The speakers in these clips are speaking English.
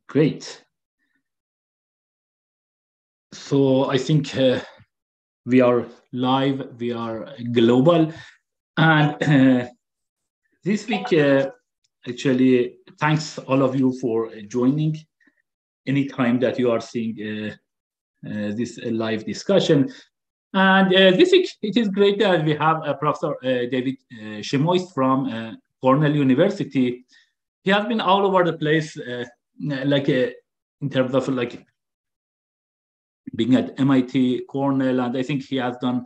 Great. So I think we are live, we are global, and this week, actually, thanks all of you for joining. Anytime that you are seeing this live discussion, and this week it is great that we have Professor David Shmoys from Cornell University. He has been all over the place, like in terms of like being at MIT, Cornell, and I think he has done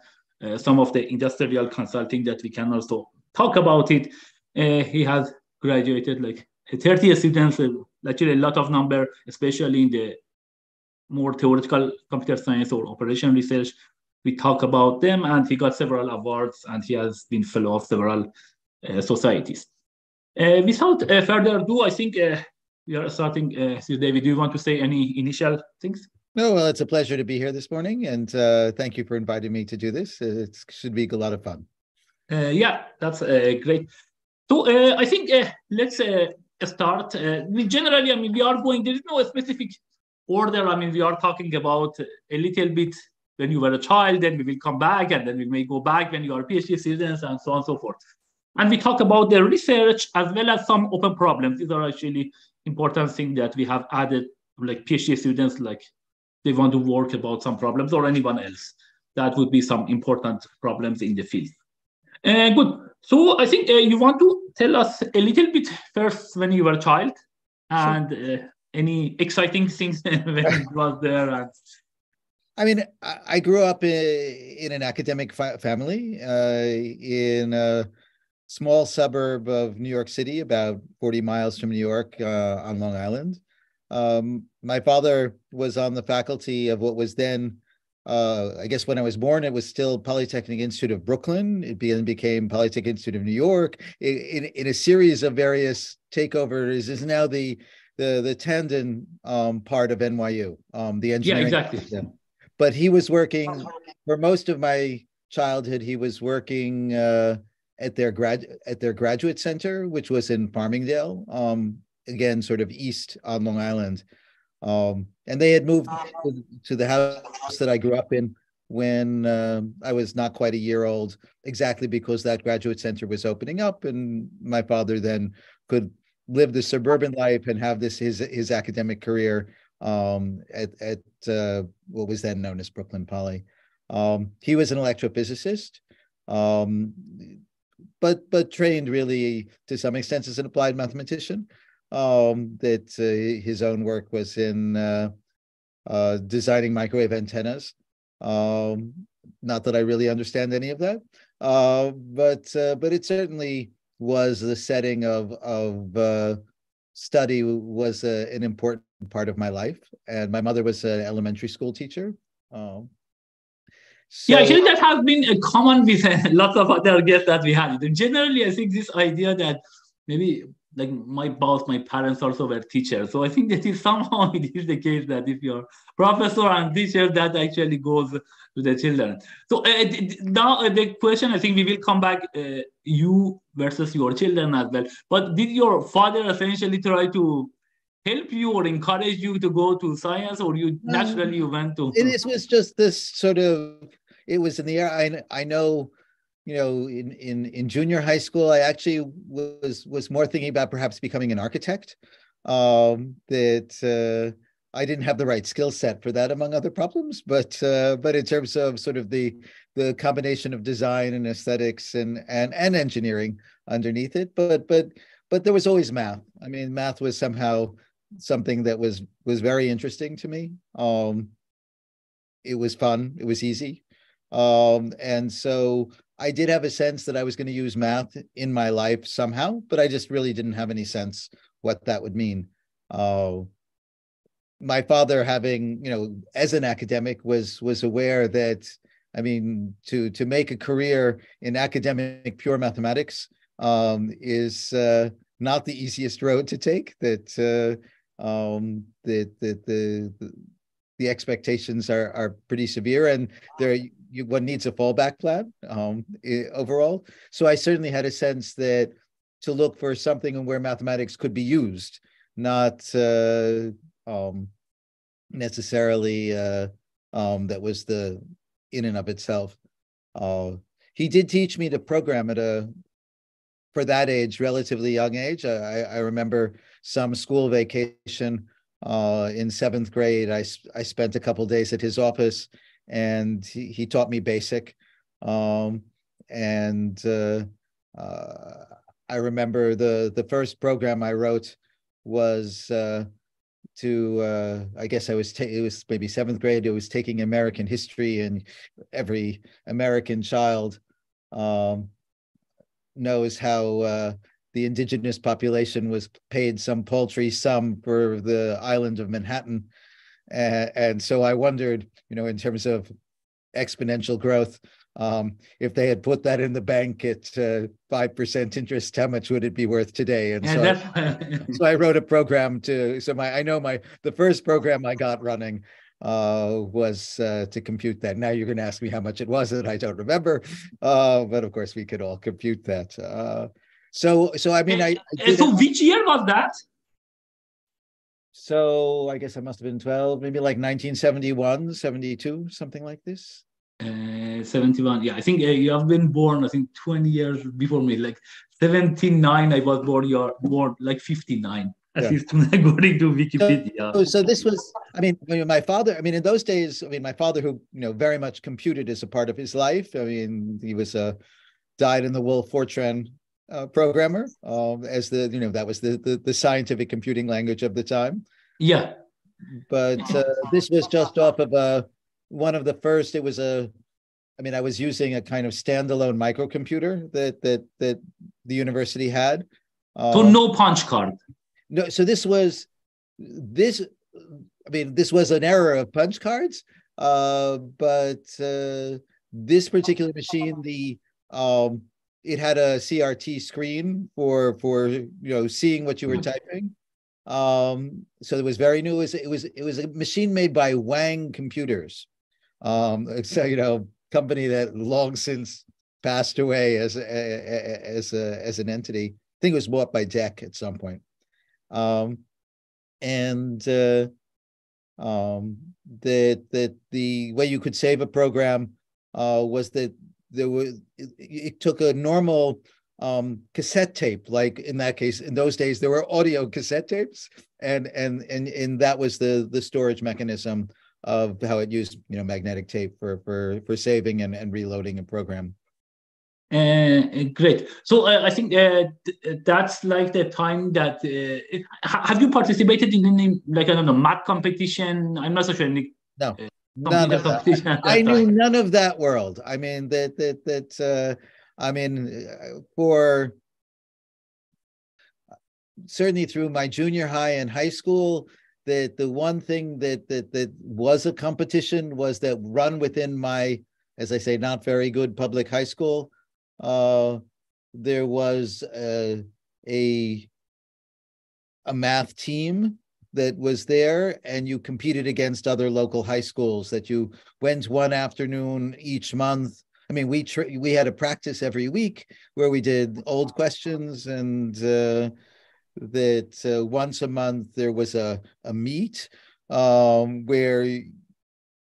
some of the industrial consulting that we can also talk about it. He has graduated like 30 students, actually a lot of number, especially in the more theoretical computer science or operation research. We talk about them, and he got several awards, and he has been fellow of several societies. Without further ado, I think we are starting. David, do you want to say any initial things? No, well, it's a pleasure to be here this morning, and thank you for inviting me to do this. It should be a lot of fun. Yeah, that's great. So I think let's start. Generally, I mean, we are going, there is no specific order. I mean, we are talking about a little bit when you were a child, then we will come back, and then we may go back when you are PhD students, and so on and so forth. And we talk about the research as well as some open problems. These are actually important things that we have added, like PhD students, like they want to work about some problems, or anyone else. That would be some important problems in the field. Good. So I think you want to tell us a little bit first when you were a child, and sure. Any exciting things when you was there. And... I mean, I grew up in an academic family in a small suburb of New York City, about 40 miles from New York on Long Island. My father was on the faculty of what was then, I guess when I was born, it was still Polytechnic Institute of Brooklyn. It became Polytechnic Institute of New York. In a series of various takeovers, is now the Tandon part of NYU, the engineering. Yeah, exactly. Yeah. But he was working for most of my childhood. He was working at their graduate center, which was in Farmingdale. Again, sort of east on Long Island. And they had moved to the house that I grew up in when I was not quite a year old, exactly because that graduate center was opening up, and my father then could live the suburban life and have his academic career at what was then known as Brooklyn Poly. He was an electrophysicist, but trained really to some extent as an applied mathematician. That his own work was in designing microwave antennas. Not that I really understand any of that, but it certainly was the setting of study was an important part of my life. And my mother was an elementary school teacher. Yeah, actually, that has been common with lots of other guests that we had. Generally, I think this idea that maybe like my parents also were teachers. So I think that is somehow it is the case that if you're professor and teacher, that actually goes to the children. So now the question, I think we will come back, you versus your children as well. But did your father essentially try to help you or encourage you to go to science, or you naturally went to? It was just this sort of, it was in the air. I know, you know, in junior high school, I actually was more thinking about perhaps becoming an architect. That I didn't have the right skill set for that, among other problems. But in terms of sort of the combination of design and aesthetics and engineering underneath it, but there was always math. I mean, math was somehow something that was very interesting to me. It was fun. It was easy. And so I did have a sense that I was going to use math in my life somehow, but I just really didn't have any sense what that would mean. My father, having, you know, as an academic, was aware that, I mean, to make a career in academic pure mathematics is not the easiest road to take. That the expectations are pretty severe, and one needs a fallback plan overall. So I certainly had a sense that to look for something where mathematics could be used, not necessarily that was the in and of itself. He did teach me to program at for that age, relatively young age. I remember some school vacation in 7th grade. I spent a couple of days at his office, and he taught me BASIC. I remember the first program I wrote was I guess it was maybe 7th grade. It was taking American history, and every American child knows how the indigenous population was paid some paltry sum for the island of Manhattan. And so I wondered, in terms of exponential growth, if they had put that in the bank at 5% interest, how much would it be worth today? And so I wrote a program the first program I got running was to compute that. Now you're going to ask me how much it was, and I don't remember, but of course we could all compute that. So which year was that? So I guess I must have been 12, maybe like 1971, 72, something like this. 71. Yeah, I think you have been born, I think 20 years before me, like 79. I was born, you're born like 59. At least according to Wikipedia. So this was, my father, in those days, my father, who, very much computed as a part of his life. He was a dyed-in-the-wool Fortran programmer, as that was the scientific computing language of the time. Yeah. But this was just off of one of the first, I was using a kind of standalone microcomputer that the university had. So no punch card. No, so this was an era of punch cards, but this particular machine, it had a CRT screen for seeing what you were typing. So it was very new. It was a machine made by Wang Computers. Company that long since passed away as an entity. I think it was bought by DEC at some point. The way you could save a program was that it took a normal cassette tape, like in that case, in those days there were audio cassette tapes, and that was the storage mechanism of how it used magnetic tape for saving and reloading a program. Great. So I think that's like the time that have you participated in any, like, I don't know, math competition? I'm not so sure. No, none of that. I knew none of that world. For certainly through my junior high and high school, the one thing that was a competition was that run within my, as I say, not very good public high school. There was a math team that was there, and you competed against other local high schools that you went one afternoon each month. We had a practice every week where we did old questions, and once a month there was a meet where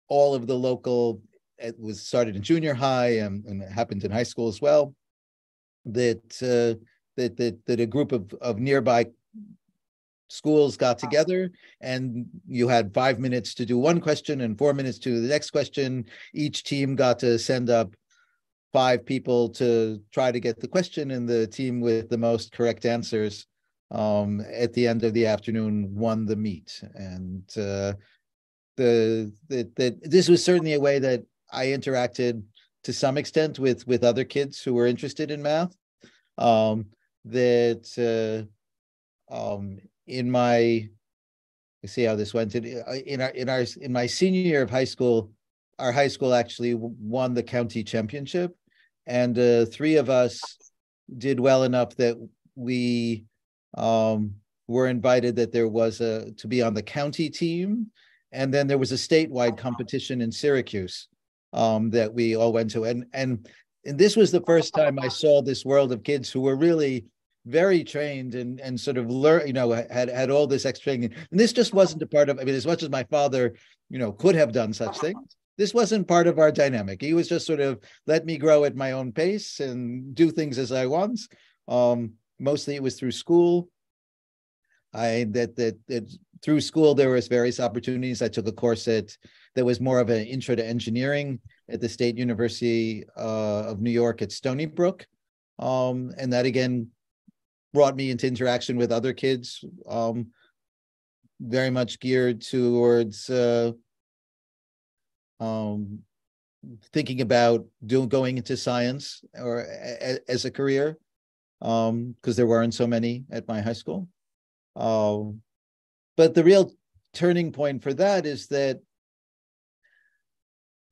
all of the local, it was started in junior high and it happened in high school as well, that a group of nearby schools got together, and you had 5 minutes to do one question and 4 minutes to the next question. Each team got to send up 5 people to try to get the question, and the team with the most correct answers at the end of the afternoon won the meet. And this was certainly a way that I interacted to some extent with other kids who were interested in math. In my, let's see how this went. In my senior year of high school, our high school actually won the county championship, and 3 of us did well enough that we were invited that there was to be on the county team, and then there was a statewide competition in Syracuse that we all went to, and this was the first time I saw this world of kids who were really very trained and sort of learn, had all this extra training. And this just wasn't a part of, I mean, as much as my father, could have done such things, this wasn't part of our dynamic. He was just sort of let me grow at my own pace and do things as I want. Mostly it was through school. Through school, there was various opportunities. I took a course that was more of an intro to engineering at the State University of New York at Stony Brook. And that again brought me into interaction with other kids, very much geared towards thinking about going into science or as a career, because there weren't so many at my high school. But the real turning point for that is that,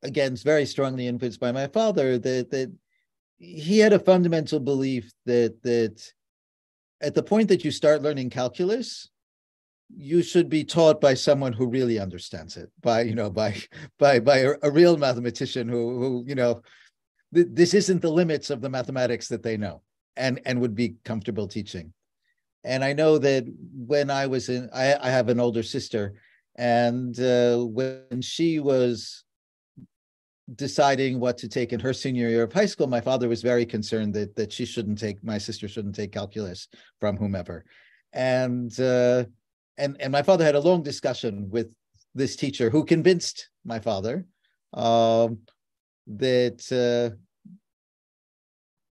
again, it's very strongly influenced by my father, that he had a fundamental belief that at the point that you start learning calculus, you should be taught by someone who really understands it, by a real mathematician who this isn't the limits of the mathematics that they know and would be comfortable teaching. And I know that when I was I have an older sister, and when she was deciding what to take in her senior year of high school, my father was very concerned that my sister shouldn't take calculus from whomever. And my father had a long discussion with this teacher who convinced my father that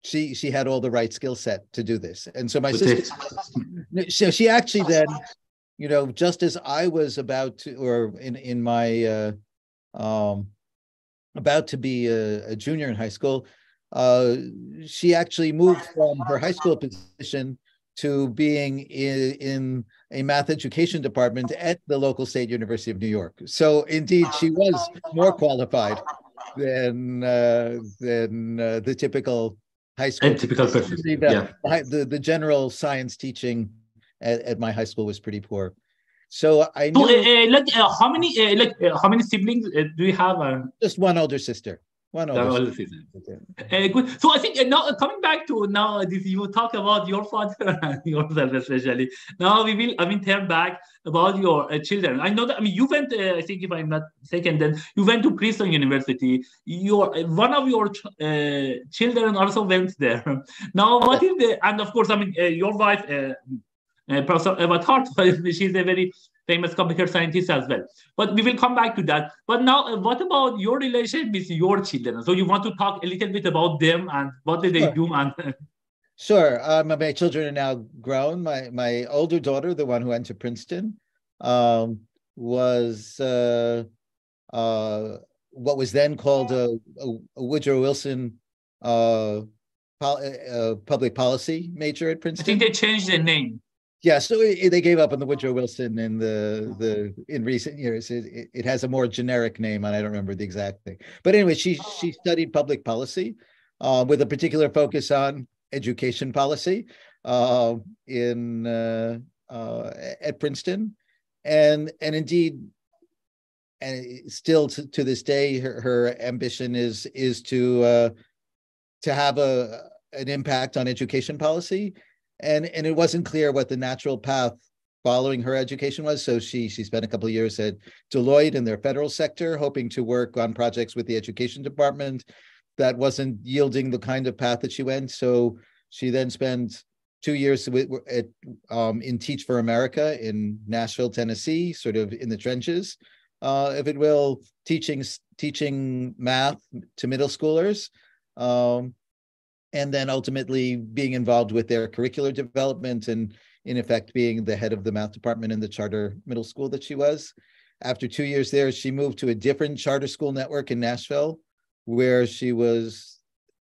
she had all the right skill set to do this. And so my sister, so she actually then, just as I was about to, or in my about to be a junior in high school, she actually moved from her high school position to being in a math education department at the local State University of New York. So indeed, she was more qualified than the typical high school. Typical person. The general science teaching at my high school was pretty poor. So I knew. How many siblings do you have? Just one older sister. Older sister. Good. So I think now coming back to this, you talk about your father and yourself especially. Now we will, turn back about your children. I know that, you went, I think if I'm not mistaken, then you went to Princeton University. One of your children also went there. Now, what is and of course, your wife, Professor Eva Tart, she's a very famous computer scientist as well. But we will come back to that. But now, what about your relation with your children? So you want to talk a little bit about them and what do they do? And Sure. My children are now grown. My older daughter, the one who went to Princeton, was what was then called a Woodrow Wilson public policy major at Princeton. I think they changed the name. Yeah, so they gave up on the Woodrow Wilson in recent years. It has a more generic name, and I don't remember the exact thing. But anyway, she studied public policy with a particular focus on education policy at Princeton, and indeed, and still to this day, her ambition is to have an impact on education policy. And it wasn't clear what the natural path following her education was. So she spent a couple of years at Deloitte in their federal sector, hoping to work on projects with the education department. That wasn't yielding the kind of path that she went. So she then spent 2 years in Teach for America in Nashville, Tennessee, sort of in the trenches, if it will, teaching math to middle schoolers. And then ultimately being involved with their curricular development and in effect being the head of the math department in the charter middle school that she was. After 2 years there, she moved to a different charter school network in Nashville, where she was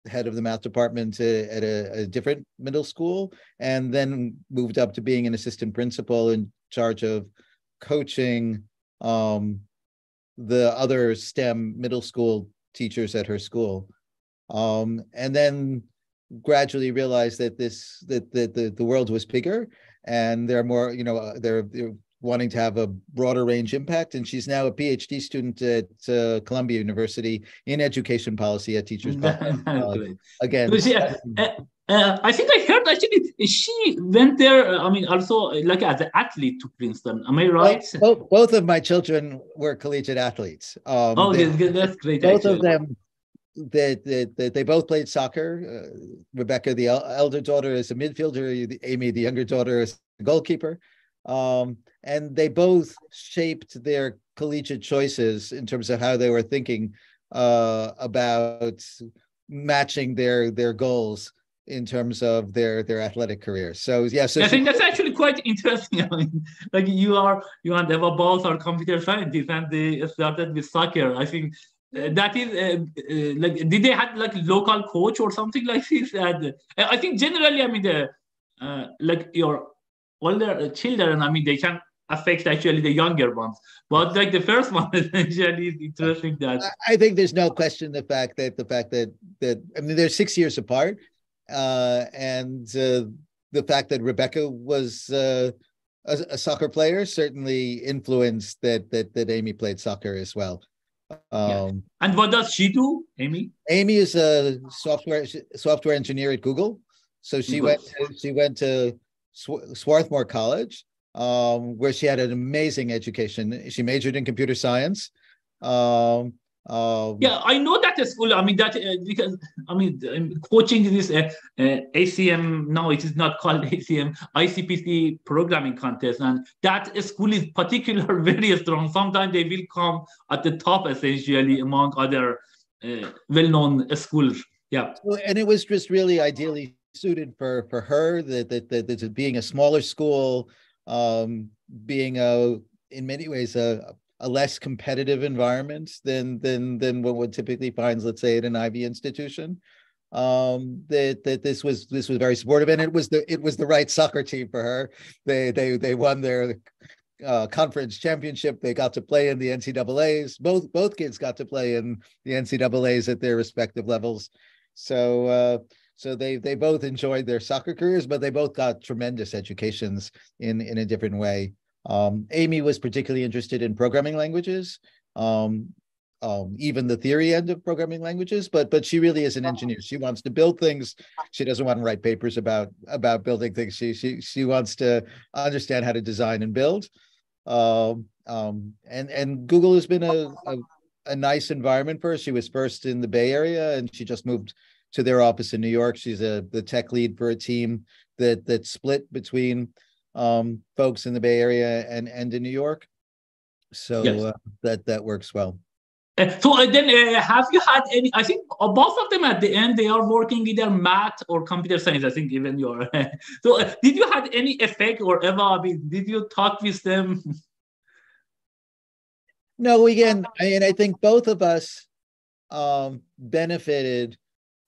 head of the math department at a different middle school, and then moved up to being an assistant principal in charge of coaching the other STEM middle school teachers at her school. And then gradually realized that the world was bigger, and they're more, they're wanting to have a broader range impact. And she's now a PhD student at Columbia University in education policy at Teachers. Again, so I think I heard actually she went there. I mean, also like as an athlete to Princeton. Am I Well, right? both of my children were collegiate athletes. Oh, that's great Both of actually. them, they both played soccer. Rebecca, the elder daughter, is a midfielder. Amy, the younger daughter, is a goalkeeper. And they both shaped their collegiate choices in terms of how they were thinking about matching their goals in terms of their athletic careers. So yeah, so I think that's actually quite interesting. I mean, like you and Eva both are computer scientists, and they started with soccer. I think that is like, did they have like local coach or something like this? And I think generally, I mean, the like your older children, I mean, they can affect actually the younger ones. But like the first one, essentially, is interesting that. I think there's no question that I mean they're 6 years apart, and the fact that Rebecca was a soccer player certainly influenced that Amy played soccer as well. Yeah. And what does she do, Amy? Amy is a software engineer at Google. So she Good. went to Swarthmore College, where she had an amazing education. She majored in computer science. Yeah, I know that school. I mean that because I mean coaching this ACM. No, it is not called ACM. ICPC programming contest, and that school is particular very strong. Sometimes they will come at the top essentially among other well-known schools. Yeah. And it was just really ideally suited for her that being a smaller school, being in many ways a less competitive environment than what one typically finds, let's say, at an Ivy institution. That this was very supportive, and it was the right soccer team for her. They won their conference championship. They got to play in the NCAAs. Both kids got to play in the NCAAs at their respective levels. So they both enjoyed their soccer careers, but they both got tremendous educations in a different way. Amy was particularly interested in programming languages, even the theory end of programming languages, but she really is an engineer. She wants to build things. She doesn't want to write papers about building things. She wants to understand how to design and build. And Google has been a nice environment for her. She was first in the Bay Area, and she just moved to their office in New York. She's the tech lead for a team that split between folks in the Bay Area and in New York. So Yes. that works well. So then have you had any, I think both of them at the end, they are working either math or computer science. I think even your, so did you have any effect or ever, I mean, did you talk with them? No, again, I think both of us benefited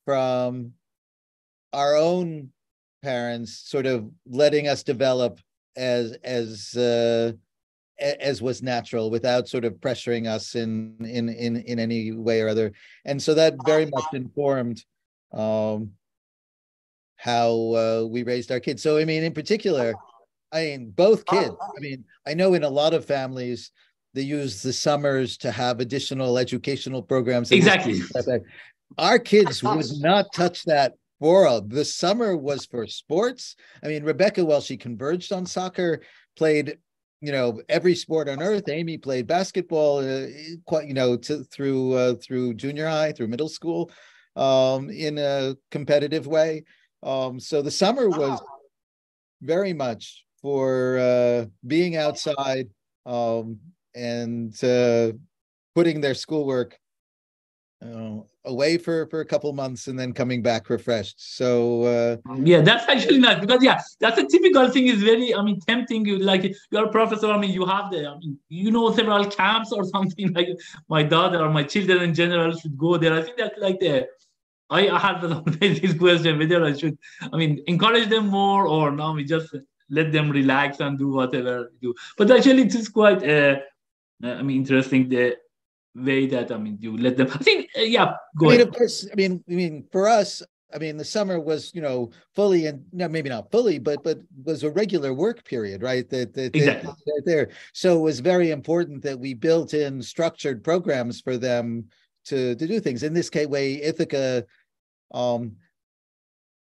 from our own parents sort of letting us develop as was natural without sort of pressuring us in any way or other. And so that very much informed how we raised our kids. So, I mean, in particular, both kids, I know in a lot of families, they use the summers to have additional educational programs. Exactly. Our kids would not touch that world. The summer was for sports. I mean, Rebecca, while she converged on soccer, played every sport on earth. Amy played basketball, through junior high, through middle school, in a competitive way. So the summer was very much for being outside and putting their schoolwork away for a couple months and then coming back refreshed. So yeah, that's actually nice because that's a typical thing. Is very, tempting. Like you're a professor. You have several camps or something. Like my daughter or my children in general should go there. I think that's like I had this question whether I should, encourage them more or no, we just let them relax and do whatever they do. But actually, it is quite, interesting the way that you let them. I think, go ahead. Of course, for us, the summer was, fully and maybe not fully, but was a regular work period, right? Exactly. There. So it was very important that we built in structured programs for them to do things. In this way, Ithaca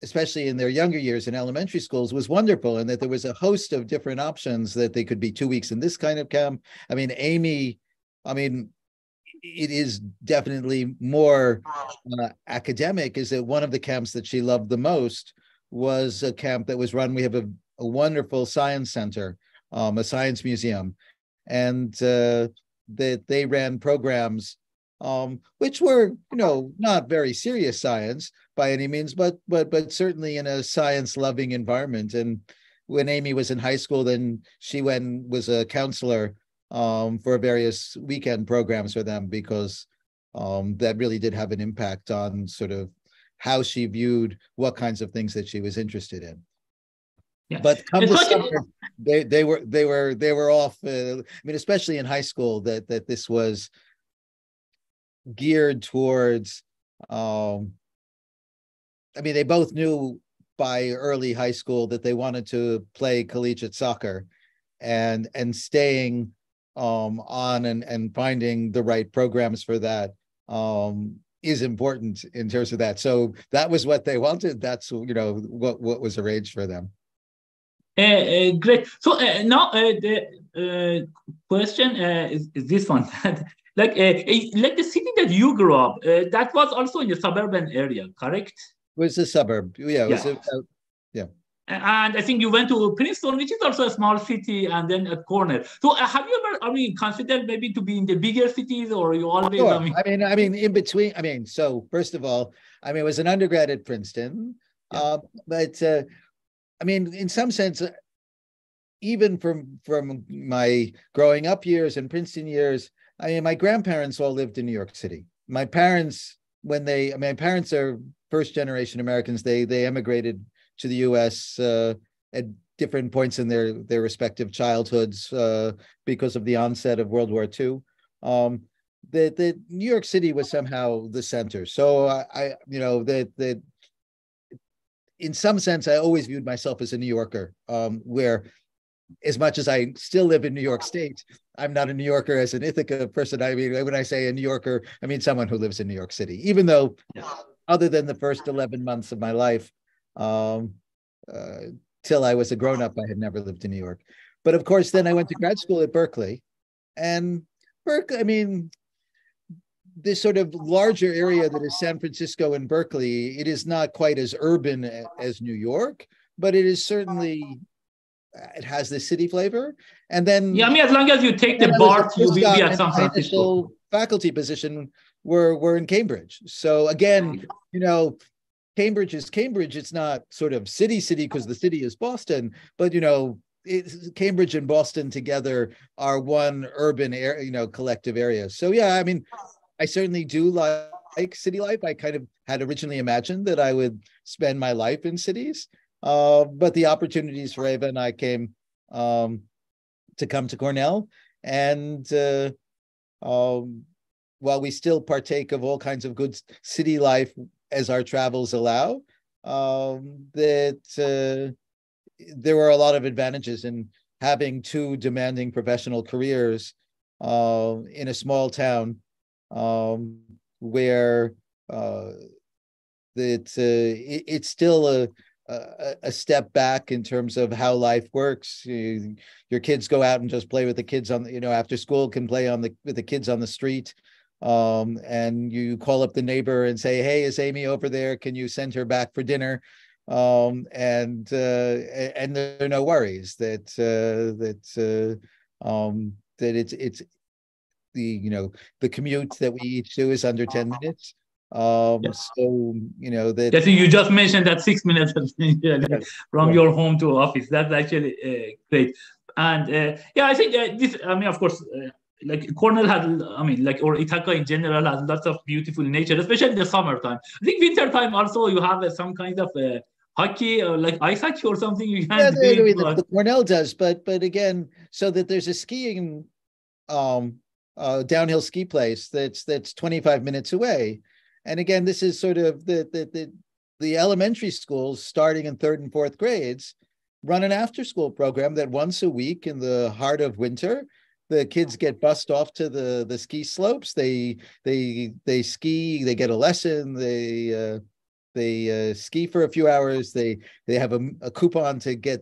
especially in their younger years in elementary schools, was wonderful, and that there was a host of different options, that they could be 2 weeks in this kind of camp. I mean, Amy, I mean, it is definitely more academic, is that one of the camps that she loved the most was a camp that was run. We have a wonderful science center, a science museum, and that they ran programs which were, not very serious science by any means, but certainly in a science-loving environment. And when Amy was in high school, then she was a counselor for various weekend programs for them, because that really did have an impact on sort of how she viewed what kinds of things that she was interested in. Yeah. But come the summer, they were off. I mean, especially in high school, that this was geared towards. I mean, they both knew by early high school that they wanted to play collegiate soccer, and staying on and finding the right programs for that is important in terms of that. So that was what they wanted. That's what was arranged for them. Great. So now the question is this one. like the city that you grew up, that was also in the suburban area, correct? It was a suburb. Yeah. It was yeah. And I think you went to Princeton, which is also a small city, and then at Cornell. So have you ever, considered maybe to be in the bigger cities, or you always? Sure. I mean, in between. I mean, so first of all, I was an undergrad at Princeton, yeah. But I mean, in some sense, even from my growing up years and Princeton years, I mean, my grandparents all lived in New York City. My parents, my parents are first generation Americans. They emigrated to the U.S. At different points in their respective childhoods because of the onset of World War II. The New York City was somehow the center. So that in some sense, I always viewed myself as a New Yorker, where as much as I still live in New York State, I'm not a New Yorker as an Ithaca person. I mean, when I say a New Yorker, I mean someone who lives in New York City, even though other than the first 11 months of my life, till I was a grown-up, I had never lived in New York. But of course, then I went to grad school at Berkeley. And Berkeley, I mean, this sort of larger area that is San Francisco and Berkeley, it is not quite as urban as New York, but it is certainly, it has the city flavor. And then, yeah, I mean, as long as you take the BART, you will be at San Francisco. Faculty position were in Cambridge. So again, Cambridge is Cambridge. It's not sort of city because the city is Boston, but Cambridge and Boston together are one urban area, collective area. So yeah, I mean, I certainly do like city life. I kind of had originally imagined that I would spend my life in cities, but the opportunities for Ava and I came to come to Cornell, and while we still partake of all kinds of good city life as our travels allow, that there were a lot of advantages in having two demanding professional careers in a small town where it's still a step back in terms of how life works. Your kids go out and just play with the kids on, after school, can play with the kids on the street. And you call up the neighbor and say, "Hey, is Amy over there? Can you send her back for dinner?" And there are no worries that it's the commute that we each do is under 10 minutes. So that you just mentioned that 6 minutes from your home to office. That's actually great. And I think this, of course, like Cornell has, or Ithaca in general has lots of beautiful nature, especially in the summertime. I think winter time also you have some kind of hockey or like ice hockey or something you can do. The Cornell does, but again, so that there's a skiing downhill ski place that's 25 minutes away. And again, this is sort of the elementary schools starting in 3rd and 4th grades run an after-school program that once a week in the heart of winter, the kids get bussed off to the ski slopes. They ski, they get a lesson. they ski for a few hours. They have a coupon to get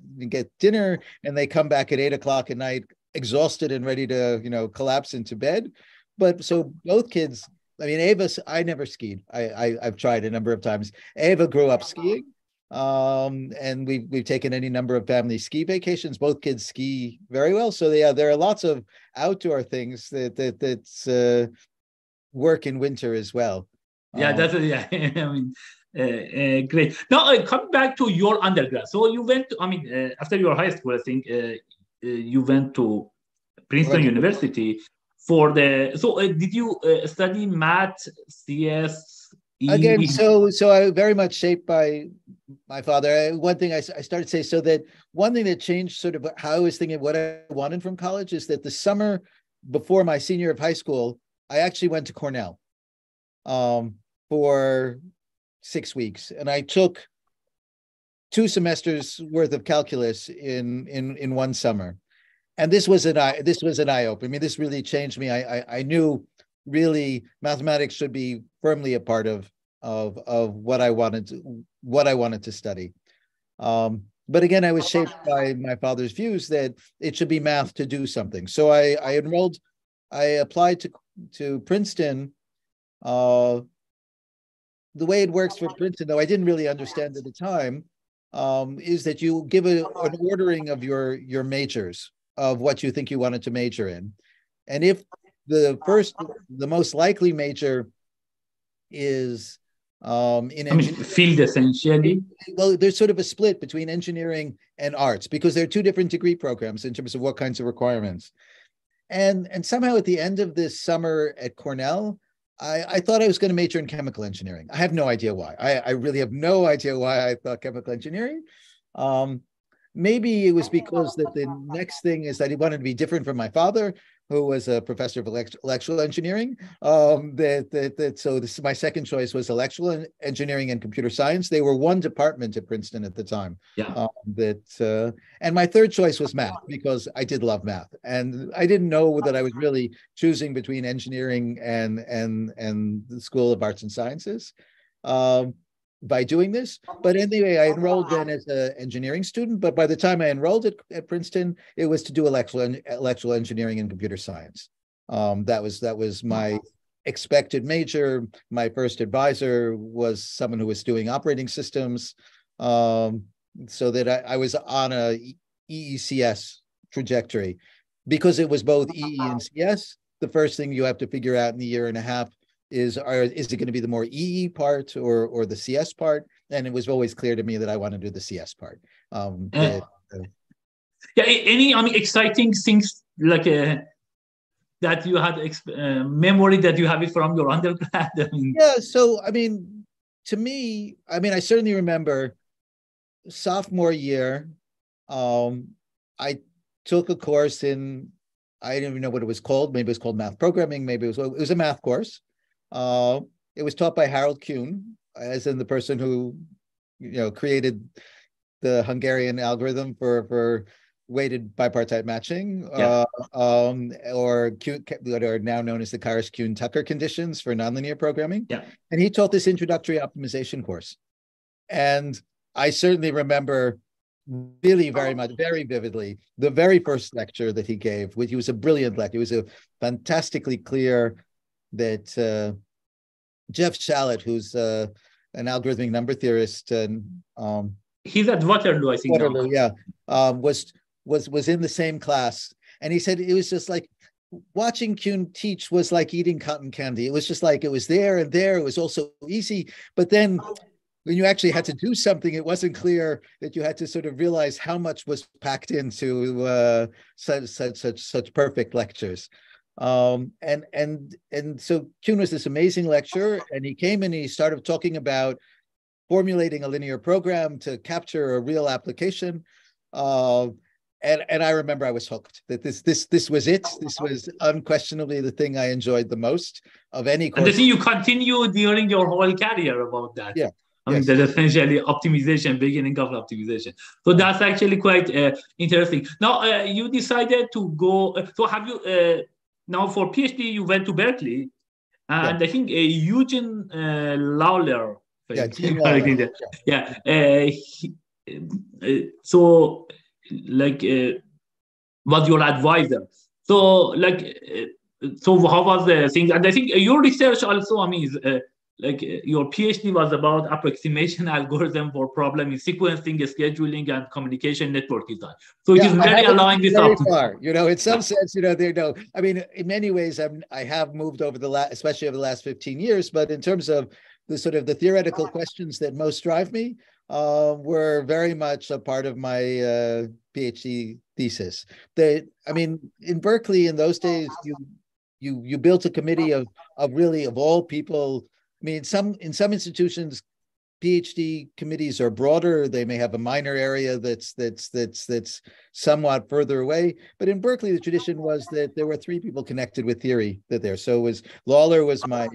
dinner, and they come back at 8 o'clock at night, exhausted and ready to collapse into bed. But so both kids. I mean, I never skied. I've tried a number of times. Ava grew up skiing, and we've taken any number of family ski vacations. Both kids ski very well. So yeah, there are lots of outdoor things that's work in winter as well. Yeah, that's yeah. I mean, great. Now, coming back to your undergrad. So you went. I mean, after your high school, I think you went to Princeton University for the. So did you study math, CS? Again, so I very much shaped by my father. One thing I started to say, so that one thing that changed sort of how I was thinking what I wanted from college is that the summer before my senior year of high school, I actually went to Cornell for 6 weeks, and I took 2 semesters worth of calculus in one summer, and this was an eye opener. I mean, this really changed me. I knew really mathematics should be firmly a part of what I wanted to study. But again, I was shaped by my father's views that it should be math to do something. So I applied to Princeton. The way it works for Princeton, though I didn't really understand at the time, is that you give an ordering of your majors of what you think you wanted to major in. And if the most likely major is in engineering, field essentially. Well, there's sort of a split between engineering and arts because there are 2 different degree programs in terms of what kinds of requirements. And somehow at the end of this summer at Cornell, I thought I was going to major in chemical engineering. I have no idea why. I really have no idea why I thought chemical engineering. Maybe it was because that the next thing is that he wanted to be different from my father, who was a professor of electrical engineering. So my second choice was electrical engineering and computer science. They were one department at Princeton at the time. Yeah. And my third choice was math because I did love math, and I didn't know that I was really choosing between engineering and the School of Arts and Sciences. By doing this. But anyway, I enrolled then as an engineering student. But by the time I enrolled at Princeton, it was to do electrical engineering and computer science. That was my expected major. My first advisor was someone who was doing operating systems, so that I was on a EECS trajectory. Because it was both EE and CS, the first thing you have to figure out in a year and a half is it going to be the more EE part or the CS part? And it was always clear to me that I want to do the CS part. Any exciting things like that you had memory that you have it from your undergrad? Yeah, so to me, I certainly remember sophomore year, I took a course in, I didn't even know what it was called. Maybe it was called math programming. Maybe it was a math course. It was taught by Harold Kuhn, as in the person who, created the Hungarian algorithm for weighted bipartite matching, or what are now known as the Karish-Kuhn-Tucker conditions for nonlinear programming. Yeah. And he taught this introductory optimization course. And I certainly remember really very vividly the very first lecture that he gave, which was a brilliant lecture. It was a fantastically clear that Jeff Shalit, who's an algorithmic number theorist, and he's at Waterloo, I think. Waterloo, was in the same class, and he said it was just like watching Kuhn teach was like eating cotton candy. It was just like it was there and there. It was also easy, but then when you actually had to do something, it wasn't clear that you had to sort of realize how much was packed into such perfect lectures. And so Kuhn was this amazing lecturer, and he came and he started talking about formulating a linear program to capture a real application. And I remember I was hooked that this was it. This was unquestionably the thing I enjoyed the most of any course. And the thing you continue during your whole career about that. Yeah. That's essentially optimization, beginning of optimization. So that's actually quite interesting. Now, you decided to go. So have you, now for PhD, you went to Berkeley. And I think Eugene Lawler Yeah, Gene Lawler. correcting that. Yeah. So, like, was your advisor. So, like, so how was the thing? And I think your research also, I mean, is, your PhD was about approximation algorithm for problem in sequencing, scheduling, and communication network design. So it Yeah, is very aligned with very far. You know, in some sense, you know, there no. I mean, in many ways, I have moved over the last, especially over the last 15 years. But in terms of the sort of the theoretical questions that most drive me, were very much a part of my PhD thesis. I mean, in Berkeley in those days, you built a committee of really of all people. I mean, in some institutions, PhD committees are broader. They may have a minor area that's somewhat further away. But in Berkeley, the tradition was that there were three people connected with theory there. So Lawler was my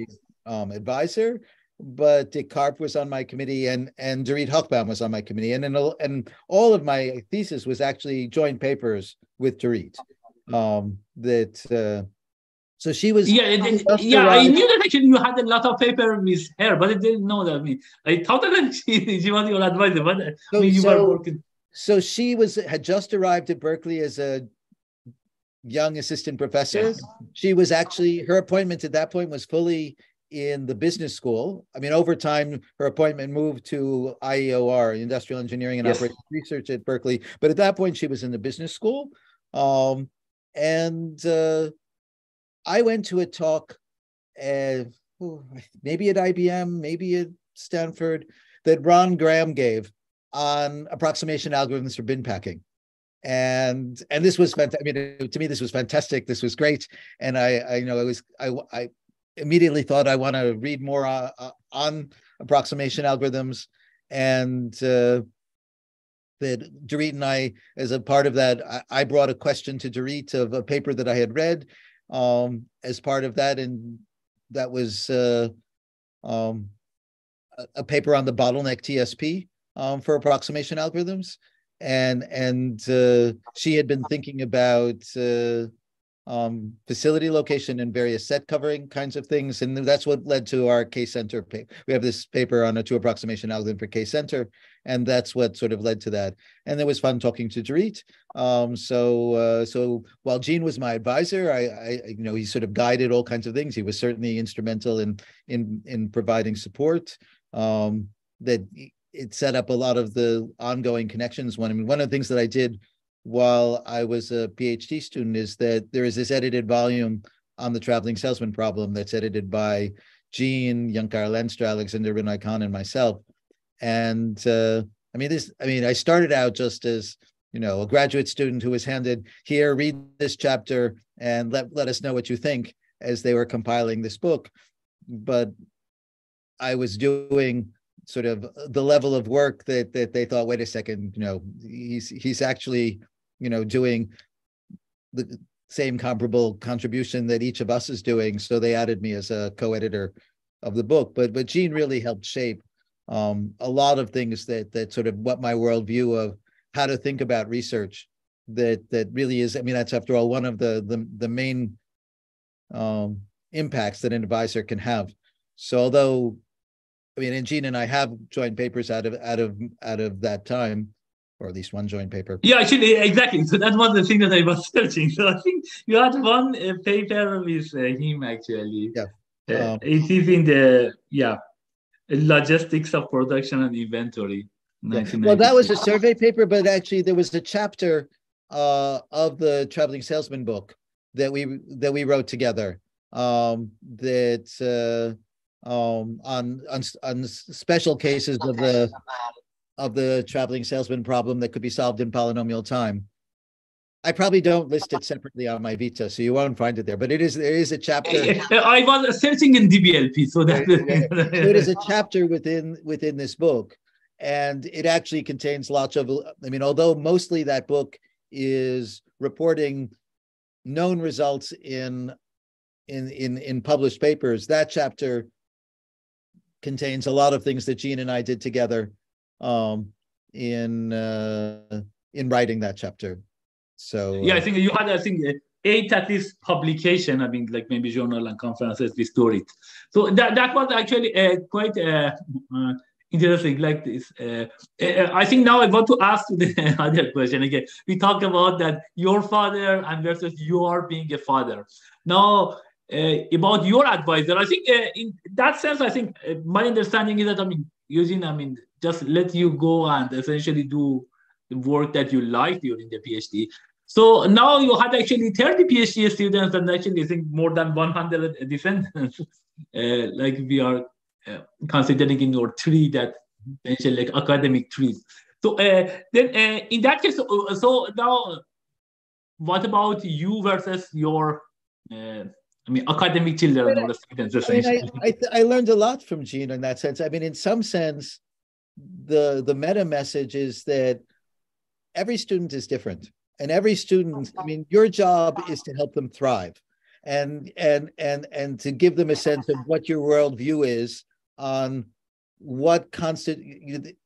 advisor, but Dick Karp was on my committee, and Dorit Hochbaum was on my committee, and all of my thesis was actually joint papers with Dorit. So she was. Yeah, I knew that actually you had a lot of paper with her, but I didn't know that. I mean, I thought that she was your advisor, but I mean, you were working. So she had just arrived at Berkeley as a young assistant professor. Yes. She was actually, her appointment at that point was fully in the business school. I mean, over time, her appointment moved to IEOR, Industrial Engineering and Operations Research at Berkeley. But at that point, she was in the business school. I went to a talk, maybe at IBM, maybe at Stanford, that Ron Graham gave on approximation algorithms for bin packing. And this was fantastic. I mean, to me, this was fantastic. This was great. And I immediately thought I want to read more on approximation algorithms. And that Dorit and I, as a part of that, I brought a question to Dorit of a paper that I had read as part of that. And that was a paper on the bottleneck TSP for approximation algorithms. And she had been thinking about facility location and various set covering kinds of things. And that's what led to our K-center paper. We have this paper on a two approximation algorithm for K-center, and that's what sort of led to that. And it was fun talking to Dorit. So while Gene was my advisor, he sort of guided all kinds of things. He was certainly instrumental in providing support. That it set up a lot of the ongoing connections. One of the things that I did while I was a PhD student is that there is this edited volume on the traveling salesman problem that's edited by Gene, Yankar Lenstra, Alexander Benoit Khan, and myself. And I started out just as, a graduate student who was handed, here, read this chapter and let us know what you think, as they were compiling this book. But I was doing sort of the level of work that they thought, wait a second, he's actually, doing the same comparable contribution that each of us is doing. So they added me as a co-editor of the book. But Gene really helped shape a lot of things that sort of what my worldview of how to think about research that really is. I mean, that's after all one of the main impacts that an advisor can have. So although, and Gene and I have joint papers out of that time, or at least one joint paper. Yeah, actually, exactly. So that was the thing that I was searching. So I think you had one paper with him, actually. Yeah. It is in the, logistics of production and inventory. Yeah. Well, that was a survey paper, but actually there was a chapter of the Traveling Salesman book that we wrote together on special cases of the traveling salesman problem that could be solved in polynomial time. I probably don't list it separately on my Vita, so you won't find it there. But there is a chapter. I was searching in DBLP, so that so it is a chapter within this book, and it actually contains lots of. Although mostly that book is reporting known results in published papers, that chapter contains a lot of things that Gene and I did together in writing that chapter. So I think you had eight at least publication. I mean, like maybe journal and conferences, we store it. So that was actually quite interesting. Like this, I think now I want to ask the other question again. We talked about that your father and versus your being a father. Now, about your advisor, I think in that sense, I think my understanding is that just let you go and essentially do the work that you like during the PhD. So now you had actually 30 PhD students and actually I think more than 100 defendants. Like we are considering in your tree that essentially like academic trees. So then in that case, so now what about you versus your academic children or the students essentially? I learned a lot from Gene in that sense. I mean, in some sense, the meta message is that every student is different, and every student. I mean, your job is to help them thrive, and to give them a sense of what your worldview is on what constant.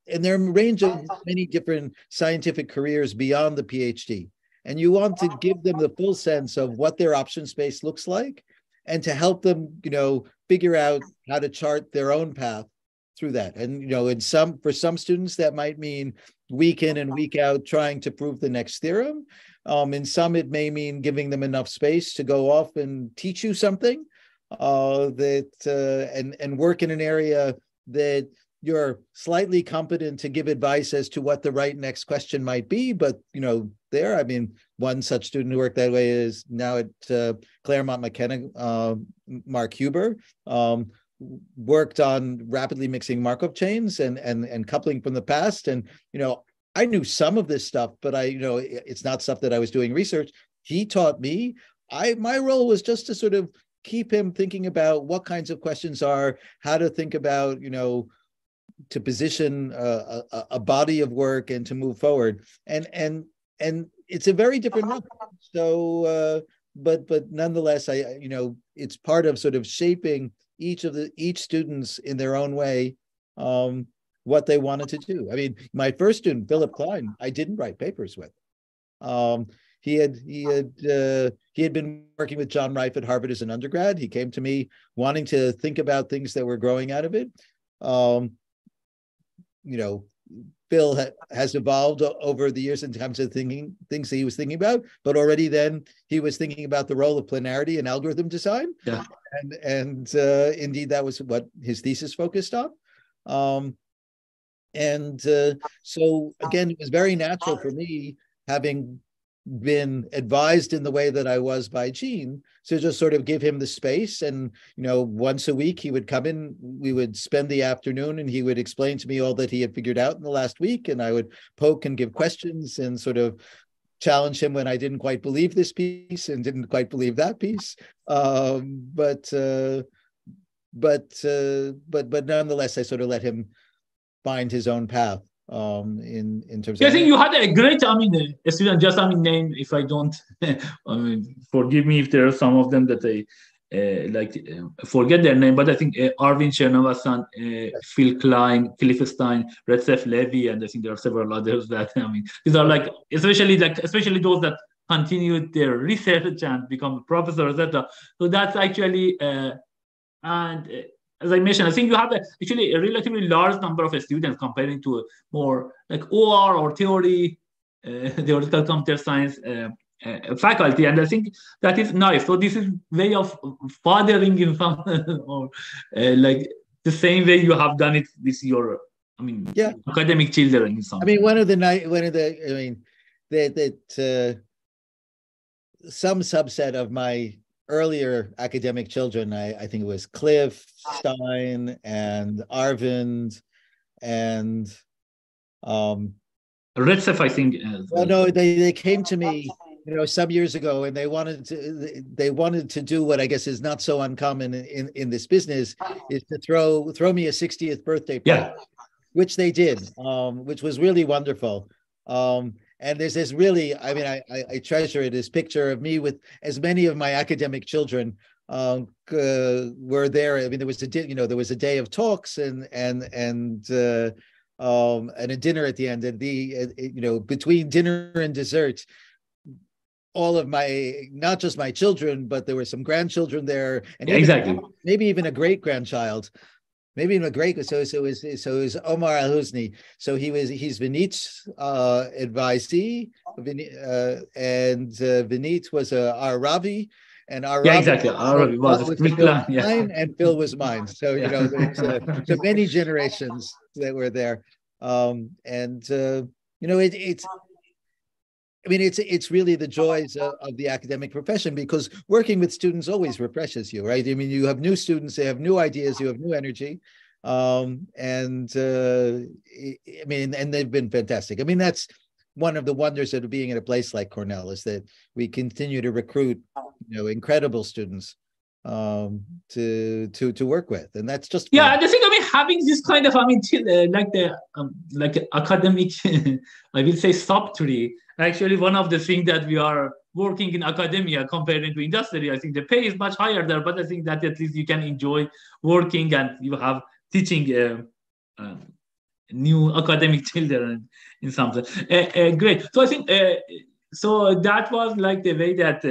And there are a range of many different scientific careers beyond the PhD, and you want to give them the full sense of what their option space looks like, and to help them, figure out how to chart their own path through that. And for some students that might mean week in and week out trying to prove the next theorem. In some it may mean giving them enough space to go off and teach you something and work in an area that you're slightly competent to give advice as to what the right next question might be. But one such student who worked that way is now at Claremont McKenna, Mark Huber. Worked on rapidly mixing Markov chains and coupling from the past. And, I knew some of this stuff, but it's not stuff that I was doing research. He taught me. My role was just to sort of keep him thinking about what kinds of questions are, how to think about, to position a body of work and to move forward. And it's a very different role. So, but nonetheless, it's part of sort of shaping each students in their own way, what they wanted to do. I mean, my first student, Philip Klein, I didn't write papers with. He had been working with John Rife at Harvard as an undergrad. He came to me wanting to think about things that were growing out of it. Phil has evolved over the years in terms of things that he was thinking about, but already then he was thinking about the role of planarity in algorithm design. Yeah. And indeed, that was what his thesis focused on. So again, it was very natural for me, having been advised in the way that I was by Gene, to just sort of give him the space. And, once a week he would come in, we would spend the afternoon and he would explain to me all that he had figured out in the last week. And I would poke and give questions and sort of challenge him when I didn't quite believe this piece and didn't quite believe that piece. But nonetheless, I sort of let him find his own path. In terms of, I think you had a great, a student, just name, if I don't, forgive me if there are some of them that I forget their name, but I think Arvind Chernovasan, Phil Klein, Cliff Stein, Recep Levy, and I think there are several others that, these are especially those that continued their research and become professors, etc. So that's actually, as I mentioned, I think you have actually a relatively large number of students comparing to more like OR or theoretical computer science faculty, and I think that is nice. So this is way of fathering in some, or like the same way you have done it with your, academic children in some. Some subset of my earlier academic children, I think it was Cliff Stein and Arvind and Recep, I think. Well, no, they came to me, some years ago, and they wanted to do what I guess is not so uncommon in this business, is to throw me a 60th birthday party, which they did, which was really wonderful. And there's this really, I treasure it, this picture of me with as many of my academic children were there. There was a day of talks and a dinner at the end. And between dinner and dessert, all of my, not just my children, but there were some grandchildren there, and Yeah, even exactly. maybe even a great grandchild, maybe even a great. So it was Omar Al Husni. So he's Vinit's advisee, and Vinit was our Ravi, and our Yeah, Ravi exactly. It was a was strict Phil plan. Yeah. mine, and Phil was mine. So Yeah. there's so many generations that were there, and it's. I mean, it's really the joys of the academic profession, because working with students always refreshes you, right? I mean, you have new students, they have new ideas, you have new energy, and I mean, and they've been fantastic. I mean, that's one of the wonders of being at a place like Cornell, is that we continue to recruit, incredible students to work with, and that's just Yeah, fun. the thing, I mean, having this kind of, I mean, like the academic, I will say sub tree. Actually, one of the things that we are working in academia compared to industry, I think the pay is much higher there, but I think that at least you can enjoy working and you have teaching new academic children in something. Great. So I think so that was like the way that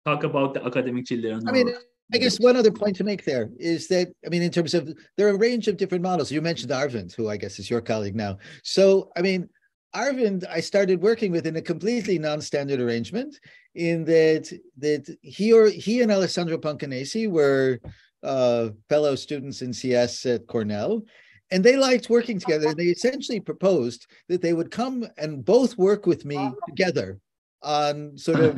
talk about the academic children I mean, or I guess one other point to make there is that, I mean, in terms of, there are a range of different models. You mentioned Arvind, who I guess is your colleague now. So, I mean, Arvind, I started working with in a completely non-standard arrangement, in that he and Alessandro Pancanesi were fellow students in CS at Cornell, and they liked working together. They essentially proposed that they would come and both work with me together on sort of,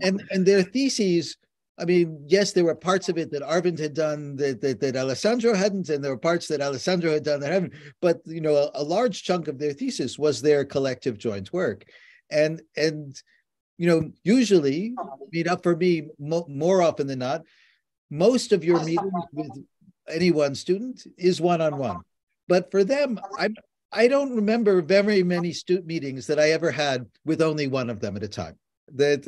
and their theses. I mean, yes, there were parts of it that Arvind had done that Alessandro hadn't, and there were parts that Alessandro had done that hadn't. But a large chunk of their thesis was their collective joint work, and usually, for me, more often than not, most of your meetings with any one student is one-on-one. But for them, I don't remember very many student meetings that I ever had with only one of them at a time. That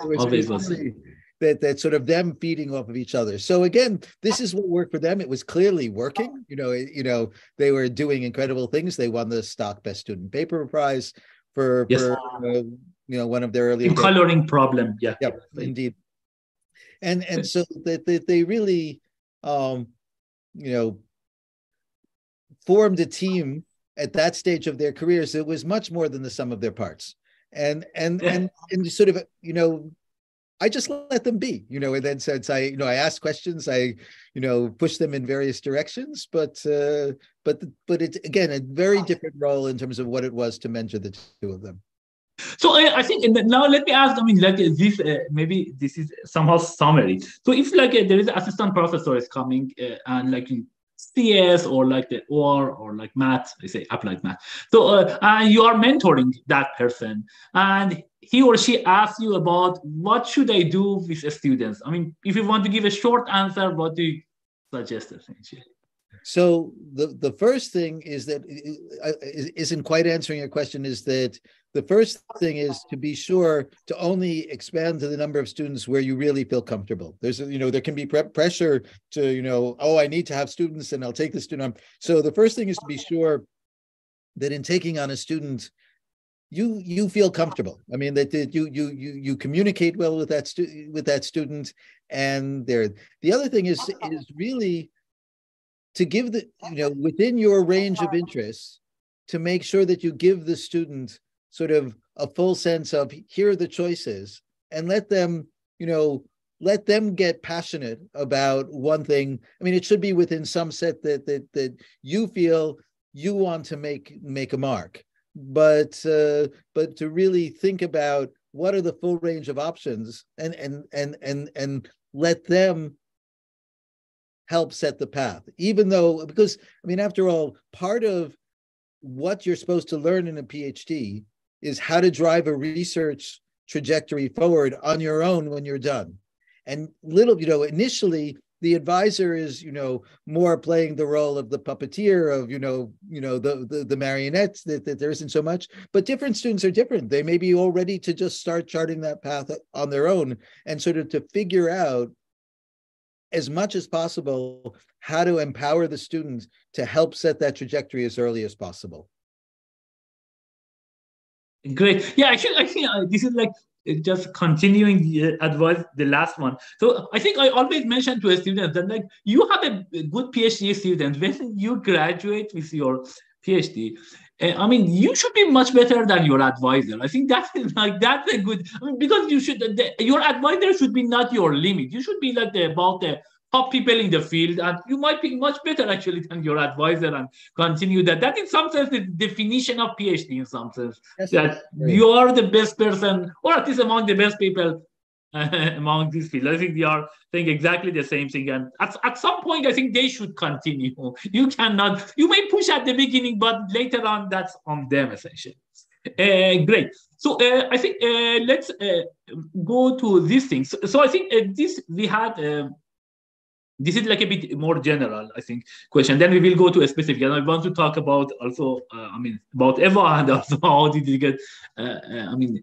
was really that sort of them feeding off of each other. So again, this is what worked for them. It was clearly working. They were doing incredible things. They won the Stock Best Student Paper Prize for one of their earlier coloring problem. Yeah, yep, indeed. And so that they really formed a team at that stage of their careers. It was much more than the sum of their parts. And sort of, I just let them be, and then since I asked questions, I, pushed them in various directions, but it's, again, a very different role in terms of what it was to mentor the two of them. So I think now let me ask. I mean, like this, maybe this is somehow summary. So if like there is an assistant professor is coming and like in CS or like the or like math, I say applied math. So and you are mentoring that person, and he or she asks you about what should I do with students. I mean, if you want to give a short answer, what do you suggest essentially? So the first thing is that isn't quite answering your question, is that the first thing is to be sure to only expand to the number of students where you really feel comfortable. There's, there can be pressure to, oh, I need to have students and I'll take the student on. So the first thing is to be sure that in taking on a student, you feel comfortable. I mean, that you communicate well with that student, and the other thing is really to give the, within your range of interests, to make sure that you give the student sort of a full sense of, here are the choices, and let them get passionate about one thing. I mean, it should be within some set that you feel you want to make a mark, but to really think about what are the full range of options, and let them help set the path. Because I mean, after all, part of what you're supposed to learn in a PhD is how to drive a research trajectory forward on your own when you're done. And initially the advisor is, more playing the role of the puppeteer of, the marionettes, that there isn't so much, but different students are different. They may be all ready to just start charting that path on their own, and sort of to figure out as much as possible how to empower the students to help set that trajectory as early as possible. Great. Yeah, actually, I think this is like just continuing the advice, the last one. So I think I always mention to a student that like you have a good PhD student when you graduate with your PhD. I mean, you should be much better than your advisor. I think that's like that's a good. I mean, because you should your advisor should be not your limit. You should be like about the top people in the field, and you might be much better actually than your advisor and continue that. That in some sense the definition of PhD in some sense. Yes, That you are the best person, or at least among the best people among these field. I think they are saying exactly the same thing. And at some point, I think they should continue. You cannot, you may push at the beginning, but later on, that's on them essentially. Great. So I think let's go to these things. So I think this we had. This is like a bit more general, I think, question. Then we will go to a specific. And I want to talk about also, I mean, about Eva and also how did you get, I mean,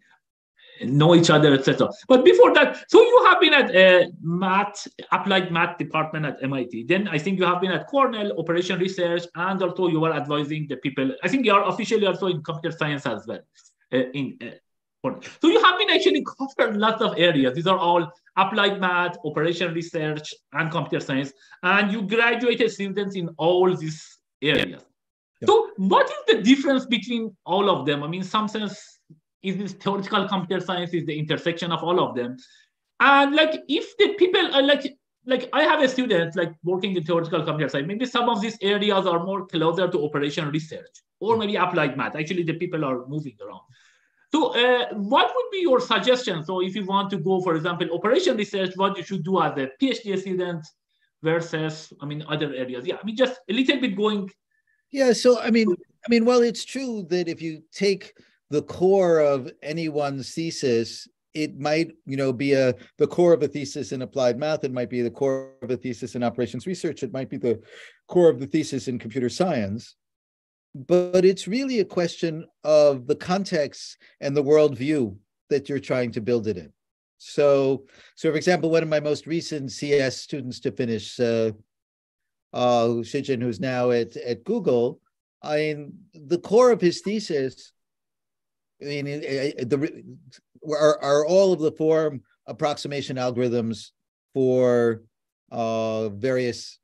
know each other, etc. But before that, so you have been at math, applied math department at MIT. Then I think you have been at Cornell, operation research, and also you are advising the people. I think you are officially also in computer science as well. So you have been actually covered lots of areas. These are all applied math, operation research, and computer science. And you graduated students in all these areas. Yeah. So what is the difference between all of them? I mean, in some sense, is this theoretical computer science is the intersection of all of them? And like, if the people are like I have a student like working in theoretical computer science, maybe some of these areas are more closer to operation research or maybe applied math. Actually, the people are moving around. So what would be your suggestion? So if you want to go, for example, operation research, what you should do as a PhD student versus, I mean, other areas. Yeah, I mean, just a little bit going. Yeah, so I mean, well, it's true that if you take the core of anyone's thesis, it might, be the core of a thesis in applied math. It might be the core of a thesis in operations research. It might be the core of the thesis in computer science. But it's really a question of the context and the worldview that you're trying to build it in. So for example, one of my most recent CS students to finish, Shijin, who's now at Google, I mean, the core of his thesis, I mean, are all of the form approximation algorithms for various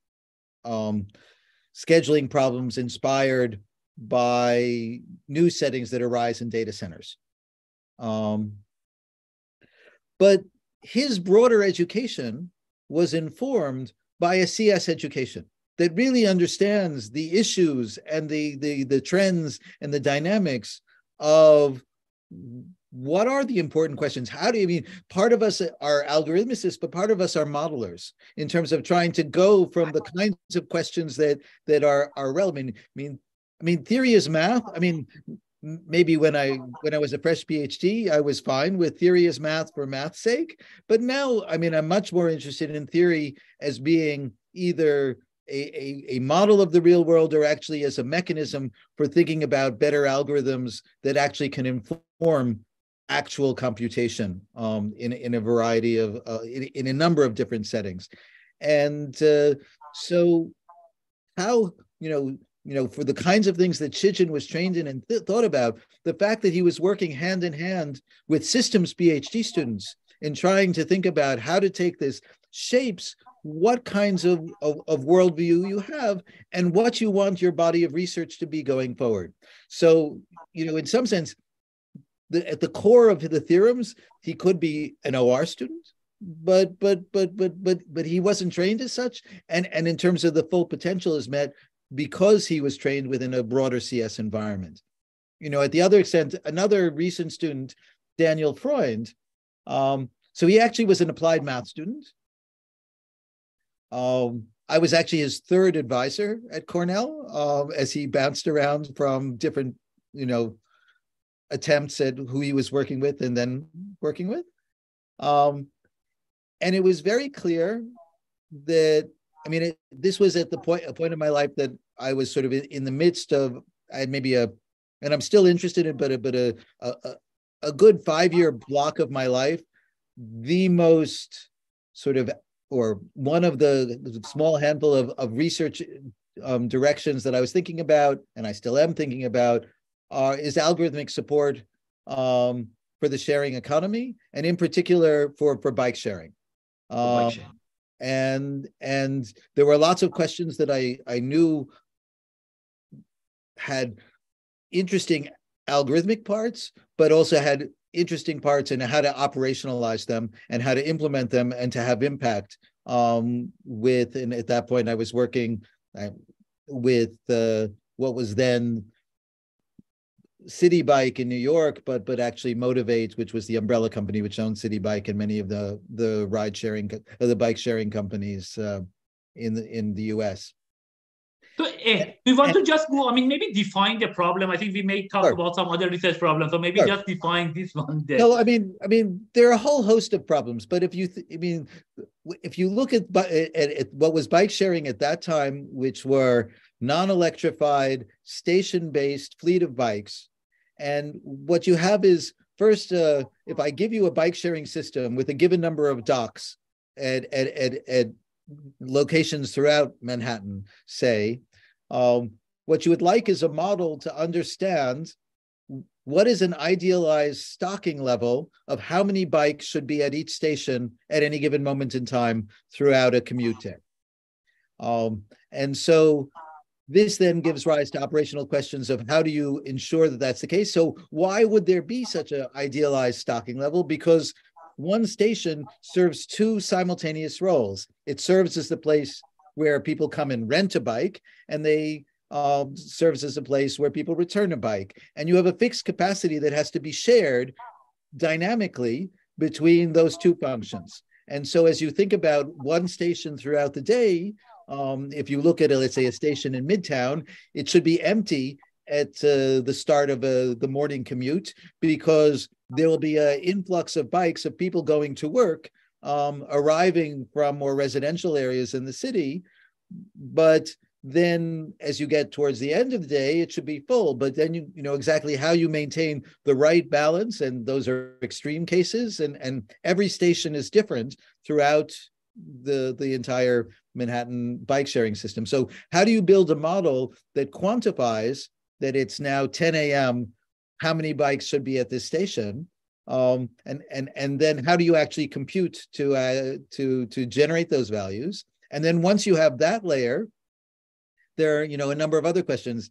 scheduling problems inspired by new settings that arise in data centers. But his broader education was informed by a CS education that really understands the issues and the trends and the dynamics of what are the important questions. How do you mean, part of us are algorithmicists, but part of us are modelers in terms of trying to go from the kinds of questions that are relevant. I mean, theory is math. I mean, maybe when I was a fresh PhD, I was fine with theory is math for math's sake. But now, I mean, I'm much more interested in theory as being either a model of the real world or actually as a mechanism for thinking about better algorithms that actually can inform actual computation in a variety of, in a number of different settings. And so how, for the kinds of things that Shijin was trained in and thought about, the fact that he was working hand in hand with systems PhD students in trying to think about how to take this shapes what kinds of worldview you have and what you want your body of research to be going forward. So, in some sense, at the core of the theorems, he could be an OR student, but he wasn't trained as such. And in terms of the full potential is met because he was trained within a broader CS environment. At the other extent, another recent student, Daniel Freund, so he actually was an applied math student. I was actually his third advisor at Cornell as he bounced around from different, attempts at who he was working with and then working with. And it was very clear that, this was at a point in my life that I was sort of in the midst of, I had maybe and I'm still interested in, but a good 5-year block of my life, the most sort of, or one of the small handful of research directions that I was thinking about, and I still am thinking about, is algorithmic support for the sharing economy, and in particular for bike sharing. Bike sharing. And there were lots of questions that I knew had interesting algorithmic parts, but also had interesting parts in how to operationalize them and how to implement them and to have impact. And at that point, I was working with what was then City Bike in New York, but actually Motivate, which was the umbrella company which owned City Bike and many of the ride sharing, the bike sharing companies in the US. So we want to just go, I mean, maybe define the problem. I think we may talk about some other research problems, so maybe just define this one. No, I mean, there are a whole host of problems, but if you look at what was bike sharing at that time, which were non-electrified, station-based fleet of bikes, and what you have is, first, if I give you a bike sharing system with a given number of docks at locations throughout Manhattan, say, what you would like is a model to understand what is an idealized stocking level of how many bikes should be at each station at any given moment in time throughout a commute day. And so this then gives rise to operational questions of how do you ensure that that's the case? So why would there be such an idealized stocking level? Because one station serves two simultaneous roles. It serves as the place where people come and rent a bike, and they serves as a place where people return a bike. And you have a fixed capacity that has to be shared dynamically between those two functions. And so as you think about one station throughout the day, if you look at, let's say, a station in Midtown, it should be empty at the start of the morning commute, because there will be an influx of bikes of people going to work, arriving from more residential areas in the city. But then as you get towards the end of the day, it should be full. But then you know exactly how you maintain the right balance. And those are extreme cases. And every station is different throughout the entire Manhattan bike sharing system. So how do you build a model that quantifies that it's now 10 a.m., how many bikes should be at this station? And then how do you actually compute to generate those values? And then once you have that layer, there are a number of other questions.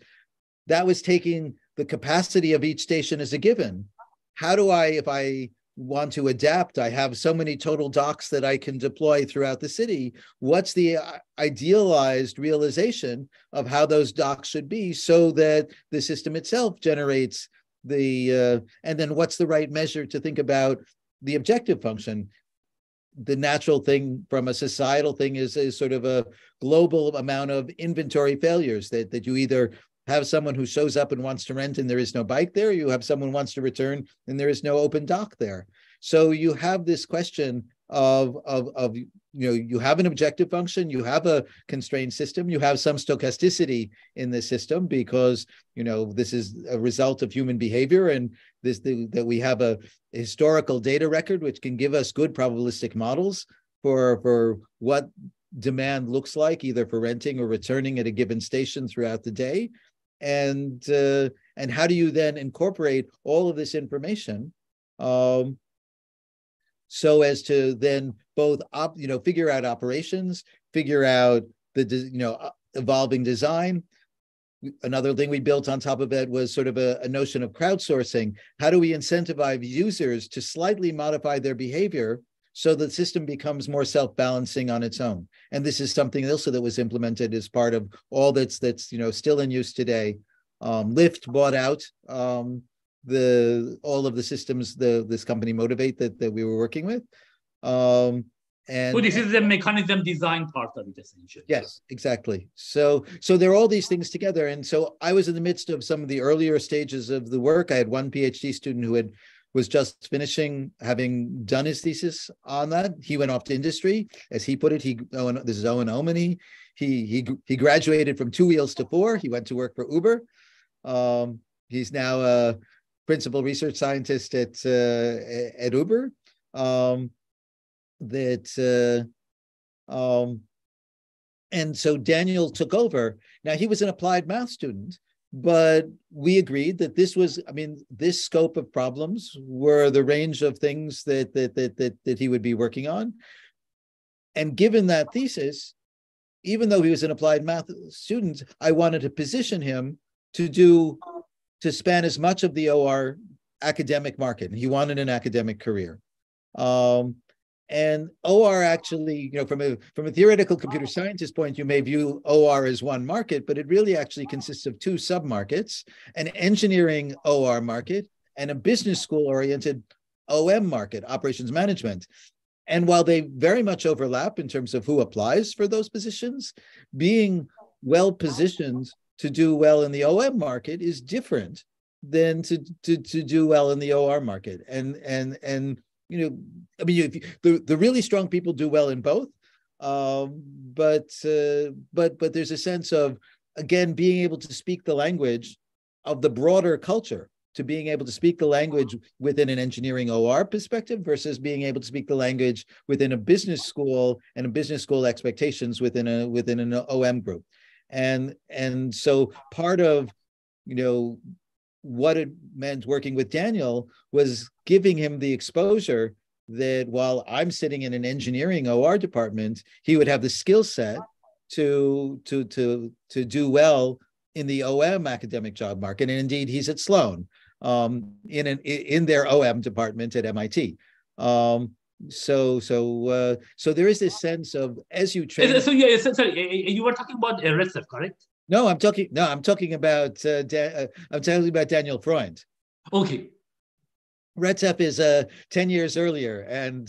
That was taking the capacity of each station as a given. How do I, if I want to adapt, I have so many total docks that I can deploy throughout the city. What's the idealized realization of how those docks should be so that the system itself generates and then what's the right measure to think about the objective function? The natural thing from a societal thing is sort of a global amount of inventory failures that you either have someone who shows up and wants to rent and there is no bike there, you have someone who wants to return and there is no open dock there. So you have this question of you have an objective function, you have a constrained system, you have some stochasticity in the system because this is a result of human behavior, and that we have a historical data record which can give us good probabilistic models for what demand looks like either for renting or returning at a given station throughout the day. And how do you then incorporate all of this information so as to then both figure out operations, figure out the evolving design. Another thing we built on top of it was sort of a notion of crowdsourcing. How do we incentivize users to slightly modify their behavior so the system becomes more self-balancing on its own? And this is something also that was implemented as part of all that's still in use today. Lyft bought out all of the systems this company Motivate that we were working with. So this is the mechanism design part of it, essentially. Yes, exactly. So there are all these things together. And so I was in the midst of some of the earlier stages of the work. I had one PhD student who was just finishing, having done his thesis on that. He went off to industry, as he put it. This is Owen Omany. He graduated from 2 wheels to 4. He went to work for Uber. He's now a principal research scientist at Uber. And so Daniel took over. Now he was an applied math student, but we agreed that this was, I mean, this scope of problems were the range of things that he would be working on. And given that thesis, even though he was an applied math student, I wanted to position him to span as much of the OR academic market. He wanted an academic career. And OR actually, you know, from a theoretical computer scientist point, you may view OR as one market, but it really actually consists of two submarkets: an engineering OR market and a business school-oriented OM market, operations management. And while they very much overlap in terms of who applies for those positions, being well positioned to do well in the OM market is different than to do well in the OR market. And you know, I mean, the really strong people do well in both, but there's a sense of, again, being able to speak the language of the broader culture, to being able to speak the language within an engineering OR perspective versus being able to speak the language within a business school and a business school expectations within an OM group. And so part of, you know, what it meant working with Daniel was giving him the exposure that while I'm sitting in an engineering OR department, he would have the skill set to do well in the OM academic job market. And indeed, he's at Sloan in their OM department at MIT. So there is this sense of, as you train. So yeah, sorry, you were talking about RedSep, correct? No, I'm talking about Daniel Freund. Okay. RedSep is 10 years earlier, and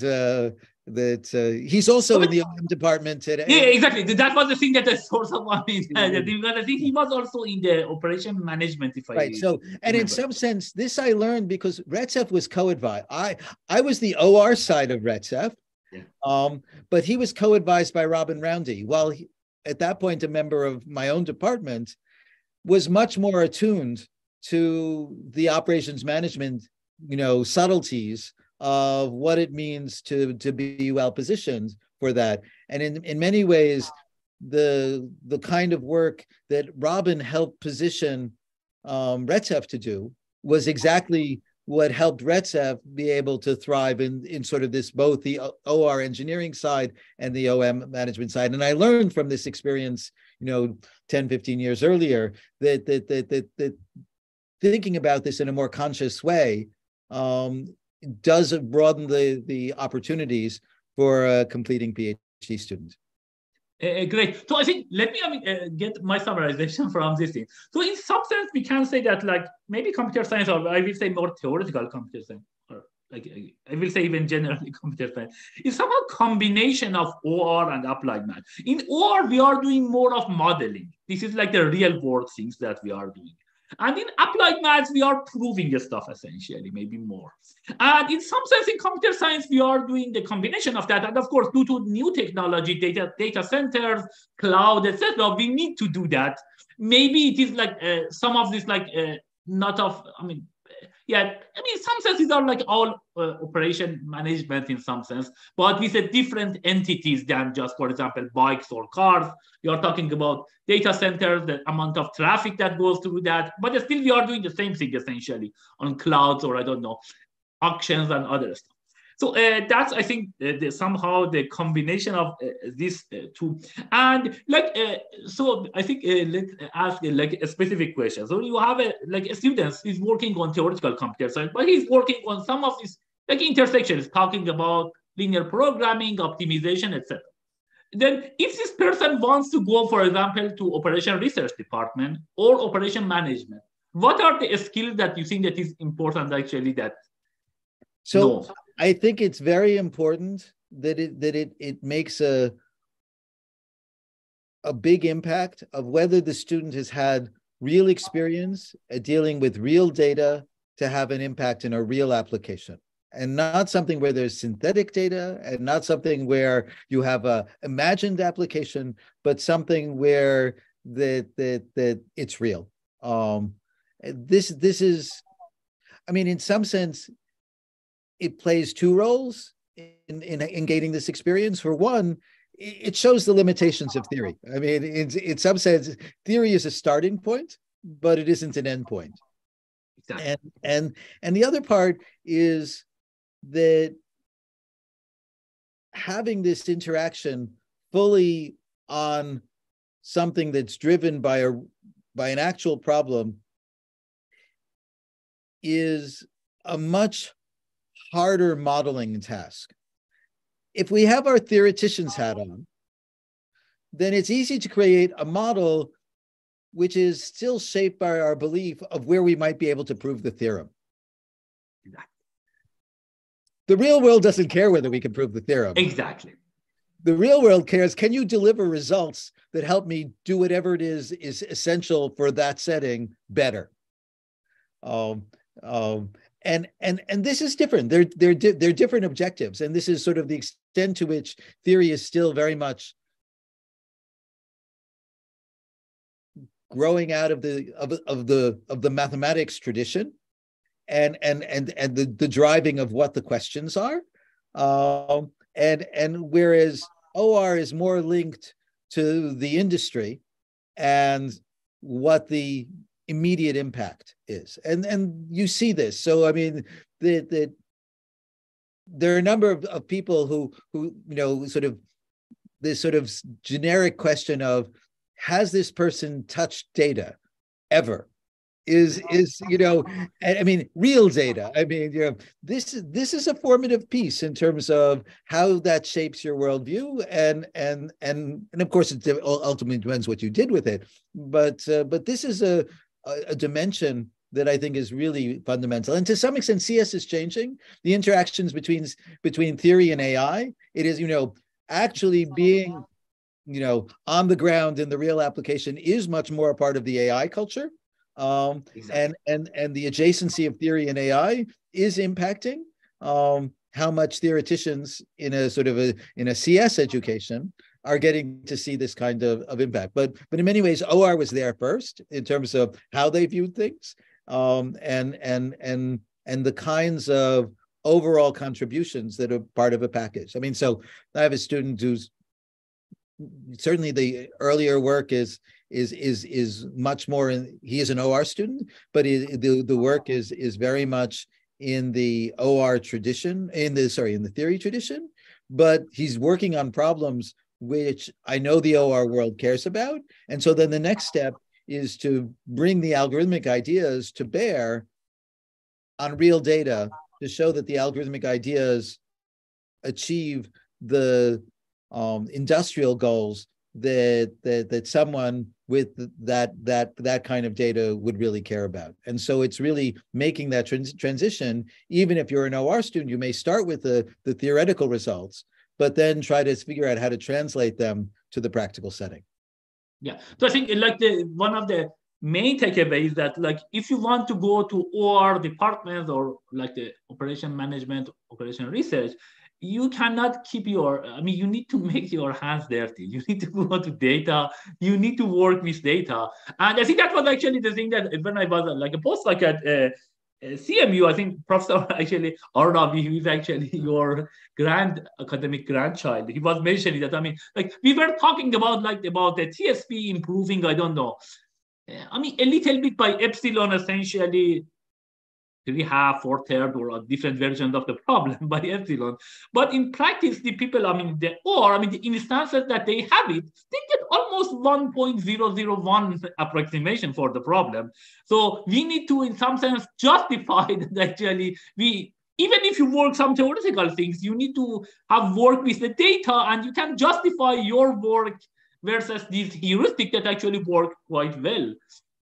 he's also in the OM department today. Yeah, exactly. That was the thing that I saw someone in because I think he was also in the operation management, if right. So, and remember. In some sense, this I learned because RedSep was co-advised. I was the OR side of RedSep, but he was co-advised by Robin Roundy, while he, at that point, a member of my own department, was much more attuned to the operations management, you know, subtleties of what it means to be well positioned for that. And in many ways, the kind of work that Robin helped position RedSep to do was exactly what helped RedSep be able to thrive in sort of this, both the OR engineering side and the OM management side. And I learned from this experience, you know, 10, 15 years earlier, that thinking about this in a more conscious way does broaden the opportunities for a completing PhD student. Great. So I think, let me get my summarization from this thing. So in some sense, we can say that like maybe computer science, or I will say more theoretical computer science, or like I will say even generally computer science, is somehow combination of OR and applied math. In OR, we are doing more of modeling. This is like the real world things that we are doing. And in applied maths, we are proving stuff essentially, maybe more. And in some sense, in computer science, we are doing the combination of that. And of course, due to new technology, data centers, cloud, etc., we need to do that. Maybe it is like some of this, like not of, yeah, in some sense, these are like all operation management in some sense, but with a different entities than just, for example, bikes or cars. You're talking about data centers, the amount of traffic that goes through that, but still we are doing the same thing essentially on clouds, or I don't know, auctions and other stuff. So that's, I think, somehow the combination of these two. And like, so I think let's ask like a specific question. So you have a student is working on theoretical computer science, but he's working on some of these like intersections, talking about linear programming, optimization, etc. Then if this person wants to go, for example, to operation research department or operation management, what are the skills that you think that is important actually that? So no. I think it's very important that it makes a big impact of whether the student has had real experience at dealing with real data to have an impact in a real application, and not something where there's synthetic data, and not something where you have a imagined application, but something where that it's real. This is, in some sense, it plays two roles in gaining this experience. For one, it shows the limitations of theory. In some sense, theory is a starting point, but it isn't an endpoint. Exactly. And the other part is that having this interaction fully on something that's driven by an actual problem is a much harder modeling task. If we have our theoretician's hat on, then it's easy to create a model which is still shaped by our belief of where we might be able to prove the theorem. Exactly. The real world doesn't care whether we can prove the theorem. Exactly. The real world cares, can you deliver results that help me do whatever it is essential for that setting better? And this is different. They're different objectives, and this is sort of the extent to which theory is still very much growing out of the mathematics tradition, and the driving of what the questions are, and whereas OR is more linked to the industry and what the immediate impact is, and you see this. So I mean, there are a number of people who sort of this sort of generic question of, has this person touched data ever? Is I mean, real data. I mean, this is a formative piece in terms of how that shapes your worldview, and of course it ultimately depends what you did with it. But this is a dimension that I think is really fundamental. And to some extent, CS is changing the interactions between theory and AI. It is, actually being, on the ground in the real application is much more a part of the AI culture. Exactly. And the adjacency of theory and AI is impacting how much theoreticians in a sort of in a CS education are getting to see this kind of impact. But in many ways, OR was there first in terms of how they viewed things, and the kinds of overall contributions that are part of a package. I mean, so I have a student who's certainly the earlier work is much more he is an OR student, but the work is very much in the OR tradition, in the theory tradition, but he's working on problems which I know the OR world cares about. And so then the next step is to bring the algorithmic ideas to bear on real data to show that the algorithmic ideas achieve the industrial goals that someone with that kind of data would really care about. And so it's really making that transition. Even if you're an OR student, you may start with the theoretical results, but then try to figure out how to translate them to the practical setting. Yeah. So I think like one of the main takeaways that like if you want to go to OR department or like the operation management, operation research, you cannot keep you need to make your hands dirty. You need to go to data. You need to work with data. And I think that was actually the thing that when I was like a postdoc at CMU, I think Professor actually Arnavi, he was actually your academic grandchild. He was mentioning that, I mean, like we were talking about the TSP improving, I don't know. I mean, a little bit by epsilon, essentially, 3/2 or 1/3 or a different version of the problem by epsilon. But in practice, the people, the instances that they have it, they get almost 1.001 approximation for the problem. So we need to, in some sense, justify that actually even if you work some theoretical things, you need to have work with the data, and you can justify your work versus these heuristics that actually work quite well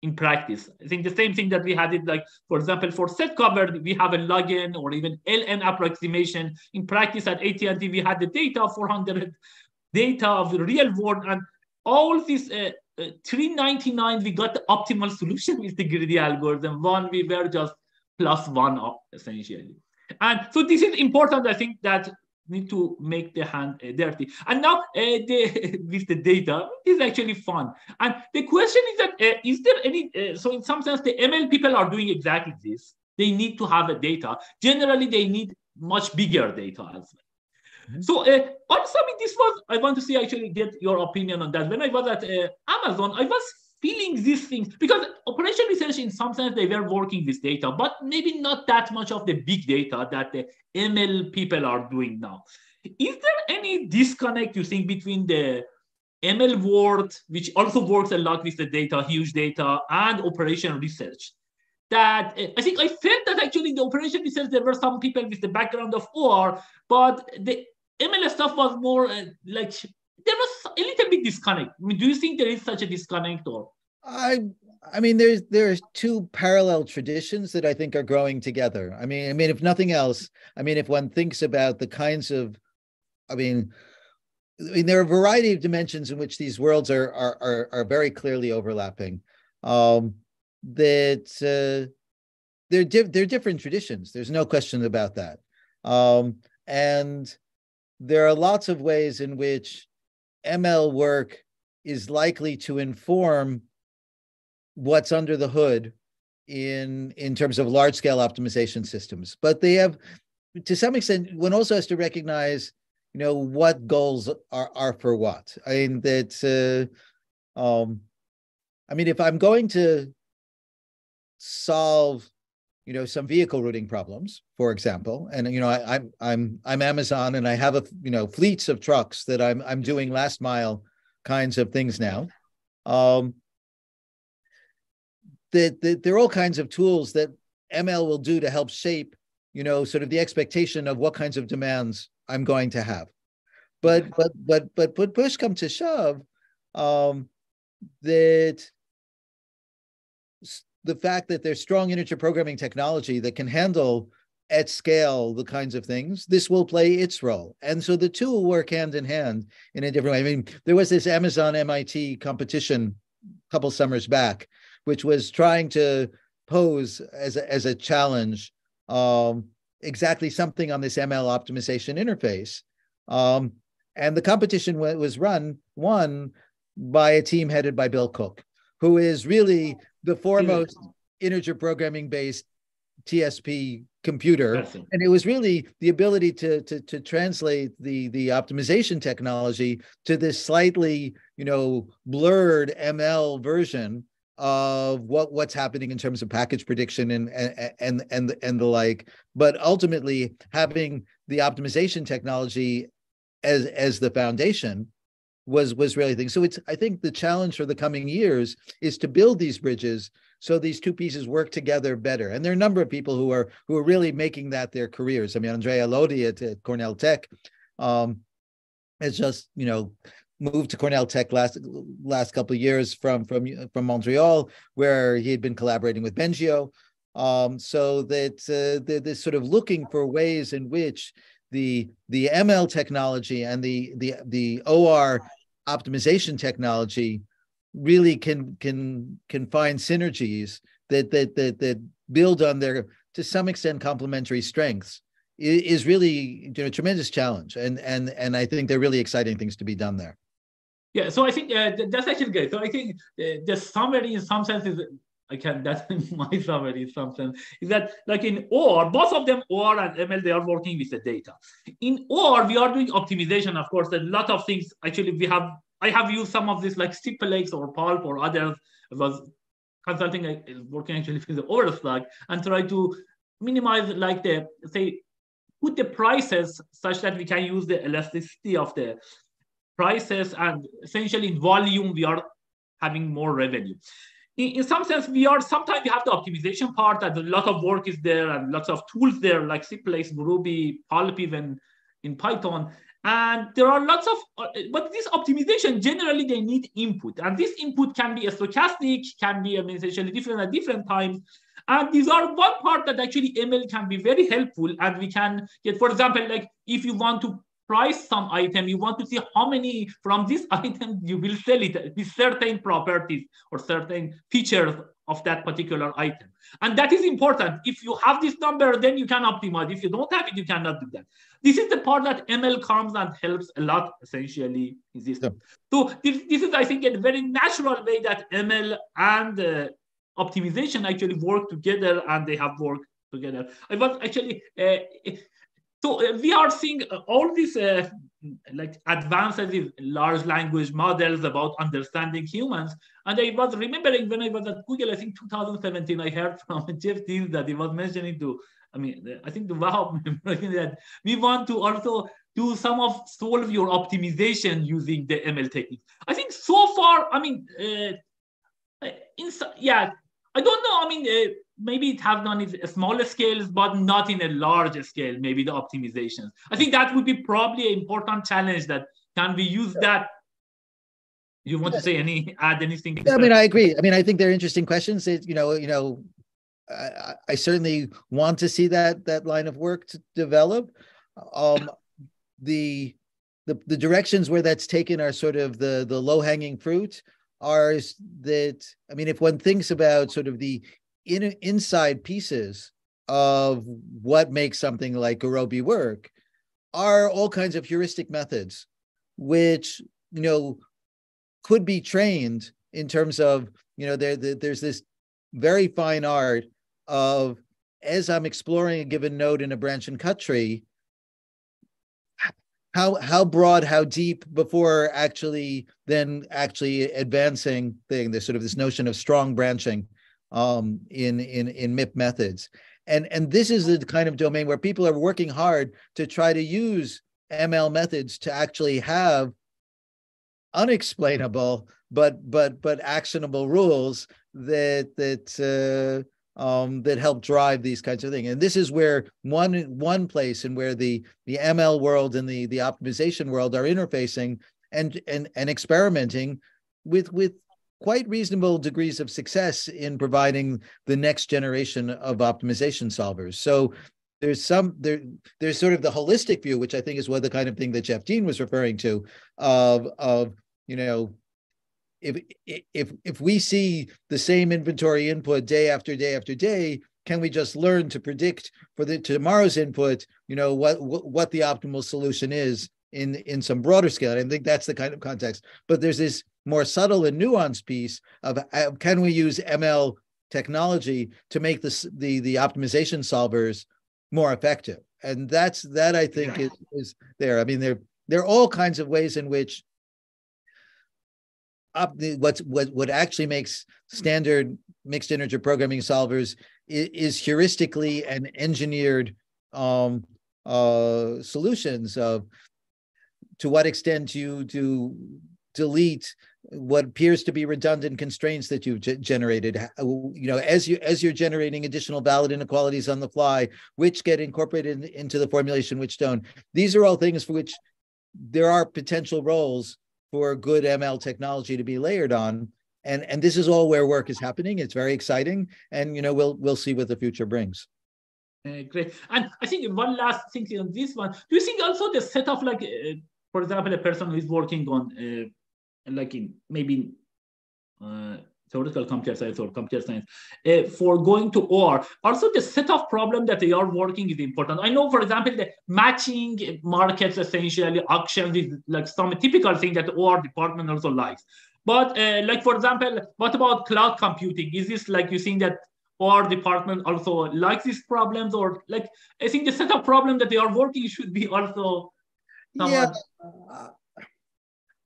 in practice. I think the same thing that we had it, like, for example, for set cover, we have a log n or even ln approximation. In practice at AT&T, we had the data, 400 data of the real world, and all these 399, we got the optimal solution with the greedy algorithm. One, we were just +1 essentially. And so this is important, I think, that need to make the hand dirty. And now with the data, is actually fun. And the question is that, is there any, so in some sense, the ML people are doing exactly this. They need to have a data. Generally, they need much bigger data as well. Mm-hmm. So also, I mean, I want to see, actually get your opinion on that. When I was at Amazon, I was feeling these things, because operation research in some sense they were working with data, but maybe not that much of the big data that the ML people are doing now. Is there any disconnect, you think, between the ML world, which also works a lot with the data, huge data, and operation research? That I think I felt that actually in the operation research there were some people with the background of OR, but the ML stuff was more like there was a little bit disconnect. I mean, do you think there is such a disconnect, or? I mean, there's two parallel traditions that I think are growing together. I mean, if nothing else, I mean, if one thinks about the kinds of, I mean, there are a variety of dimensions in which these worlds are very clearly overlapping. That they're different traditions. There's no question about that. And there are lots of ways in which ML work is likely to inform what's under the hood in terms of large-scale optimization systems. But they have, to some extent, one also has to recognize, you know, what goals are for what. I mean, that, I mean, if I'm going to solve, you know, some vehicle routing problems, for example, and you know, I'm Amazon, and I have a, you know, fleets of trucks that I'm doing last mile kinds of things now. That there are all kinds of tools that ML will do to help shape, you know, sort of the expectation of what kinds of demands I'm going to have. But push come to shove, that the fact that there's strong integer programming technology that can handle at scale the kinds of things, this will play its role. And so the two will work hand in hand in a different way. I mean, there was this Amazon MIT competition a couple summers back, which was trying to pose as a challenge exactly something on this ML optimization interface. And the competition was won by a team headed by Bill Cook, who is really the foremost integer programming-based TSP computer. And it was really the ability to translate the optimization technology to this slightly, you know, blurred ML version of what's happening in terms of package prediction and the like, but ultimately having the optimization technology as the foundation was really the thing. So I think the challenge for the coming years is to build these bridges so these two pieces work together better. And there are a number of people who are really making that their careers. I mean, Andrea Lodi at Cornell Tech has just, you know, moved to Cornell Tech last couple of years from Montreal, where he had been collaborating with Bengio. So that they're sort of looking for ways in which the ML technology and the OR optimization technology really can find synergies that build on their, to some extent, complementary strengths is really, you know, a tremendous challenge. And I think there are really exciting things to be done there. Yeah, so I think that's actually good. So I think the summary in some sense is, that's my summary in some sense, is that like in OR, both of them, OR and ML, they are working with the data. In OR, we are doing optimization, of course, a lot of things. Actually, I have used some of this like SimpleX or Pulp or others. I was consulting, working actually with the overstack and try to minimize like put the prices such that we can use the elasticity of the prices, and essentially in volume, we are having more revenue. In some sense, sometimes we have the optimization part, and a lot of work is there and lots of tools there, like SimpleX, Ruby, Pulp, even in Python. And there are lots of, but this optimization, generally they need input. And this input can be stochastic, can be essentially different at different times. And these are one part that actually ML can be very helpful. And we can get, for example, like if you want to price some item, you want to see how many from this item you will sell it with certain properties or certain features of that particular item. And that is important. If you have this number, then you can optimize. If you don't have it, you cannot do that. This is the part that ML comes and helps a lot, essentially, in this. Yeah. So this is, I think, a very natural way that ML and optimization actually work together, and they have worked together. I was actually So we are seeing all these like advances in large language models about understanding humans. And I was remembering when I was at Google, I think 2017, I heard from Jeff Dean that he was mentioning to, I mean, I think the wow, that we want to also do some of solve your optimization using the ML techniques. I think so far, I mean, yeah, I don't know. I mean, maybe it have done it smaller scales, but not in a large scale. Maybe the optimizations. I think that would be probably an important challenge. That can we use that? You want to say add anything? I mean, I agree. I mean, I think they're interesting questions. I certainly want to see that line of work to develop. The directions where that's taken are sort of the low-hanging fruit. Are that, I mean, if one thinks about sort of the inside pieces of what makes something like Gurobi work, are all kinds of heuristic methods, which, could be trained in terms of, there's this very fine art of, as I'm exploring a given node in a branch and cut tree, how broad, how deep before actually advancing there's sort of this notion of strong branching in MIP methods. And this is the kind of domain where people are working hard to try to use ML methods to actually have unexplainable but actionable rules that help drive these kinds of things. And this is where one place and where the ML world and the optimization world are interfacing and experimenting with quite reasonable degrees of success in providing the next generation of optimization solvers. So there's sort of the holistic view, which I think is what the kind of thing that Jeff Dean was referring to, of if we see the same inventory input day after day after day, can we just learn to predict for tomorrow's input, what the optimal solution is in some broader scale? And I think that's the kind of context. But there's this more subtle and nuanced piece of can we use ML technology to make the optimization solvers more effective? And that I think is there. I mean, there are all kinds of ways in which what actually makes standard mixed integer programming solvers is heuristically and engineered solutions of to what extent you delete what appears to be redundant constraints that you've generated, as you're generating additional valid inequalities on the fly, which get incorporated into the formulation, which don't. These are all things for which there are potential roles for good ML technology to be layered on, and this is all where work is happening. It's very exciting, and we'll see what the future brings. Great. And I think one last thing on this one. Do you think also the set of for example, a person who is working on maybe theoretical computer science or computer science, for going to OR, also the set of problem that they are working is important. I know, for example, the matching markets, essentially auctions, is like some typical thing that OR department also likes. But for example, what about cloud computing? Is this you think that OR department also likes these problems, or I think the set of problem that they are working should be also somewhat... Yeah.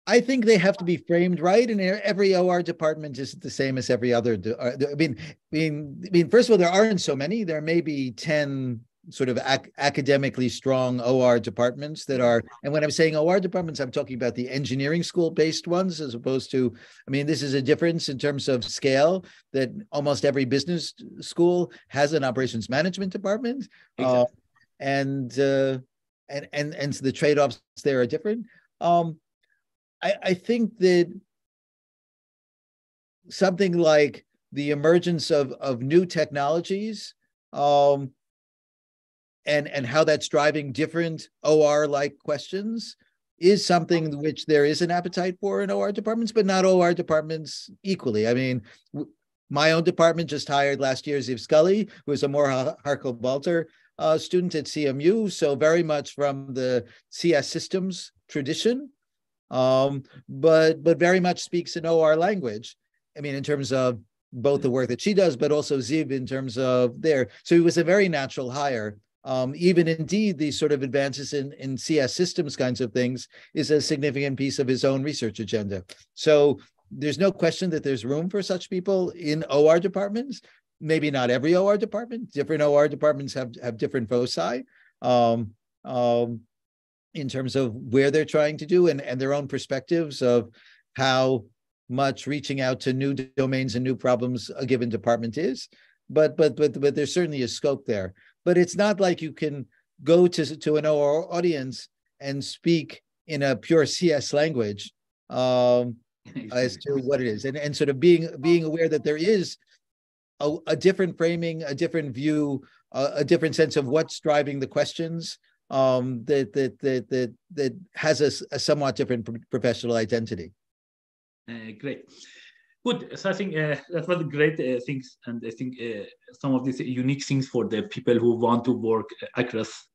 I think they have to be framed right, and every OR department is the same as every other. I mean, first of all, there aren't so many. There may be 10 sort of academically strong OR departments that are, and when I'm saying OR departments, I'm talking about the engineering school-based ones, as opposed to, I mean, this is a difference in terms of scale, that almost every business school has an operations management department. Exactly. And so the trade-offs there are different. I think that something like the emergence of new technologies and how that's driving different OR-like questions is something which there is an appetite for in OR departments, but not OR departments equally. I mean, my own department just hired last year Ziv Scully, who is a more Harkel-Balter student at CMU, so very much from the CS systems tradition. But very much speaks in OR language. I mean, in terms of both the work that she does, but also Ziv in terms of so he was a very natural hire even indeed these sort of advances in CS systems kinds of things is a significant piece of his own research agenda. So there's no question that there's room for such people in OR departments. Maybe not every OR department. Different OR departments have different foci in terms of where they're trying to do and their own perspectives of how much reaching out to new domains and new problems a given department is. But there certainly is scope there. But it's not like you can go to an OR audience and speak in a pure CS language as to what it is, and sort of being aware that there is a different framing, a different view, a different sense of what's driving the questions that has a somewhat different professional identity. Great. Good. So I think that was great things, and I think some of these unique things for the people who want to work across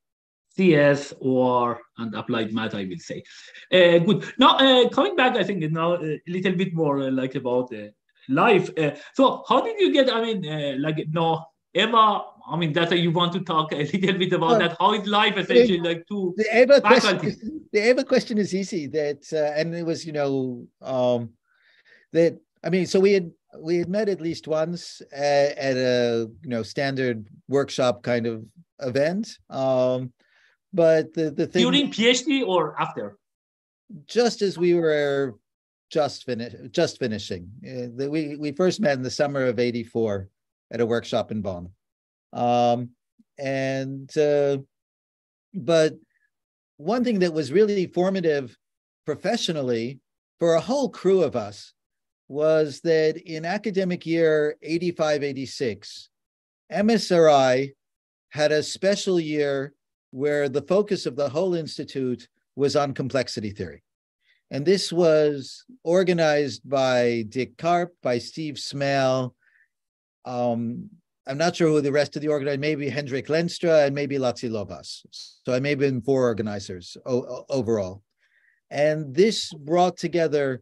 CS and applied math, I will say. Good. Now, coming back, I think now a little bit more like about life. So how did you get, I mean, Eva, I mean, that you want to talk a little bit about that. How is life essentially like to faculty? The Eva question is easy. And it was, that, I mean, so we had met at least once at a, standard workshop kind of event. But the thing during PhD or after? Just as we were just finishing. We first met in the summer of '84 at a workshop in Bonn. But one thing that was really formative professionally for a whole crew of us was that in academic year 85-86, MSRI had a special year where the focus of the whole institute was on complexity theory. And this was organized by Dick Karp, by Steve Smale. I'm not sure who the rest of the organizers, maybe Hendrik Lenstra and maybe Latsi Lobas. So I may have been 4 organizers overall. And this brought together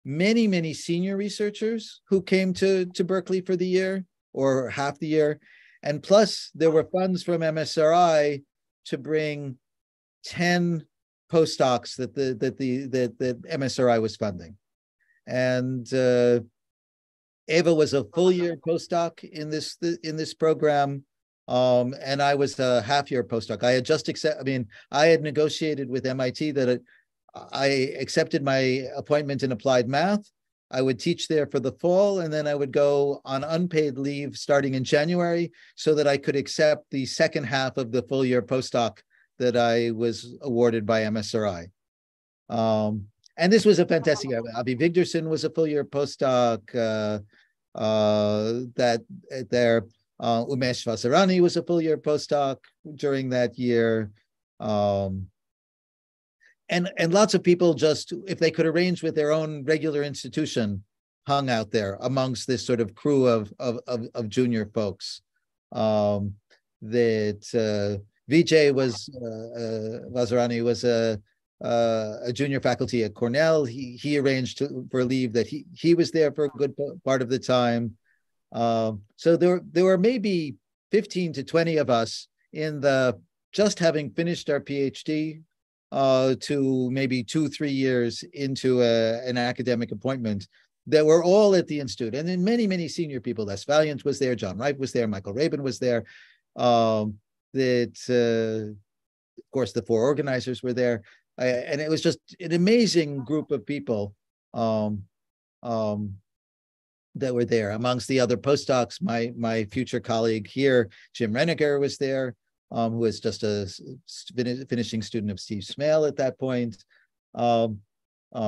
many, many senior researchers who came to Berkeley for the year or half the year. And plus there were funds from MSRI to bring 10 postdocs that MSRI was funding. And Eva was a full year postdoc in this program. And I was a half-year postdoc. I had I had negotiated with MIT that I accepted my appointment in applied math. I would teach there for the fall, and then I would go on unpaid leave starting in January so that I could accept the second half of the full year postdoc that I was awarded by MSRI. And this was a fantastic, Avi Vigderson was a full year postdoc, Umesh Vasarani was a full year postdoc during that year. And lots of people just, if they could arrange with their own regular institution, hung out there amongst this sort of crew of junior folks. Vijay Vasarani was a junior faculty at Cornell. He arranged for leave that he was there for a good part of the time. So there were maybe 15 to 20 of us in just having finished our PhD to maybe 2-3 years into an academic appointment that were all at the institute. And then many, many senior people. Les Valiant was there, John Wright was there, Michael Rabin was there. Of course, the 4 organizers were there. And it was just an amazing group of people that were there. Amongst the other postdocs, my future colleague here, Jim Reniger, was there, who was just a finishing student of Steve Smale at that point.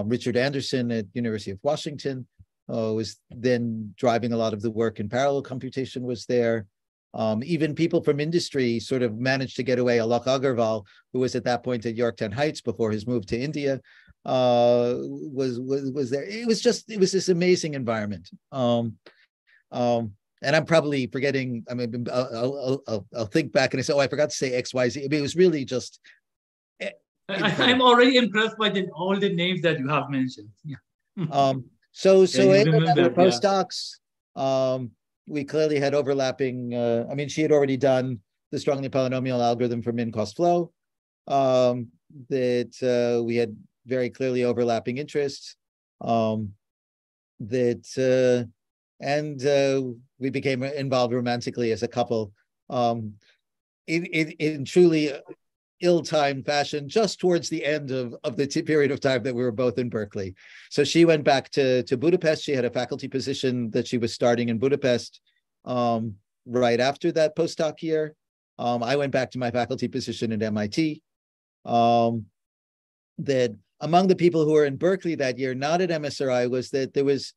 Richard Anderson at University of Washington was then driving a lot of the work in parallel computation was there. Even people from industry sort of managed to get away. Alok Agarwal, who was at that point at Yorktown Heights before his move to India, was there. It was this amazing environment. And I'm probably forgetting. I mean, I'll think back and I say, oh, I forgot to say X, Y, Z. I mean, it was really just. I'm already impressed by all the names that you have mentioned. Yeah. So postdocs. We clearly had overlapping. I mean, she had already done the strongly polynomial algorithm for min-cost flow, that we had very clearly overlapping interests, and we became involved romantically as a couple in truly ill-timed fashion, just towards the end of the period of time that we were both in Berkeley. So she went back to Budapest. She had a faculty position that she was starting in Budapest right after that postdoc year. I went back to my faculty position at MIT. That among the people who were in Berkeley that year, not at MSRI, was that there was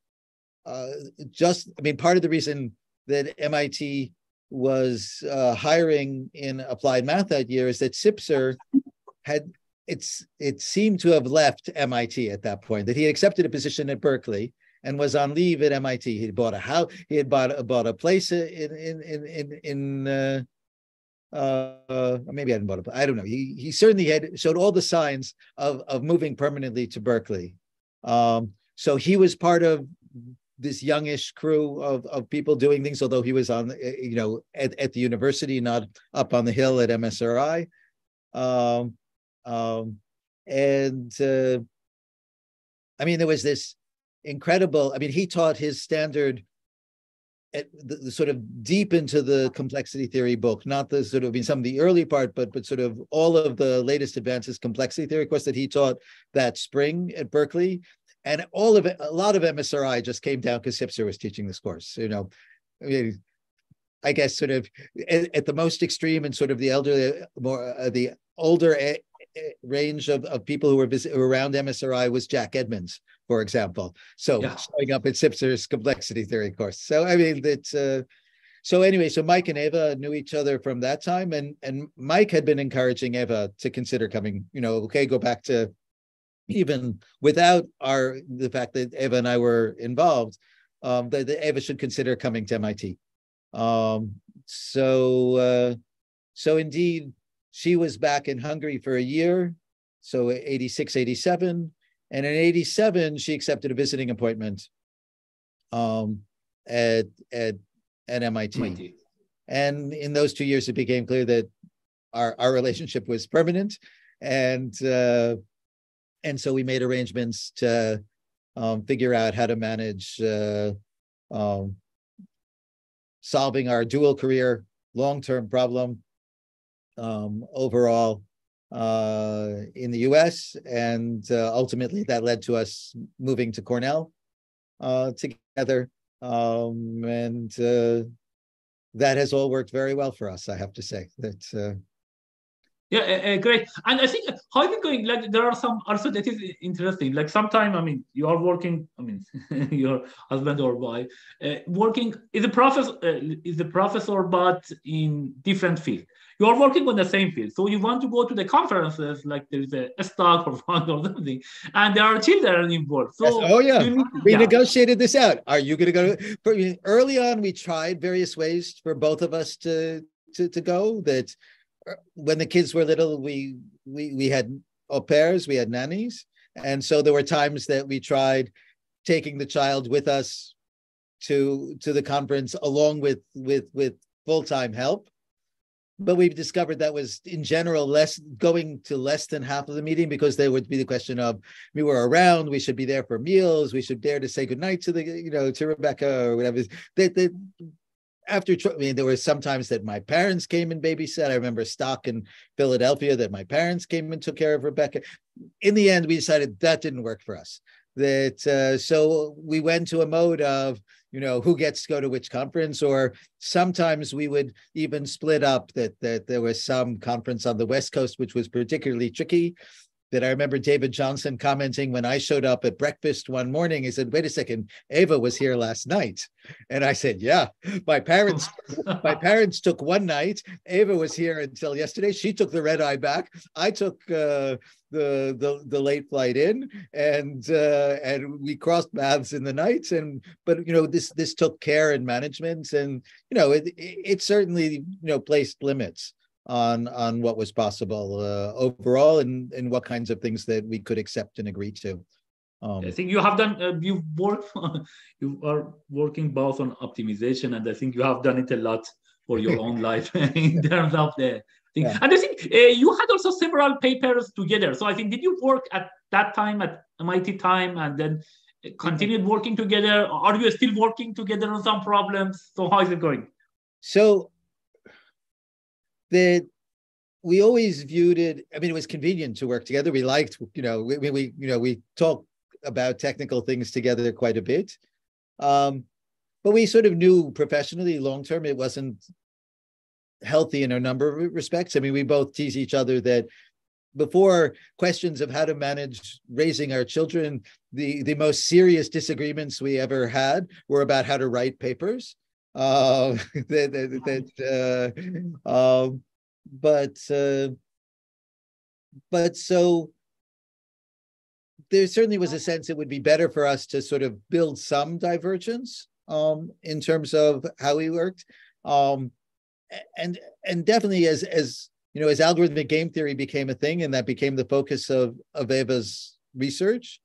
part of the reason that MIT was hiring in applied math that year is that Sipser it seemed to have left MIT at that point, that he had accepted a position at Berkeley and was on leave at MIT. He bought a house, he had bought a place maybe I hadn't bought a place, I don't know. He certainly had showed all the signs of moving permanently to Berkeley. So he was part of this youngish crew of people doing things, although he was on, at the university, not up on the hill at MSRI. There was this incredible, he taught his standard at the sort of deep into the complexity theory book, not the sort of, some of the early part, but sort of all of the latest advances complexity theory course that he taught that spring at Berkeley. And all of it, a lot of MSRI just came down because Sipser was teaching this course. I guess sort of at the most extreme and sort of the elderly, the older range of people who were around MSRI was Jack Edmonds, for example. So showing up at Sipser's complexity theory course. So so Mike and Eva knew each other from that time, and Mike had been encouraging Eva to consider coming. Go back to. Even without the fact that Eva and I were involved, that Eva should consider coming to MIT. So indeed, she was back in Hungary for a year, so 86, 87. And in 87, she accepted a visiting appointment at MIT. And in those 2 years, it became clear that our relationship was permanent. And so we made arrangements to figure out how to manage solving our dual career long-term problem overall in the US. And ultimately that led to us moving to Cornell together. That has all worked very well for us, I have to say. Great. And I think how is it going? Like there are some also that is interesting. Like sometimes, you are working. Your husband or wife working is a professor, but in different field. You are working on the same field, so you want to go to the conferences. Like there is a stock or fund or something, and there are children involved. So we negotiated this out. Are you going to go? Early on, we tried various ways for both of us to go. That. When the kids were little, we had au pairs, we had nannies. And so there were times that we tried taking the child with us to the conference along with full-time help. But we've discovered that was in general going to less than half of the meeting, because there would be the question of, we were around, we should be there for meals, we should dare to say goodnight to to Rebecca or whatever. There were some times that my parents came and babysat. I remember stock in Philadelphia that my parents came and took care of Rebecca. In the end, we decided that didn't work for us. So we went to a mode of, who gets to go to which conference, or sometimes we would even split up that there was some conference on the West Coast, which was particularly tricky. That I remember David Johnson commenting when I showed up at breakfast one morning. He said, "Wait a second, Eva was here last night." And I said, "Yeah, my parents took one night. Eva was here until yesterday. She took the red eye back. I took the late flight in, and we crossed paths in the night. But this took care and management, and it certainly placed limits on what was possible overall, and what kinds of things that we could accept and agree to. I think you have done. You are working both on optimization, and I think you have done it a lot for your own life in terms of the thing. Yeah. And I think you had also several papers together. So I think, did you work at that time at MIT time and then continued working together? Or are you still working together on some problems? So how is it going? So we always viewed it, I mean, it was convenient to work together. We liked, we talked about technical things together quite a bit. But we sort of knew professionally, long-term, it wasn't healthy in a number of respects. I mean, we both tease each other that before questions of how to manage raising our children, the most serious disagreements we ever had were about how to write papers. But so there certainly was a sense it would be better for us to sort of build some divergence in terms of how we worked, and definitely as algorithmic game theory became a thing and that became the focus of Eva's research,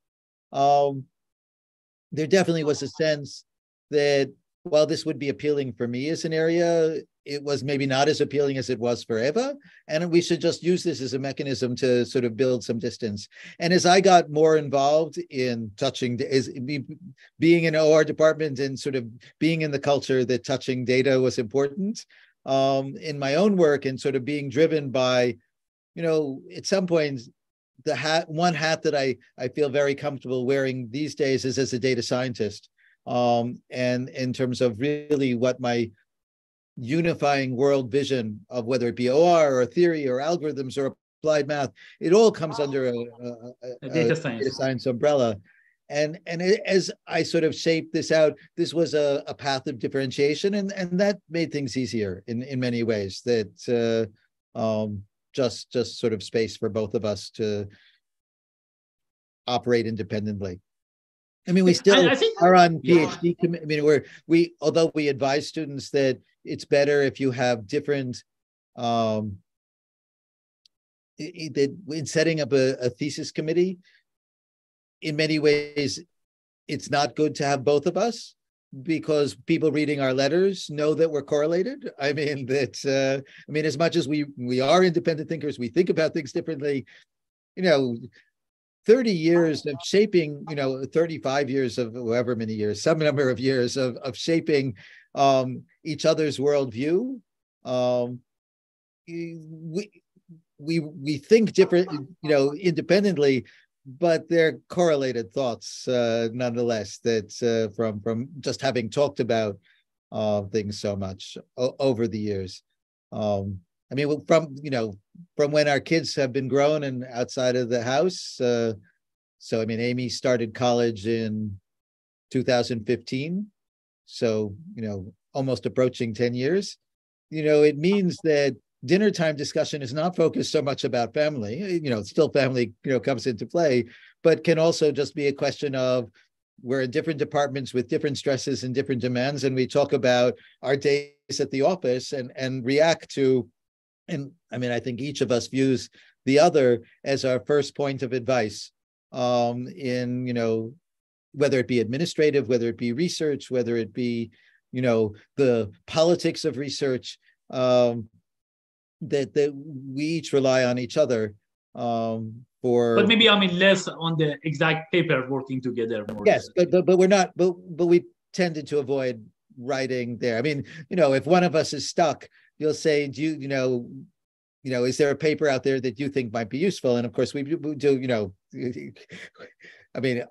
there definitely was a sense that while this would be appealing for me as an area, it was maybe not as appealing as it was for Eva, and we should just use this as a mechanism to sort of build some distance. And as I got more involved in being in OR department and sort of being in the culture that touching data was important, in my own work and sort of being driven by, at some point, one hat that I feel very comfortable wearing these days is as a data scientist. And in terms of really what my unifying world vision of whether it be OR or theory or algorithms or applied math, it all comes under a data science umbrella. And as I sort of shaped this out, this was a path of differentiation, and that made things easier in many ways. That just sort of space for both of us to operate independently. I mean, we still are on PhD. I mean, although we advise students that it's better if you have different, in setting up a thesis committee, in many ways, it's not good to have both of us because people reading our letters know that we're correlated. I mean, as much as we are independent thinkers, we think about things differently, 30 years of shaping, 35 years of however many years, some number of years of shaping each other's worldview. We think different, independently, but they're correlated thoughts nonetheless. That from just having talked about things so much over the years. I mean, from when our kids have been grown and outside of the house. So, I mean, Amy started college in 2015. So, almost approaching 10 years. It means that dinner time discussion is not focused so much about family. Still family, comes into play, but can also just be a question of we're in different departments with different stresses and different demands. And we talk about our days at the office and react to. And I mean, I think each of us views the other as our first point of advice in, whether it be administrative, whether it be research, whether it be, the politics of research, that we each rely on each other for. But maybe, less on the exact paper working together. More. Yes, but we're not, but we tended to avoid writing there. I mean, if one of us is stuck, you'll say, do you, is there a paper out there that you think might be useful? And of course we do, I mean,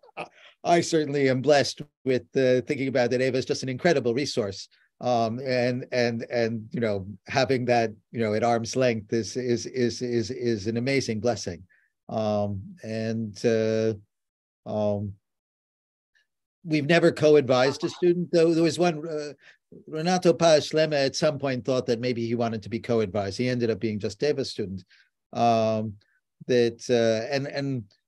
I certainly am blessed with thinking about that Eva is just an incredible resource. And having that, at arm's length is an amazing blessing. We've never co-advised a student, though there was one, Renato Paz-Lema at some point thought that maybe he wanted to be co-advised. He ended up being just Eva's student. And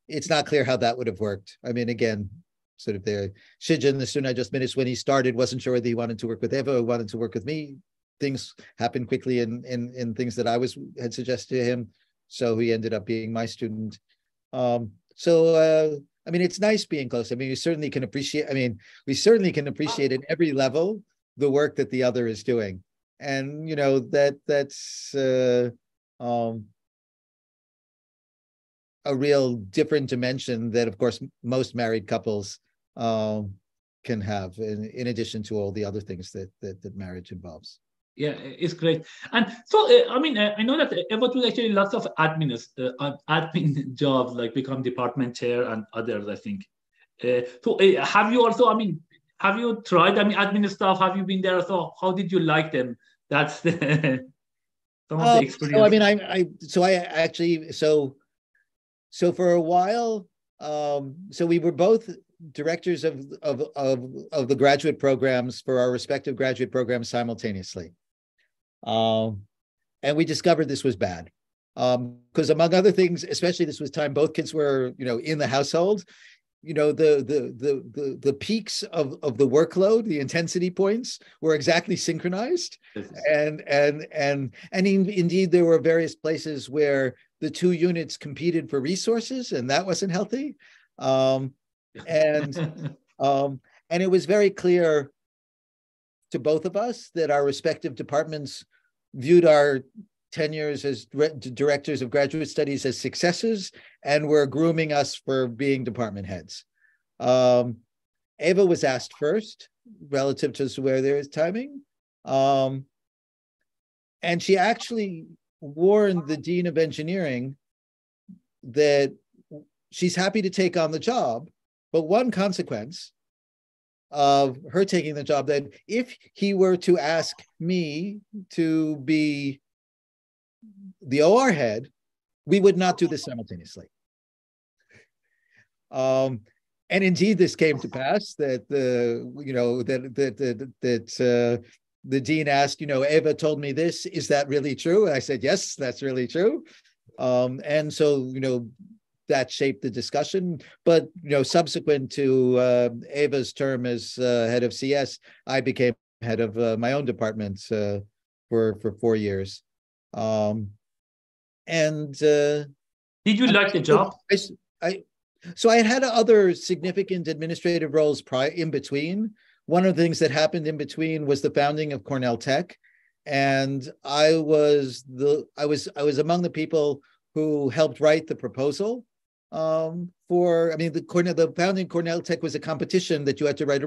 it's not clear how that would have worked. I mean, again, sort of Shijin, the student I just finished, when he started, wasn't sure whether he wanted to work with Eva or wanted to work with me. Things happened quickly in things that I had suggested to him. So he ended up being my student. I mean, it's nice being close. I mean, we certainly can appreciate at every level the work that the other is doing. and that's a real different dimension that, of course, most married couples can have, in addition to all the other things that marriage involves. Yeah, it's great. And so, I mean, I know that Eva do actually lots of admin jobs, like become department chair and others, I think. So, have you also, I mean, have you tried, I mean, admin stuff? Have you been there? So, how did you like them? That's the, some of the experience. So, I mean, I actually, so for a while, so we were both directors of the graduate programs for our respective graduate programs simultaneously. And we discovered this was bad. Because among other things, especially this was time both kids were, in the household, the peaks of the workload, the intensity points were exactly synchronized. And indeed, there were various places where the two units competed for resources, and that wasn't healthy. And it was very clear to both of us that our respective departments viewed our tenures as directors of graduate studies as successes, and were grooming us for being department heads. Eva was asked first relative to where there is timing. And she actually warned the dean of engineering that she's happy to take on the job, but one consequence of her taking the job, that if he were to ask me to be the OR head, we would not do this simultaneously. And indeed, this came to pass that the dean asked, Eva told me this, is that really true? And I said, yes, that's really true. And so, that shaped the discussion. But, subsequent to Eva's term as head of CS, I became head of my own department for 4 years. Did you like the job? So I had other significant administrative roles in between. One of the things that happened in between was the founding of Cornell Tech, and I was among the people who helped write the proposal the founding Cornell Tech was a competition that you had to write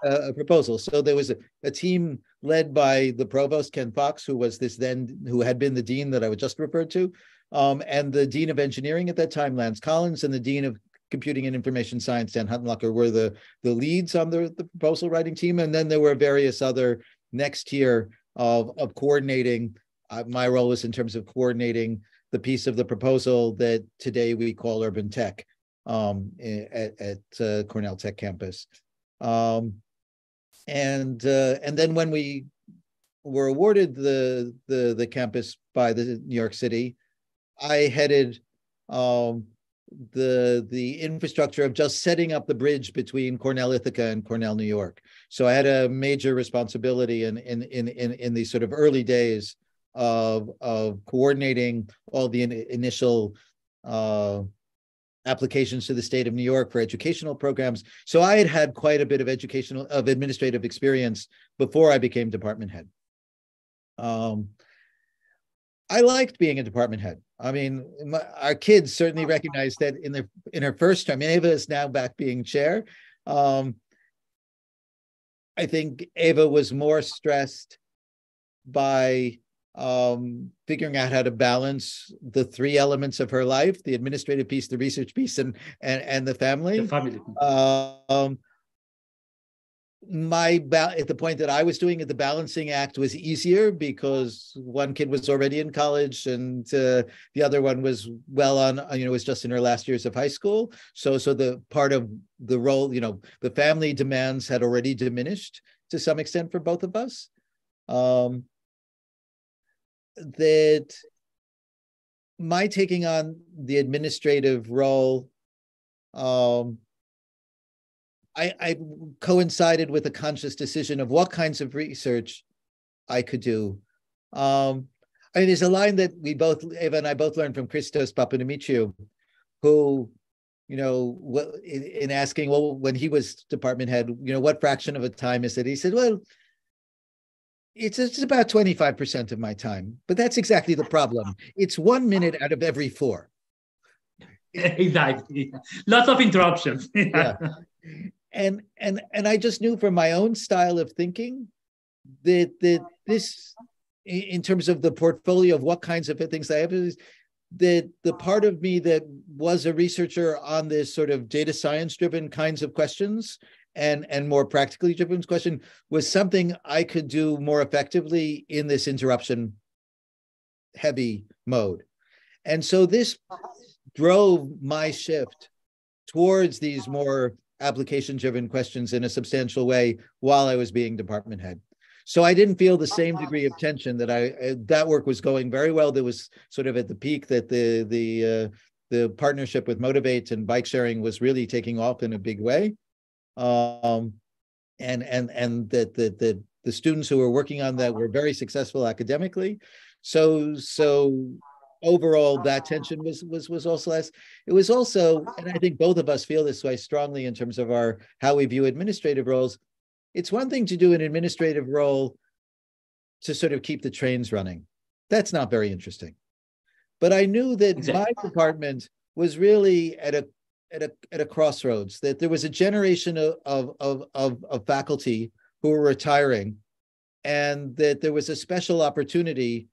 a proposal. So there was a team led by the provost, Ken Fox, who had been the dean that I was just referred to, and the dean of engineering at that time, Lance Collins, and the dean of computing and information science, Dan Huttenlocker, were the leads on the proposal writing team. And then there were various other next tier of coordinating. My role was in terms of coordinating the piece of the proposal that today we call Urban Tech at Cornell Tech campus. And then when we were awarded the campus by the New York City, I headed the infrastructure of just setting up the bridge between Cornell Ithaca and Cornell, New York. So I had a major responsibility in these sort of early days of coordinating all the initial applications to the state of New York for educational programs. So I had quite a bit of administrative experience before I became department head. I liked being a department head. I mean, our kids certainly recognized that in her first term. Eva is now back being chair. I think Eva was more stressed by figuring out how to balance the three elements of her life: the administrative piece, the research piece, and the family. The family. At the point that I was doing it, the balancing act was easier because one kid was already in college and the other one was was just in her last years of high school. So the part of the role, the family demands had already diminished to some extent for both of us. That my taking on the administrative role, I coincided with a conscious decision of what kinds of research I could do. There's a line that Eva and I both learned from Christos Papadimitriou, who, in asking, when he was department head, what fraction of a time is it? He said, well, it's about 25% of my time, but that's exactly the problem. It's 1 minute out of every 4. Exactly. Lots of interruptions. Yeah. And I just knew from my own style of thinking that this, in terms of the portfolio of what kinds of things I have, is that the part of me that was a researcher on this sort of data science driven kinds of questions and more practically driven question was something I could do more effectively in this interruption heavy mode. And so this drove my shift towards these more application-driven questions in a substantial way while I was being department head. So I didn't feel the same degree of tension that that work was going very well. There was sort of at the peak that the partnership with Motivate and bike sharing was really taking off in a big way. And that the students who were working on that were very successful academically. So overall, that tension was also less. It was also, and I think both of us feel this way strongly in terms of how we view administrative roles. It's one thing to do an administrative role to sort of keep the trains running. That's not very interesting. But I knew that my department was really at a crossroads, that there was a generation of faculty who were retiring, and that there was a special opportunity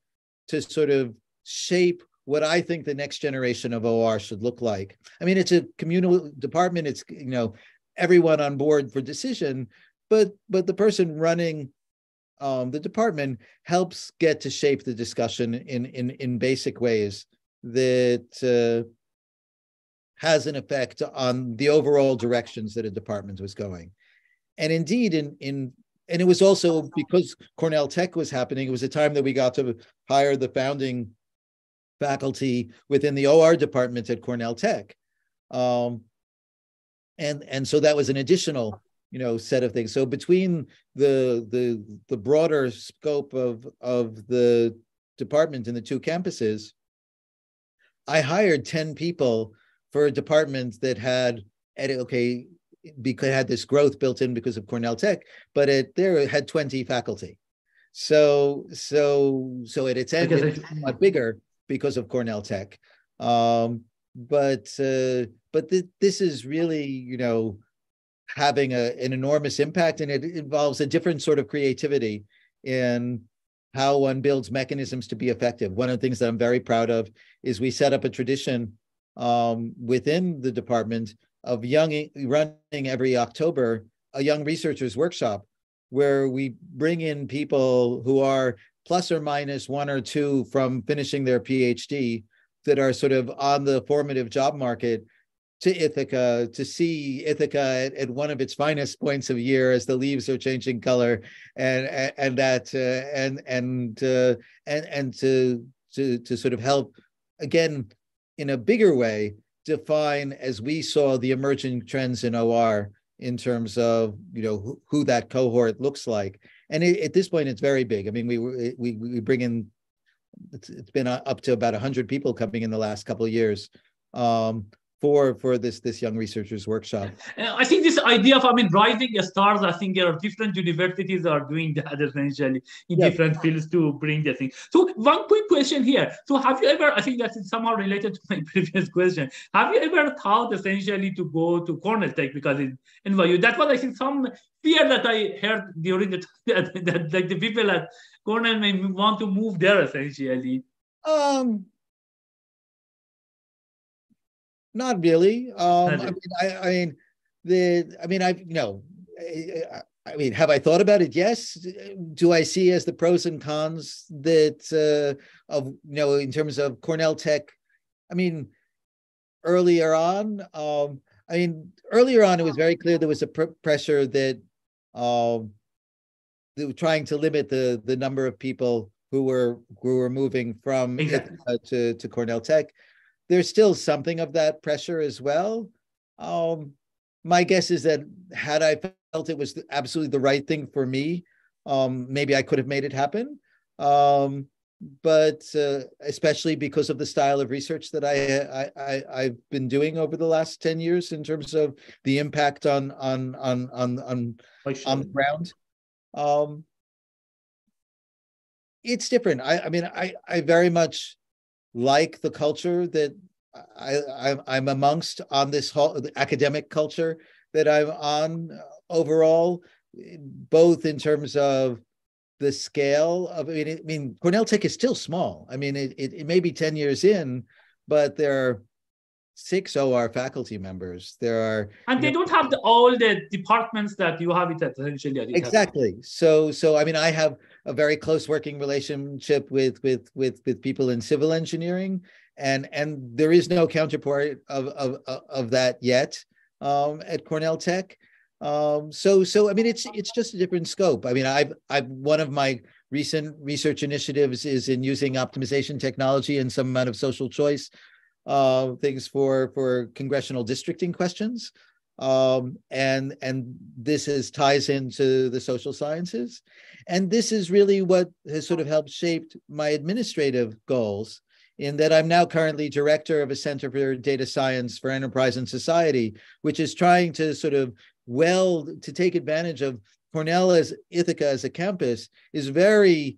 to sort of shape what I think the next generation of OR should look like. I mean, it's a communal department. It's, everyone on board for decision, but the person running the department helps get to shape the discussion in basic ways that has an effect on the overall directions that a department was going. And indeed, and it was also because Cornell Tech was happening, it was a time that we got to hire the founding faculty within the OR department at Cornell Tech. And so that was an additional, set of things. So between the broader scope of the department in the 2 campuses, I hired 10 people for a department that had this growth built in because of Cornell Tech, but it had 20 faculty. So at its end, it was somewhat bigger because of Cornell Tech. But this is really, having an enormous impact, and it involves a different sort of creativity in how one builds mechanisms to be effective. One of the things that I'm very proud of is we set up a tradition within the department of running every October a young researchers workshop where we bring in people who are plus or minus 1 or 2 from finishing their PhD that are sort of on the formative job market to Ithaca, to see Ithaca at one of its finest points of year as the leaves are changing color, and to sort of help, again, in a bigger way, define, as we saw the emerging trends in OR in terms of who that cohort looks like. And at this point, it's very big. I mean, we bring in, it's been up to about 100 people coming in the last couple of years for this young researchers workshop. I think this idea of rising stars, I think there are different universities are doing that essentially in different fields to bring the thing. So one quick question here. So have you ever, I think that is somehow related to my previous question, have you ever thought essentially to go to Cornell Tech because in NYU? That was, I think, some fear that I heard during the that like the people at Cornell may want to move there essentially. Not really. Have I thought about it? Yes. Do I see as the pros and cons that in terms of Cornell Tech? I mean, earlier on, it was very clear there was a pressure that they were trying to limit the number of people who were moving from to Cornell Tech. There's still something of that pressure as well. My guess is that had I felt it was absolutely the right thing for me, maybe I could have made it happen. But especially because of the style of research that I've been doing over the last 10 years in terms of the impact on the ground. it's different. I mean, I very much like the culture that I'm amongst on this whole academic culture that I'm on overall, both in terms of the scale of, I mean, Cornell Tech is still small. I mean, it may be 10 years in, but there are 6 OR faculty members. There are, And they don't have all the departments that you have it at essentially at exactly. So I mean, I have a very close working relationship with people in civil engineering, and there is no counterpart of that yet at Cornell Tech. So I mean, it's just a different scope. I mean, I've one of my recent research initiatives is in using optimization technology and some amount of social choice things for congressional districting questions. And this ties into the social sciences. And this is really what has sort of helped shape my administrative goals, in that I'm now currently director of a Center for Data Science for Enterprise and Society, which is trying to sort of to take advantage of Cornell as Ithaca as a campus is very,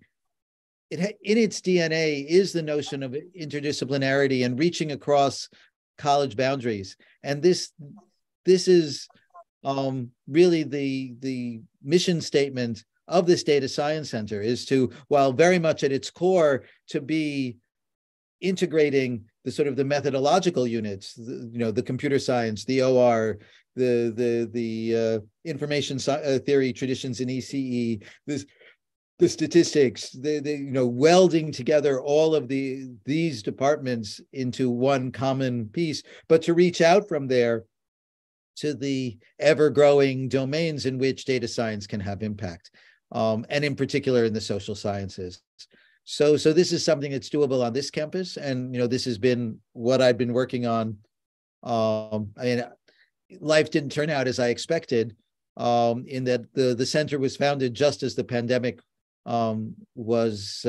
in its DNA is the notion of interdisciplinarity and reaching across college boundaries. And this is really the mission statement of this data science center, is to, while very much at its core, to be integrating the sort of the methodological units, the computer science, the OR, the information theory traditions in ECE, the statistics, welding together all of these departments into one common piece, but to reach out from there to the ever-growing domains in which data science can have impact, and in particular in the social sciences. So this is something that's doable on this campus, and this has been what I've been working on. I mean, life didn't turn out as I expected, in that the center was founded just as the pandemic was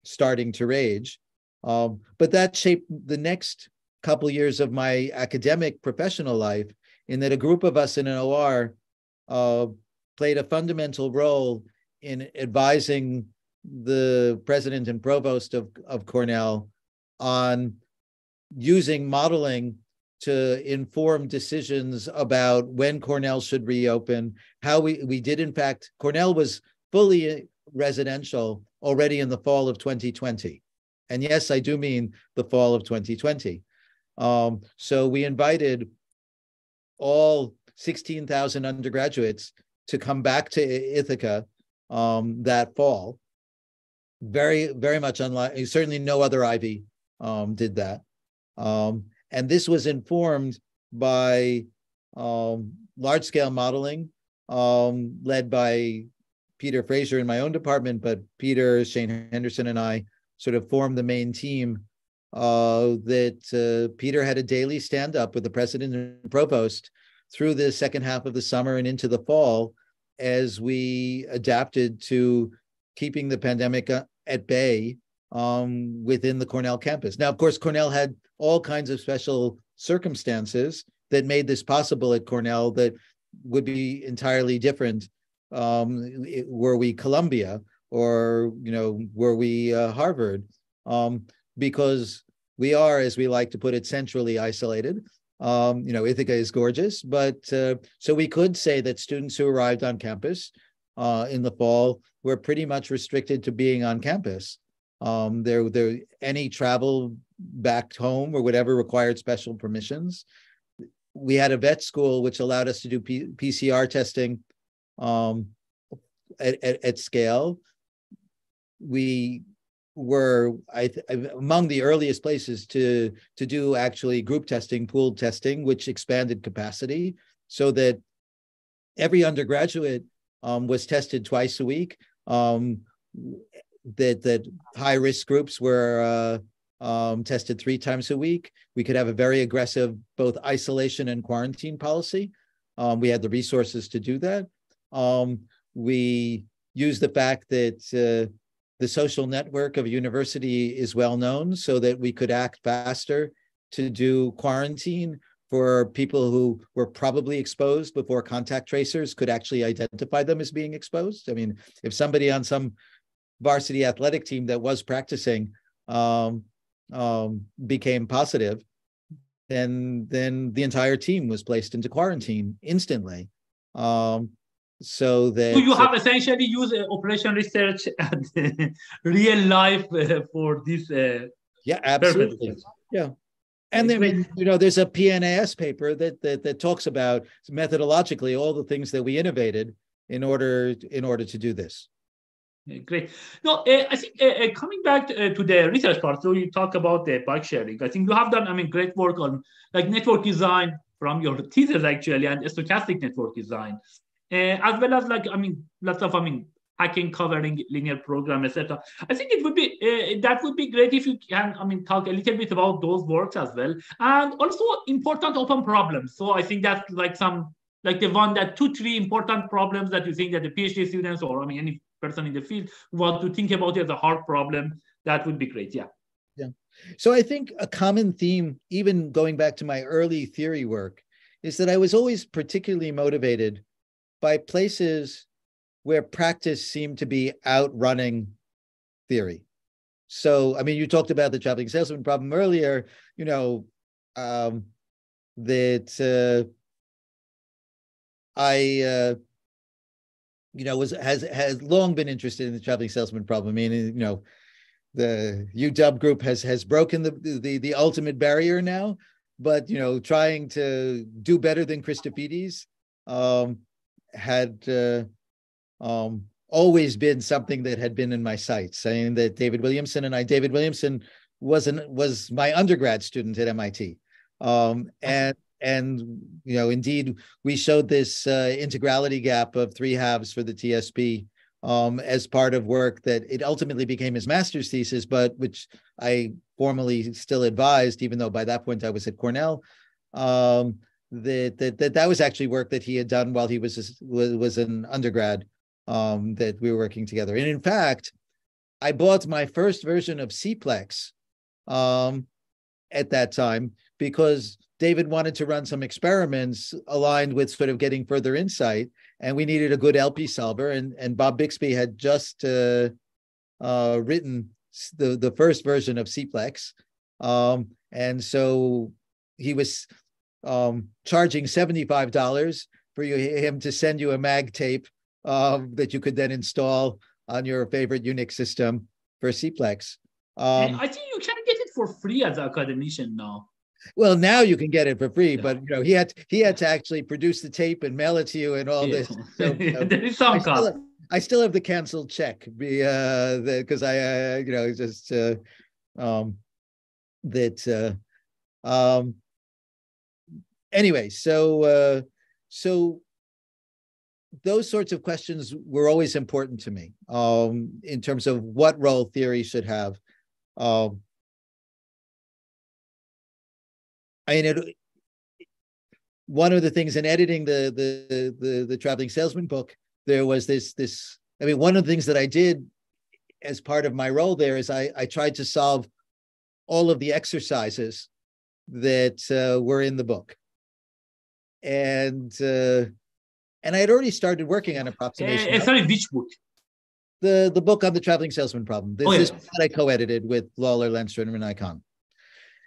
starting to rage, but that shaped the next couple of years of my academic professional life, in that a group of us in an OR played a fundamental role in advising the president and provost of Cornell on using modeling to inform decisions about when Cornell should reopen, how we did. In fact, Cornell was fully residential already in the fall of 2020. And yes, I do mean the fall of 2020. So we invited all 16,000 undergraduates to come back to Ithaca that fall. Very, very much unlike, certainly no other Ivy did that. And this was informed by large-scale modeling led by Peter Fraser in my own department, but Peter, Shane Henderson, and I sort of formed the main team that Peter had a daily stand-up with the president and provost through the second half of the summer and into the fall, as we adapted to keeping the pandemic at bay within the Cornell campus. Now, of course, Cornell had all kinds of special circumstances that made this possible at Cornell that would be entirely different were we Columbia or were we Harvard, because we are, as we like to put it, centrally isolated. Ithaca is gorgeous, but so we could say that students who arrived on campus in the fall were pretty much restricted to being on campus. Any travel back home or whatever required special permissions. We had a vet school which allowed us to do PCR testing at scale. We were among the earliest places to do actually group testing, pooled testing, which expanded capacity so that every undergraduate was tested twice a week. That high-risk groups were tested 3 times a week. We could have a very aggressive both isolation and quarantine policy. We had the resources to do that. We used the fact that the social network of a university is well known so that we could act faster to do quarantine for people who were probably exposed before contact tracers could actually identify them as being exposed. I mean, if somebody on some varsity athletic team that was practicing became positive, and then the entire team was placed into quarantine instantly. So that you have essentially used operation research and real life for this yeah, absolutely purpose. yeah. And then, there's a PNAS paper that talks about methodologically all the things that we innovated in order to do this. Great. No, I think coming back to the research part, so you talk about the bike sharing. I think you have done, great work on like network design from your thesis actually, and stochastic network design, as well as lots of hacking, covering linear program, etc. I think it would be that would be great if you can talk a little bit about those works as well, and also important open problems. So I think that's like the one that 2-3 important problems that you think that the PhD students or any person in the field want to think about it as a hard problem. That would be great. Yeah. Yeah. So I think a common theme, even going back to my early theory work, is that I was always particularly motivated by places where practice seemed to be outrunning theory. So, you talked about the traveling salesman problem earlier, that I has long been interested in the traveling salesman problem. The UW group has broken the ultimate barrier now, but trying to do better than Christofides had always been something that had been in my sights. Saying that David Williamson was my undergrad student at MIT, and indeed we showed this integrality gap of 3/2 for the TSP as part of work that it ultimately became his master's thesis, but which I formally still advised, even though by that point I was at Cornell. That was actually work that he had done while he was an undergrad, that we were working together. And in fact, I bought my first version of Cplex at that time because David wanted to run some experiments aligned with sort of getting further insight, and we needed a good LP solver. And Bob Bixby had just written the first version of Cplex, and so he was charging $75 for him to send you a mag tape that you could then install on your favorite Unix system for Cplex. I think you can get it for free as an academician now. Well, now you can get it for free, but he had to actually produce the tape and mail it to you and all this. So, there is some cost. I still have the canceled check because anyway. So those sorts of questions were always important to me in terms of what role theory should have. One of the things in editing the traveling salesman book, there was this. One of the things that I did as part of my role there is I tried to solve all of the exercises that were in the book, and I had already started working on approximation. Sorry, which book? The book on the traveling salesman problem. This that I co-edited with Lawler, Lenstra, and Icon.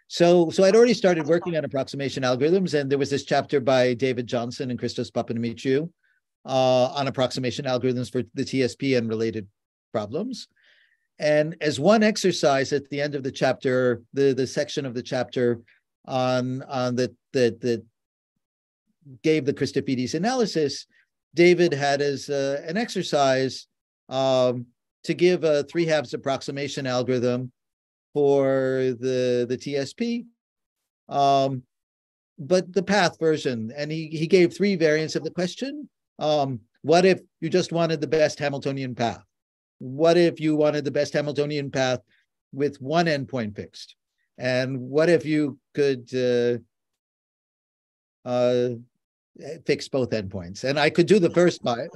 So I'd already started working on approximation algorithms, and there was this chapter by David Johnson and Christos Papadimitriou on approximation algorithms for the TSP and related problems. And as one exercise at the end of the chapter, the section of the chapter on that gave the Christofides analysis, David had as an exercise to give a 3/2 approximation algorithm for the TSP, but the path version. And he gave 3 variants of the question. What if you just wanted the best Hamiltonian path? What if you wanted the best Hamiltonian path with one endpoint fixed? And what if you could fix both endpoints? And I could do the first part,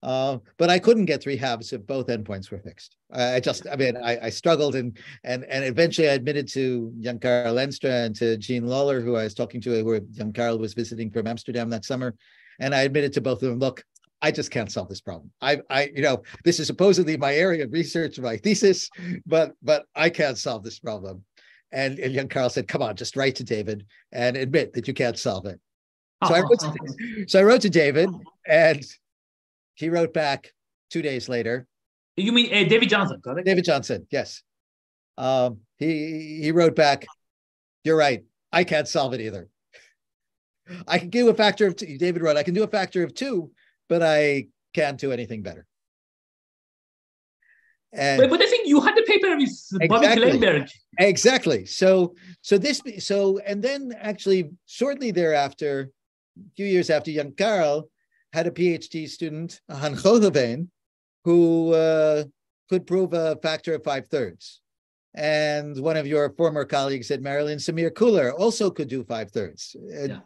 but I couldn't get 3/2 if both endpoints were fixed. I struggled, and eventually I admitted to Jan-Karel Lenstra and to Jean Lawler, who I was talking to, who Jan-Karel was visiting from Amsterdam that summer. And I admitted to both of them, look, I just can't solve this problem. This is supposedly my area of research, my thesis, but I can't solve this problem. And young Carl said, come on, just write to David and admit that you can't solve it. So I wrote to David, and he wrote back 2 days later. You mean David Johnson, correct? David Johnson, yes. He wrote back, you're right, I can't solve it either. I can do a factor of two. David wrote, I can do a factor of 2, but I can't do anything better. And but I think you had the paper with Bobby Kleinberg. Exactly. And then actually shortly thereafter, a few years after, young Carl had a PhD student, Han Chodoven, who could prove a factor of 5/3. And one of your former colleagues at Maryland, Samir Kuhler, also could do 5/3.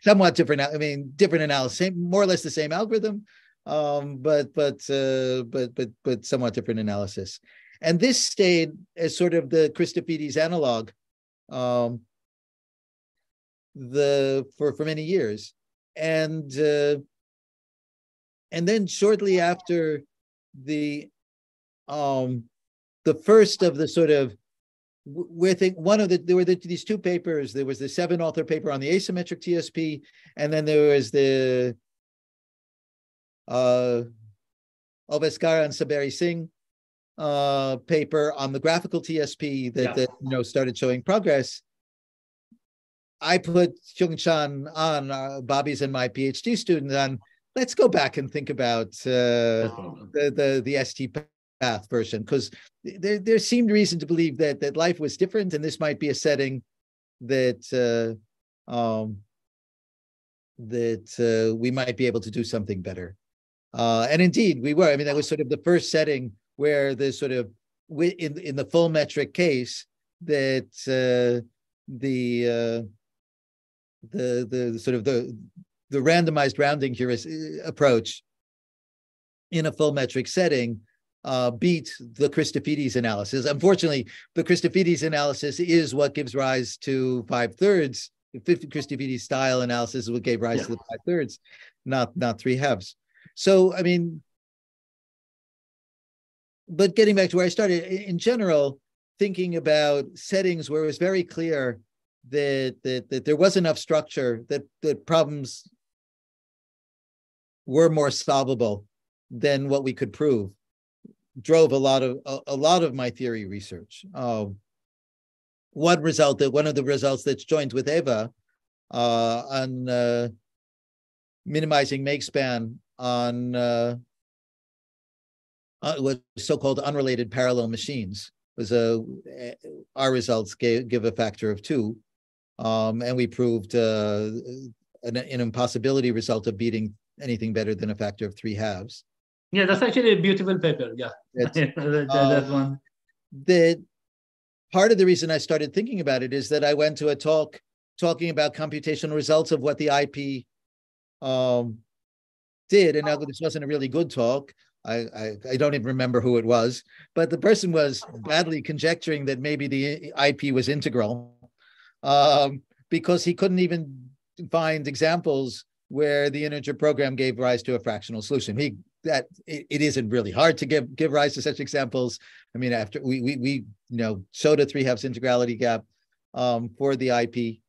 Somewhat different. I mean, different analysis, more or less the same algorithm, but somewhat different analysis. And this stayed as sort of the Christofides analog for many years. And then shortly after the first of the sort of, there were these 2 papers. There was the 7-author paper on the asymmetric TSP, and then there was the Oveskara and Saberi Singh paper on the graphical TSP that started showing progress. I put Hyung-Chan on, Bobby's and my PhD student on, let's go back and think about the ST path version, because there seemed reason to believe that life was different, and this might be a setting that we might be able to do something better. And indeed, we were. I mean, that was sort of the first setting where the sort of in the full metric case that the sort of the randomized rounding approach in a full metric setting beat the Christofides analysis. Unfortunately, the Christofides analysis is what gives rise to 5/3. The 50 Christofides style analysis is what gave rise to the 5/3, not 3/2. So, I mean, but getting back to where I started, in general, thinking about settings where it was very clear that there was enough structure that problems were more solvable than what we could prove, drove a lot of my theory research. One of the results that's joined with Eva on minimizing make span on what so-called unrelated parallel machines was our results give a factor of 2, and we proved an impossibility result of beating anything better than a factor of 3/2. Yeah, that's actually a beautiful paper. Yeah, that one. That part of the reason I started thinking about it is that I went to a talk talking about computational results of what the IP did, and now this wasn't a really good talk. I don't even remember who it was, but the person was badly conjecturing that maybe the IP was integral because he couldn't even find examples where the integer program gave rise to a fractional solution. It isn't really hard to give rise to such examples. I mean, after we showed a 3/2 integrality gap for the IP.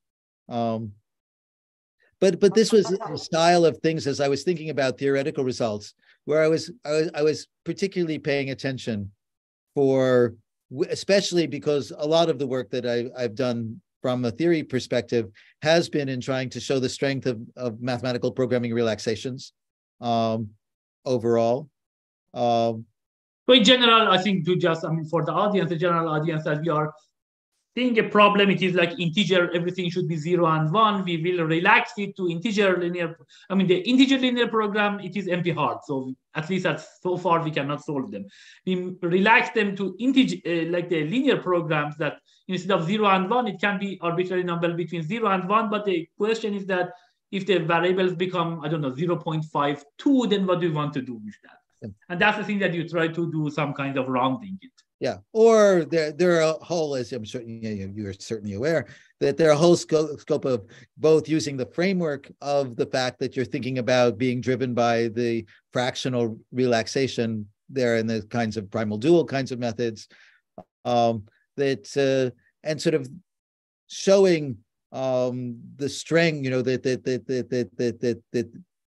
But this was a style of things as I was thinking about theoretical results, where I was particularly paying attention for, especially because a lot of the work that I've done from a theory perspective has been in trying to show the strength of mathematical programming relaxations overall. So in general, I think for the audience, the general audience, that we are seeing a problem, it is like integer, everything should be 0 and 1. We will relax it to integer linear. I mean, the integer linear program, it is NP hard. So at least so far, we cannot solve them. We relax them to integer, like the linear programs, that instead of 0 and 1, it can be arbitrary number between 0 and 1. But the question is that if the variables become, I don't know, 0.52, then what do you want to do with that? And that's the thing that you try to do some kind of rounding it. Yeah, or there are a whole, as I'm sure you are certainly aware, that there are a whole scope of both using the framework of the fact that you're thinking about being driven by the fractional relaxation there and the kinds of primal dual kinds of methods, and sort of showing the strength, that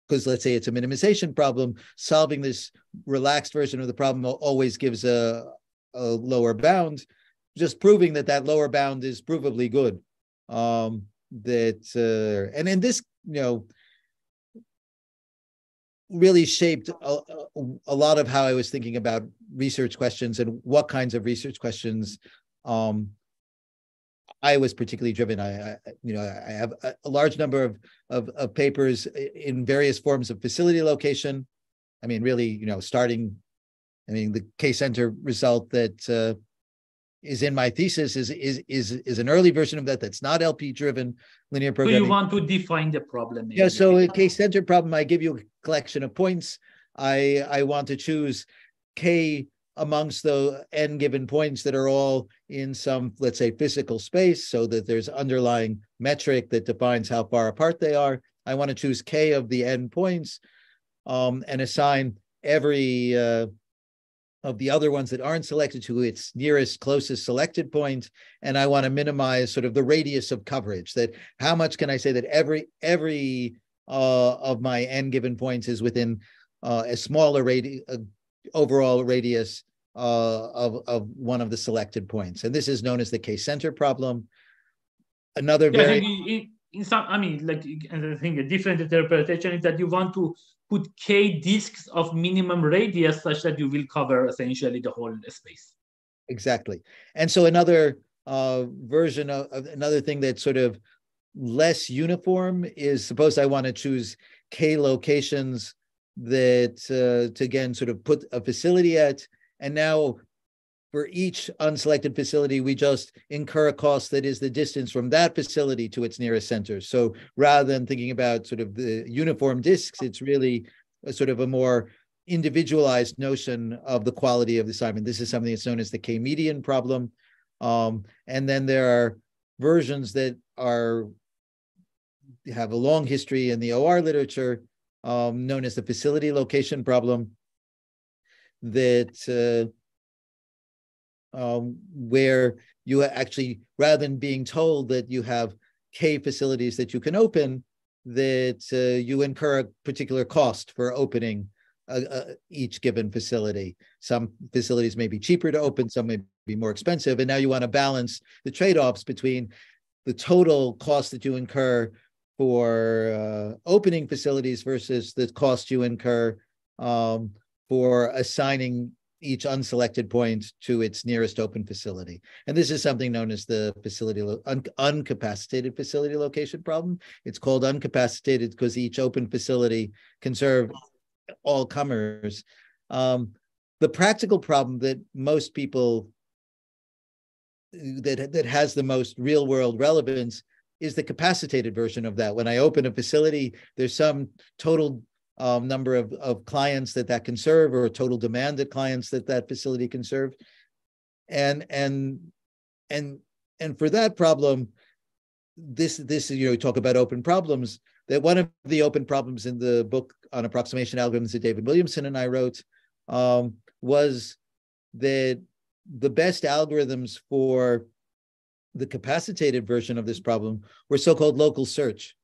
because let's say it's a minimization problem, solving this relaxed version of the problem always gives a lower bound, just proving that lower bound is provably good. And in this, really shaped a lot of how I was thinking about research questions and what kinds of research questions I was particularly driven. I have a large number of papers in various forms of facility location. I mean, really, starting. I mean, the K-center result that is in my thesis is an early version of that. That's not LP-driven linear programming. So you want to define the problem? Yeah. So a K-center problem, I give you a collection of points. I want to choose K amongst the n given points that are all in some, let's say, physical space, so that there's underlying metric that defines how far apart they are. I want to choose K of the n points and assign every of the other ones that aren't selected to its nearest closest selected point. And I want to minimize sort of the radius of coverage, that how much can I say that every of my n given points is within a smaller overall radius of one of the selected points. And this is known as the K-center problem. Another in some, I think a different interpretation is that you want to put K disks of minimum radius such that you will cover essentially the whole space. Exactly. And so another version of another thing that's sort of less uniform is, suppose I want to choose K locations that to again sort of put a facility at, and now for each unselected facility, we just incur a cost that is the distance from that facility to its nearest center. So rather than thinking about sort of the uniform disks, it's really a sort of a more individualized notion of the quality of the assignment. This is something that's known as the K-median problem. And then there are versions that have a long history in the OR literature, known as the facility location problem, that where you actually, rather than being told that you have K facilities that you can open, that you incur a particular cost for opening each given facility. Some facilities may be cheaper to open, some may be more expensive, and now you want to balance the trade-offs between the total cost that you incur for opening facilities versus the cost you incur for assigning each unselected point to its nearest open facility. And this is something known as the uncapacitated facility location problem. It's called uncapacitated because each open facility can serve all comers. The practical problem that most people, that has the most real world relevance, is the capacitated version of that. When I open a facility, there's some total number of clients that can serve, or total demand that clients that facility can serve, and for that problem, this we talk about open problems. That one of the open problems in the book on approximation algorithms that David Williamson and I wrote was that the best algorithms for the capacitated version of this problem were so-called local search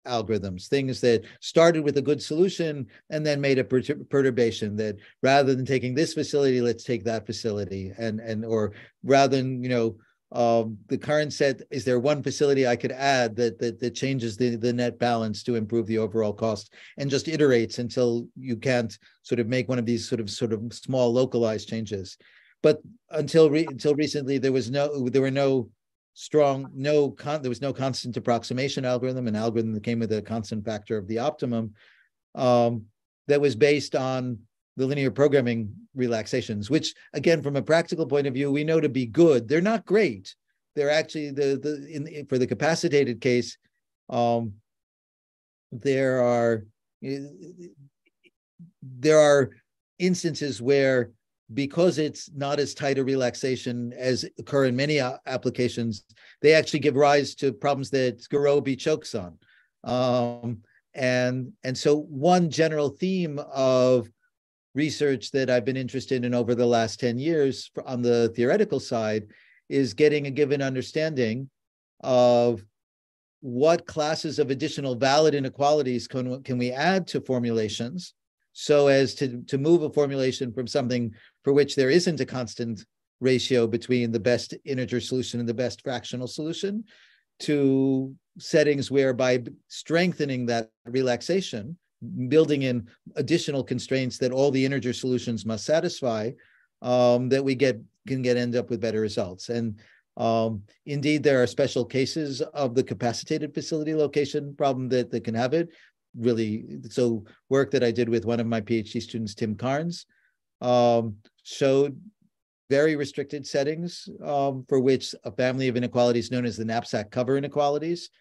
algorithms, things that started with a good solution and then made a perturbation, that rather than taking this facility, let's take that facility, or rather than the current set, is there one facility I could add that changes the net balance to improve the overall cost, and just iterates until you can't sort of make one of these sort of small localized changes. But until recently, there was no constant approximation algorithm, an algorithm that came with a constant factor of the optimum, that was based on the linear programming relaxations, which again, from a practical point of view, we know to be good. They're not great. They're actually for the capacitated case, there are instances where because it's not as tight a relaxation as occur in many applications, they actually give rise to problems that Gurobi chokes on. And so one general theme of research that I've been interested in over the last 10 years on the theoretical side is getting a given understanding of what classes of additional valid inequalities can we add to formulations so as to move a formulation from something for which there isn't a constant ratio between the best integer solution and the best fractional solution to settings where by strengthening that relaxation, building in additional constraints that all the integer solutions must satisfy, that we can end up with better results. And indeed, there are special cases of the capacitated facility location problem that can have it. Really, so work that I did with one of my PhD students, Tim Carnes, showed very restricted settings for which a family of inequalities known as the knapsack cover inequalities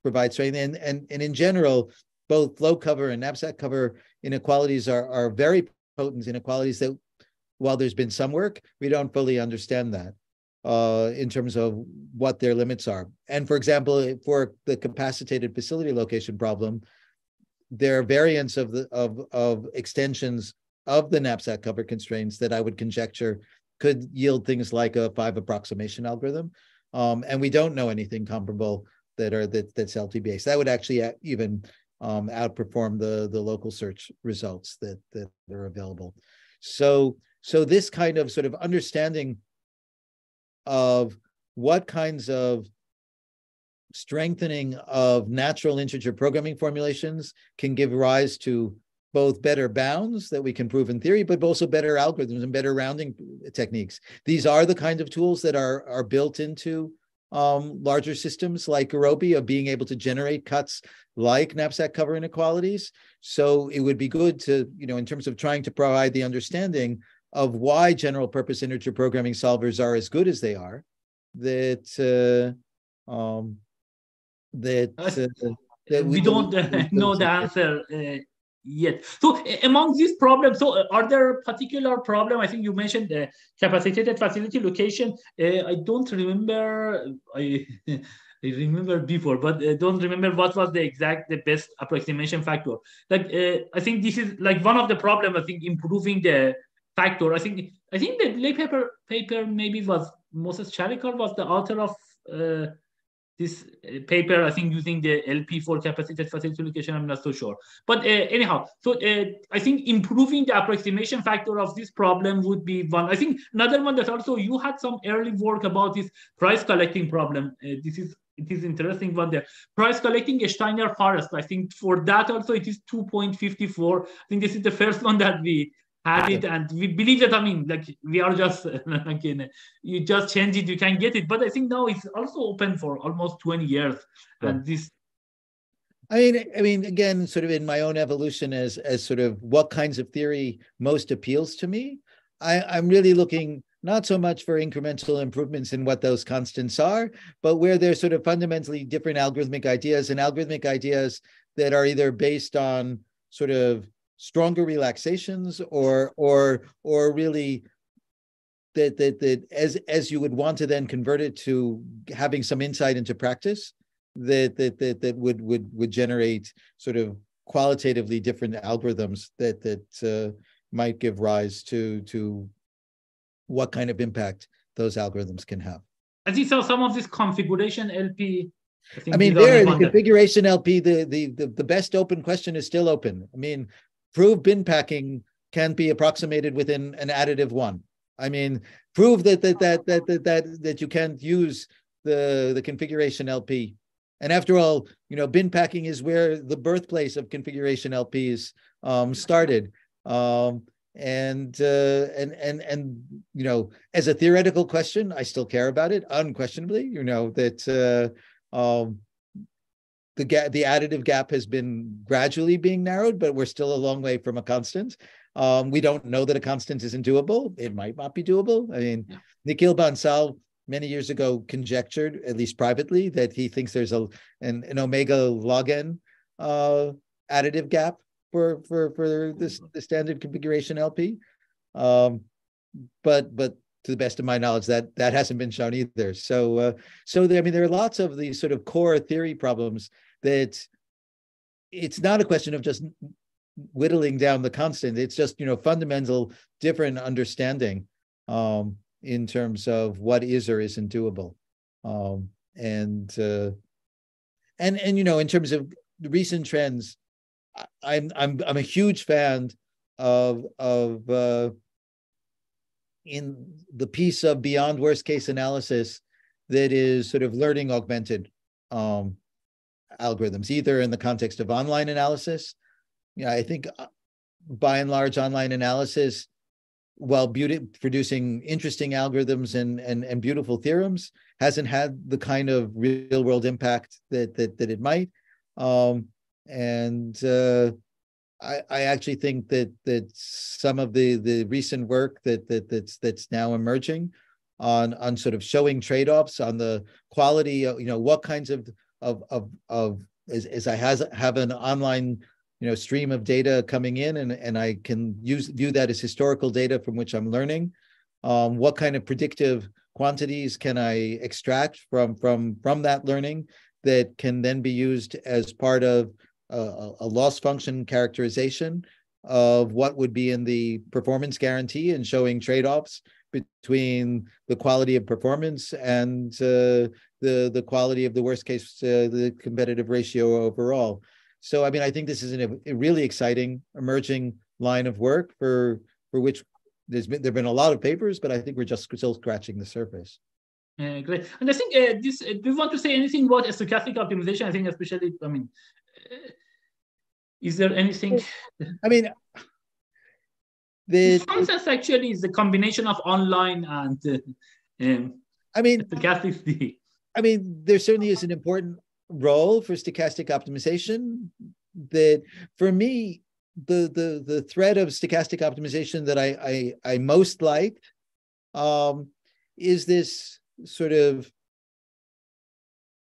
provide strength. And in general, both low cover and knapsack cover inequalities are very potent inequalities that, while there's been some work, we don't fully understand that in terms of what their limits are. And for example, for the capacitated facility location problem, there are variants of extensions of the knapsack cover constraints that I would conjecture could yield things like a 5 approximation algorithm. And we don't know anything comparable that's LT-based. That would actually even outperform the local search results that are available. So this kind of sort of understanding of what kinds of strengthening of natural integer programming formulations can give rise to both better bounds that we can prove in theory, but also better algorithms and better rounding techniques. These are the kind of tools that are built into larger systems like Gurobi, of being able to generate cuts like knapsack cover inequalities. So it would be good to, in terms of trying to provide the understanding of why general purpose integer programming solvers are as good as they are, that we don't know the answer yet. So among these problems, are there particular problem? I think you mentioned the capacitated facility location. I don't remember. I remember before, but I don't remember what was the best approximation factor. Like I think this is like one of the problems. I think improving the factor. I think the late paper maybe was Moses Charikar was the author of this paper, I think, using the LP for capacitated facility location. I'm not so sure. But anyhow, so I think improving the approximation factor of this problem would be one. I think another one that also you had some early work about this price collecting problem. It is interesting one there. Price collecting Steiner forest. I think for that also it is 2.54. I think this is the first one that we had it, and we believe that, I mean, like we are just you just change it, you can get it. But I think now it's also open for almost 20 years. Yeah. And this, I mean, again, sort of in my own evolution as sort of what kinds of theory most appeals to me, I'm really looking not so much for incremental improvements in what those constants are, but where there's sort of fundamentally different algorithmic ideas, and algorithmic ideas that are either based on sort of stronger relaxations or really that as you would want to then convert it to having some insight into practice that would generate sort of qualitatively different algorithms that might give rise to what kind of impact those algorithms can have. I think so. Some of this configuration LP. I mean, there the configuration LP, the best open question is still open. I mean, prove bin packing can't be approximated within an additive one. I mean, prove that you can't use the configuration LP. And after all, bin packing is where the birthplace of configuration LPs started. And as a theoretical question, I still care about it unquestionably. That the additive gap has been gradually being narrowed, but we're still a long way from a constant. We don't know that a constant isn't doable. It might not be doable. I mean, yeah. Nikhil Bansal many years ago conjectured, at least privately, that he thinks there's an omega log n additive gap for this the standard configuration LP. But to the best of my knowledge, that hasn't been shown either. So I mean, there are lots of these sort of core theory problems that it's not a question of just whittling down the constant. It's just, fundamental different understanding in terms of what is or isn't doable. And in terms of the recent trends, I'm a huge fan of in the piece of beyond worst case analysis that is sort of learning augmented algorithms, either in the context of online analysis. I think by and large online analysis, while producing interesting algorithms and beautiful theorems, hasn't had the kind of real world impact that it might. I actually think that some of the recent work that's now emerging on sort of showing trade-offs on the quality of, what kinds of as I have an online stream of data coming in, and I can view that as historical data from which I'm learning. What kind of predictive quantities can I extract from that learning that can then be used as part of a loss function characterization of what would be in the performance guarantee, and showing trade-offs between the quality of performance and the quality of the worst case, the competitive ratio overall. So, I mean, I think this is a really exciting emerging line of work for which there've been a lot of papers, but I think we're just still scratching the surface. Great. And I think do you want to say anything about stochastic optimization? I think especially, is there anything? I mean, the process actually is a combination of online and stochastic. I mean, there certainly is an important role for stochastic optimization. That for me, the thread of stochastic optimization that I most liked is this sort of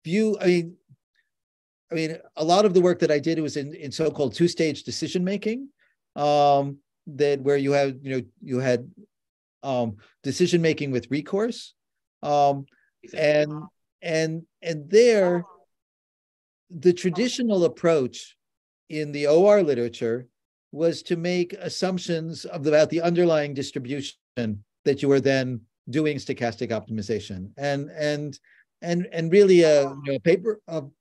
view. I mean, a lot of the work that I did was in so-called two-stage decision making. That where you had decision making with recourse, and there, the traditional approach in the OR literature was to make assumptions about the underlying distribution that you were then doing stochastic optimization, and really a paper of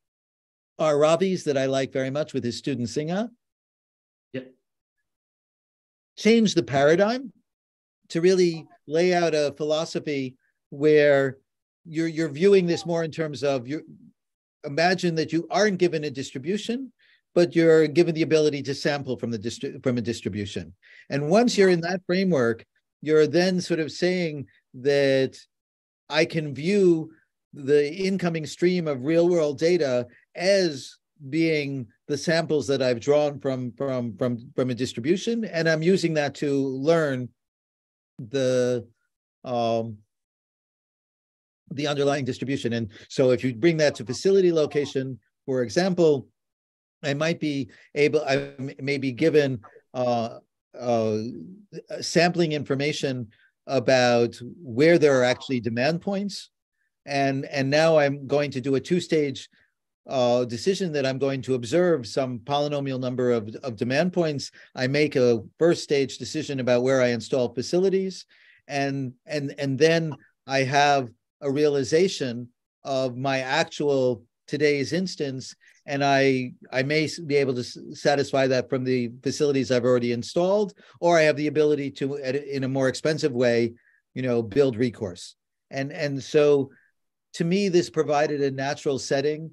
R. Ravi's that I like very much with his student Singha. Change the paradigm to really lay out a philosophy where you're viewing this more in terms of imagine that you aren't given a distribution, but you're given the ability to sample from a distribution. And once you're in that framework, you're then sort of saying that I can view the incoming stream of real world data as being the samples that I've drawn from a distribution, and I'm using that to learn the underlying distribution. And so if you bring that to facility location, for example, I may be given sampling information about where there are actually demand points, and now I'm going to do a two-stage decision that I'm going to observe some polynomial number of demand points. I make a first stage decision about where I install facilities, and then I have a realization of my actual today's instance, and I may be able to satisfy that from the facilities I've already installed, or I have the ability to, in a more expensive way, build recourse. And so, to me, this provided a natural setting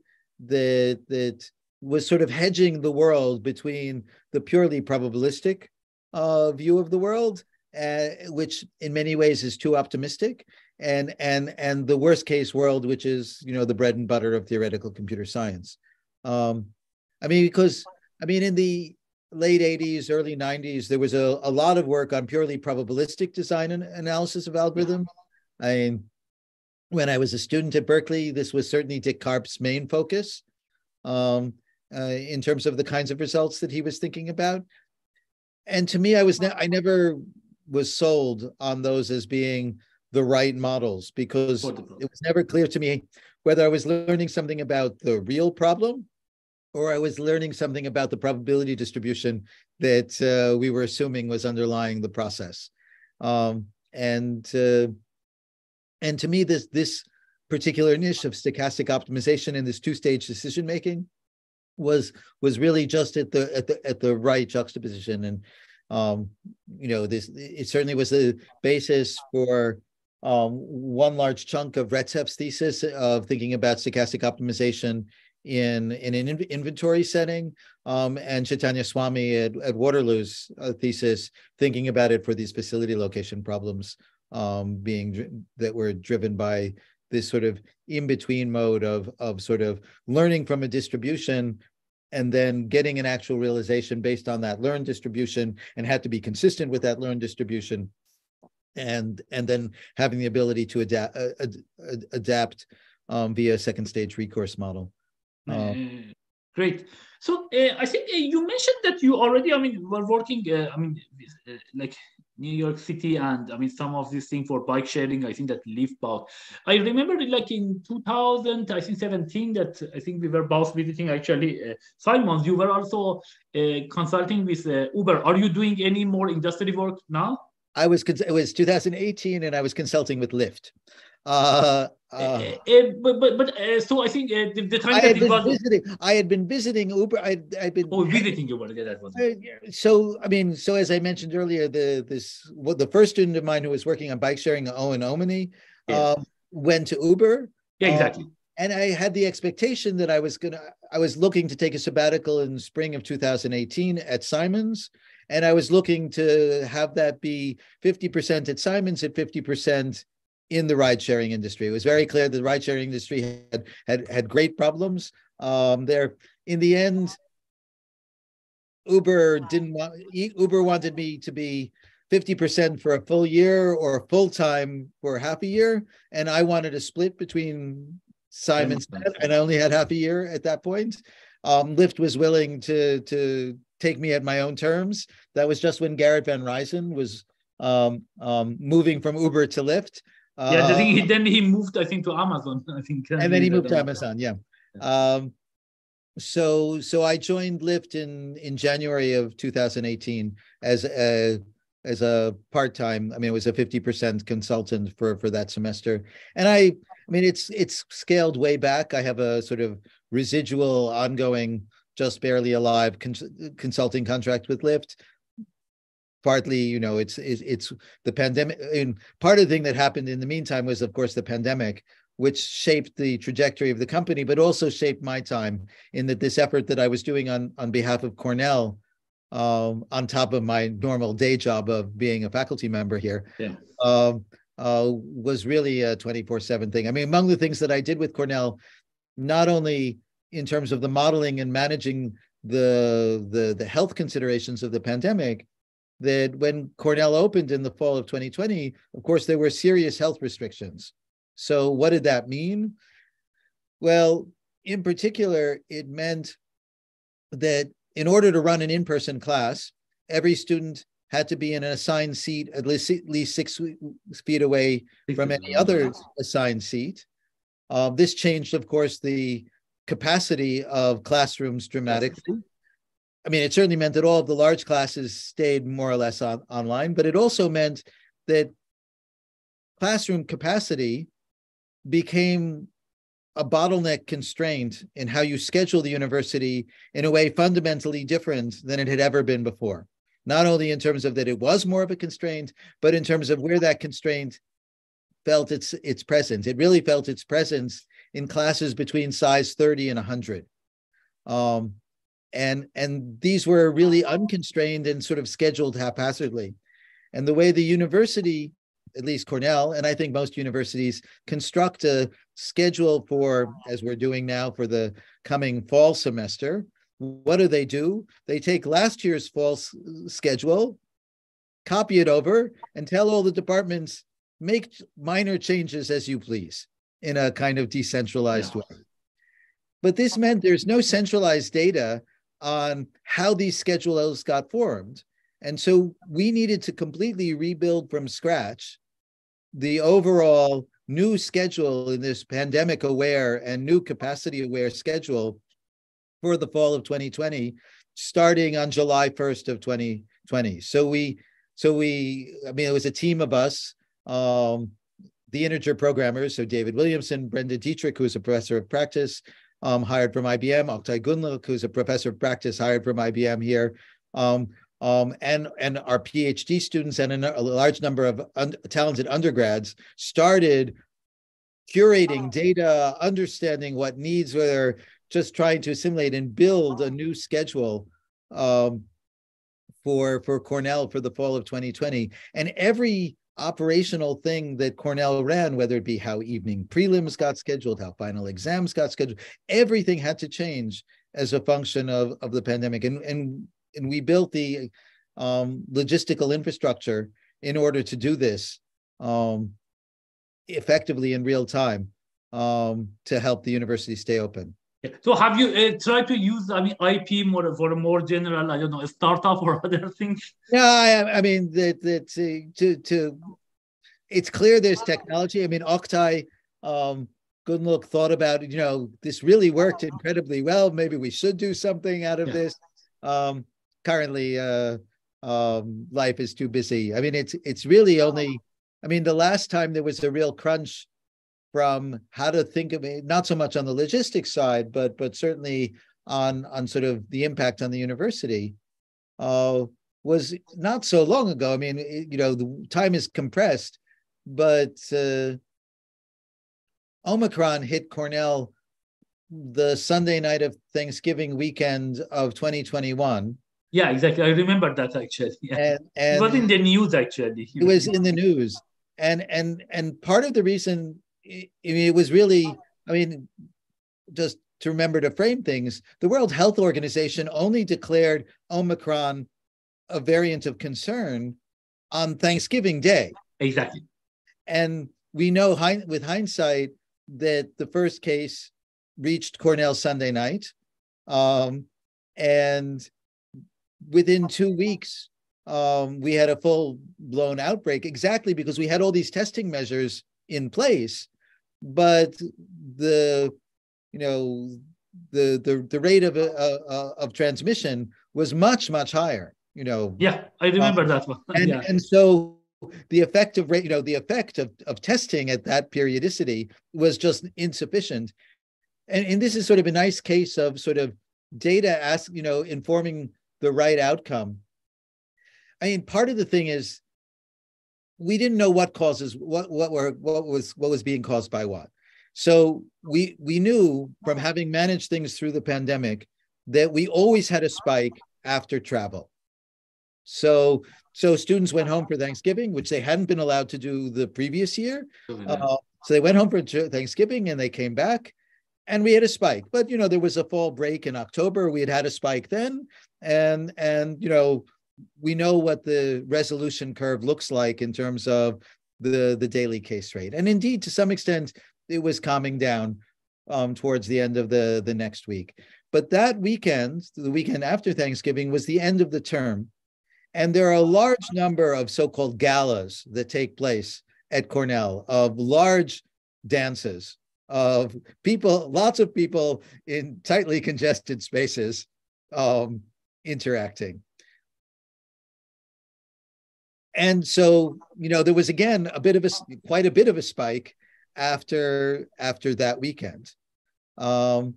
that was sort of hedging the world between the purely probabilistic view of the world, which in many ways is too optimistic, and the worst case world, which is the bread and butter of theoretical computer science. In the late 80s, early 90s, there was a lot of work on purely probabilistic design and analysis of algorithm. When I was a student at Berkeley, this was certainly Dick Karp's main focus. in terms of the kinds of results that he was thinking about. And to me, I never was sold on those as being the right models, because it was never clear to me whether I was learning something about the real problem or I was learning something about the probability distribution that we were assuming was underlying the process. And to me, this particular niche of stochastic optimization and this two-stage decision making was really just at the right juxtaposition. And it certainly was the basis for one large chunk of Retsep's thesis of thinking about stochastic optimization in an inventory setting, and Chaitanya Swami at Waterloo's thesis thinking about it for these facility location problems that were driven by this sort of in-between mode of sort of learning from a distribution and then getting an actual realization based on that learned distribution, and had to be consistent with that learned distribution, and then having the ability to adapt via second stage recourse model. Great. So I think you mentioned that you already, were working, like New York City, and some of these things for bike sharing. I think that Lyft bought. I remember like in 2017 that I think we were both visiting actually Simon's. You were also consulting with Uber. Are you doing any more industry work now? It was 2018, and I was consulting with Lyft. So I think the time that it was I had been visiting Uber. I'd been visiting Uber. Yeah, that was so as I mentioned earlier, the first student of mine who was working on bike sharing, Owen Omani, went to Uber. Yeah, exactly. And I had the expectation that I was looking to take a sabbatical in the spring of 2018 at Simon's. And I was looking to have that be 50% at Simon's and 50% in the ride-sharing industry. It was very clear that the ride-sharing industry had great problems there. In the end, Uber wanted me to be 50% for a full year or full-time for half a year, and I wanted a split between Simon's, and I only had half a year at that point. Lyft was willing to take me at my own terms. That was just when Garrett Van Ryzen was moving from Uber to Lyft. Then he moved, I think, to Amazon. I think, and then he moved to Amazon. Yeah. So I joined Lyft in January of 2018 as a part-time. It was a 50% consultant for that semester, and it's scaled way back. I have a sort of residual, ongoing, just barely alive consulting contract with Lyft. Partly, it's the pandemic. And part of the thing that happened in the meantime was, of course, the pandemic, which shaped the trajectory of the company, but also shaped my time in that this effort that I was doing on behalf of Cornell, on top of my normal day job of being a faculty member here, was really a 24/7 thing. Among the things that I did with Cornell, not only in terms of the modeling and managing the health considerations of the pandemic, that when Cornell opened in the fall of 2020, of course, there were serious health restrictions. So what did that mean? Well, in particular, it meant that in order to run an in-person class, every student had to be in an assigned seat at least 6 feet away from any other assigned seat. This changed, of course, the capacity of classrooms dramatically. It certainly meant that all of the large classes stayed more or less online, but it also meant that classroom capacity became a bottleneck constraint in how you schedule the university in a way fundamentally different than it had ever been before. Not only in terms of that it was more of a constraint, but in terms of where that constraint felt its presence. It really felt its presence in classes between size 30 and 100. And these were really unconstrained and sort of scheduled haphazardly. And the way the university, at least Cornell, and I think most universities, construct a schedule for, as we're doing now for the coming fall semester, what do? They take last year's fall schedule, copy it over, and tell all the departments, make minor changes as you please in a kind of decentralized way. But this meant there's no centralized data on how these schedules got formed. And so we needed to completely rebuild from scratch the overall new schedule in this pandemic aware and new capacity aware schedule for the fall of 2020, starting on July 1st of 2020. So I mean, it was a team of us, the integer programmers, so David Williamson, Brendan Dietrich, who's a professor of practice, hired from IBM, Oktay Gunluk, who's a professor of practice, hired from IBM here, and our PhD students and a large number of talented undergrads started curating data, understanding what needs were, just trying to assimilate and build a new schedule for Cornell for the fall of 2020. And every operational thing that Cornell ran, whether it be how evening prelims got scheduled, how final exams got scheduled, everything had to change as a function of the pandemic. And we built the logistical infrastructure in order to do this effectively in real time to help the university stay open. So have you tried to use, I mean, IP more for a more general, I don't know, startup or other things? Yeah, I mean, it's clear there's technology. I mean, Oktay Gunluk thought about, this really worked incredibly well. Maybe we should do something out of this. Currently, life is too busy. I mean, it's really only, I mean, the last time there was a real crunch from how to think of it, not so much on the logistics side, but certainly on sort of the impact on the university, was not so long ago. I mean, the time is compressed, but Omicron hit Cornell the Sunday night of Thanksgiving weekend of 2021. Yeah, exactly. I remember that actually. Yeah. And it was in the news actually. It was in the news. And part of the reason, it was really, I mean, just to remember to frame things, the World Health Organization only declared Omicron a variant of concern on Thanksgiving Day. Exactly. And we know with hindsight that the first case reached Cornell Sunday night. And within 2 weeks, we had a full-blown outbreak, exactly because we had all these testing measures in place, but the rate of transmission was much higher. Yeah, I remember that one. And so the effect of testing at that periodicity was just insufficient. And this is sort of a nice case of sort of data informing the right outcome. I mean, part of the thing is we didn't know what was being caused by what. So we knew from having managed things through the pandemic that we always had a spike after travel. So students went home for Thanksgiving, which they hadn't been allowed to do the previous year. So they went home for Thanksgiving and they came back and we had a spike. But, there was a fall break in October. We had a spike then. And we know what the resolution curve looks like in terms of the daily case rate. And indeed, to some extent, it was calming down towards the end of the next week. But that weekend, the weekend after Thanksgiving, was the end of the term. And there are a large number of so-called galas that take place at Cornell, of large dances, of people, lots of people in tightly congested spaces interacting. And so, there was again quite a bit of a spike after that weekend, but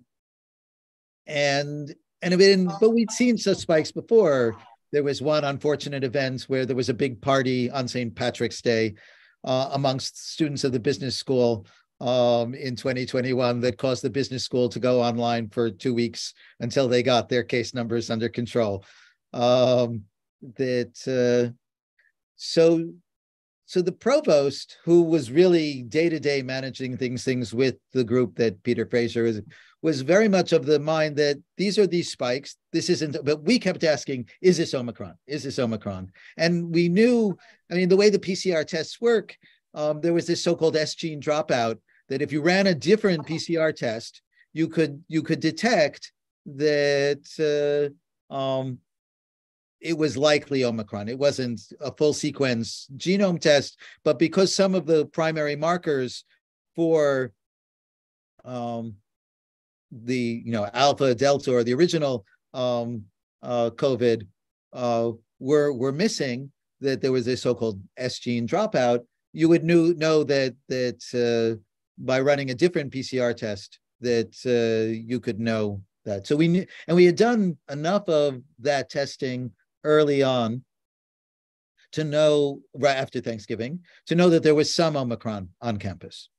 we'd seen such spikes before. There was one unfortunate event where there was a big party on St. Patrick's Day amongst students of the business school in 2021 that caused the business school to go online for 2 weeks until they got their case numbers under control. So the provost, who was really day-to-day managing things with the group that Peter Fraser was very much of the mind that these are these spikes. This isn't, but we kept asking, is this Omicron? Is this Omicron? And we knew, I mean, the way the PCR tests work, there was this so-called S gene dropout that if you ran a different PCR test, you could detect that it was likely Omicron. It wasn't a full sequence genome test, but because some of the primary markers for the alpha, delta, or the original COVID were missing, that there was a so-called S gene dropout, you would know that by running a different PCR test that you could know that. So we knew, and we had done enough of that testing early on to know, right after Thanksgiving, to know that there was some Omicron on campus.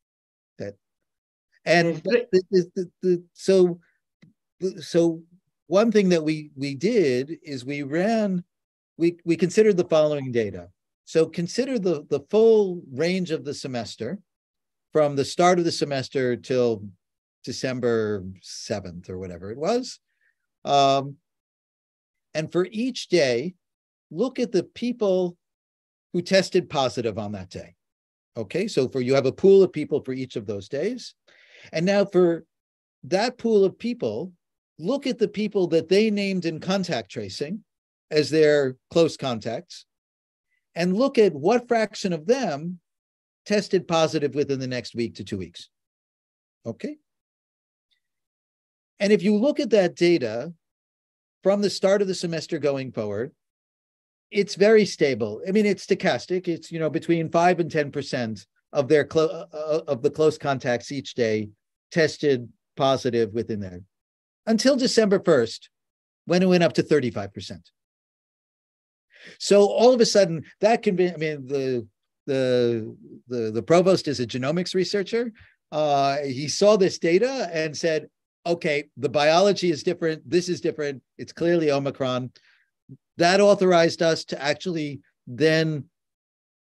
So one thing that we did is we considered the following data. So consider the full range of the semester from the start of the semester till December 7th or whatever it was. And for each day, look at the people who tested positive on that day. Okay, so you have a pool of people for each of those days. And now for that pool of people, look at the people that they named in contact tracing as their close contacts, and look at what fraction of them tested positive within the next week to 2 weeks. Okay? And if you look at that data from the start of the semester going forward, it's very stable. I mean, it's stochastic. It's between 5 and 10% of their of the close contacts each day tested positive within there, until December 1st, when it went up to 35%. So all of a sudden, that can be. I mean, the provost is a genomics researcher. He saw this data and said, "Okay, the biology is different. This is different. It's clearly Omicron." That authorized us to actually then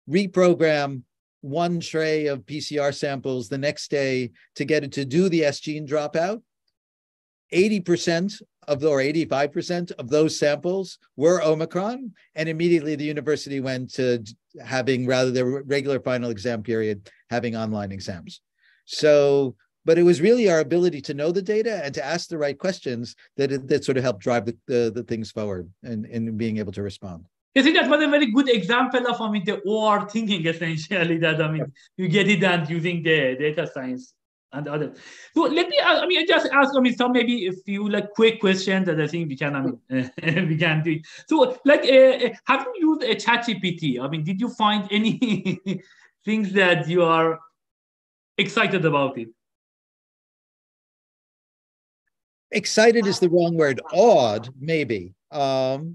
reprogram one tray of PCR samples the next day to get it to do the S gene dropout. 80% or 85% of those samples were Omicron, and immediately the university went to having, rather than regular final exam period, having online exams. So, but it was really our ability to know the data and to ask the right questions that sort of helped drive the things forward and being able to respond. I think that was a very good example of, the OR thinking, essentially, that, you get it done using the data science and others. So let me, just ask, some maybe a few quick questions that I think we can, we can do it. So have you used a ChatGPT? Did you find any things that you are excited about it? Excited is the wrong word. Awed, maybe. Of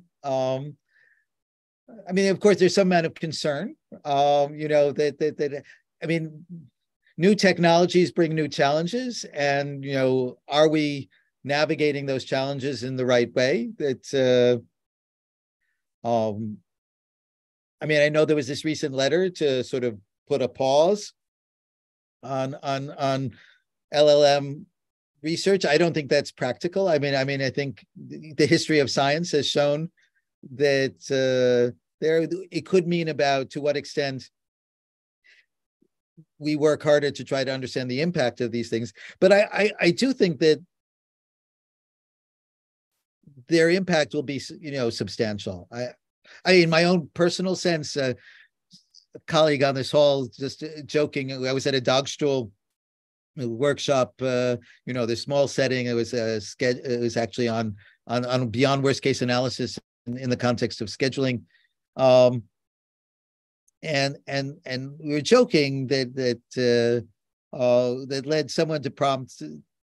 course, there's some amount of concern. New technologies bring new challenges, and are we navigating those challenges in the right way? I know there was this recent letter to sort of put a pause on LLM research. I don't think that's practical. I think the history of science has shown that it could mean about to what extent we work harder to try to understand the impact of these things. But I do think that their impact will be, substantial. In my own personal sense, a colleague on this hall just joking, I was at a Dogstuhl workshop, the small setting. It was actually on beyond worst case analysis in the context of scheduling. And we were joking that led someone to prompt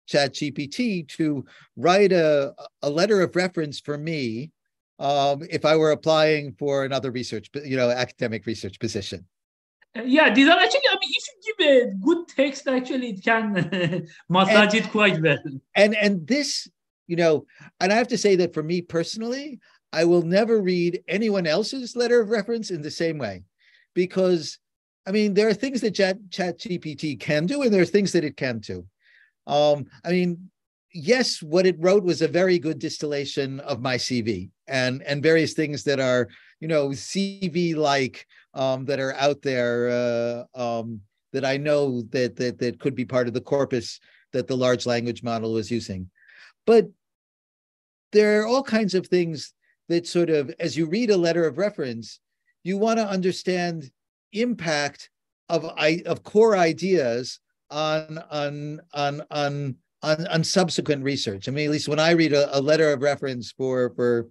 ChatGPT to write a letter of reference for me if I were applying for another academic research position. Yeah, these are actually, if you give a good text, actually, it can massage it quite well. And this, and I have to say that for me personally, I will never read anyone else's letter of reference in the same way, because, there are things that ChatGPT can do, and there are things that it can't do. Yes, what it wrote was a very good distillation of my CV and various things that are, CV-like, that are out there, that I know that could be part of the corpus that the large language model was using. But there are all kinds of things that sort of, as you read a letter of reference, you want to understand impact of core ideas on subsequent research. I mean, at least when I read a letter of reference for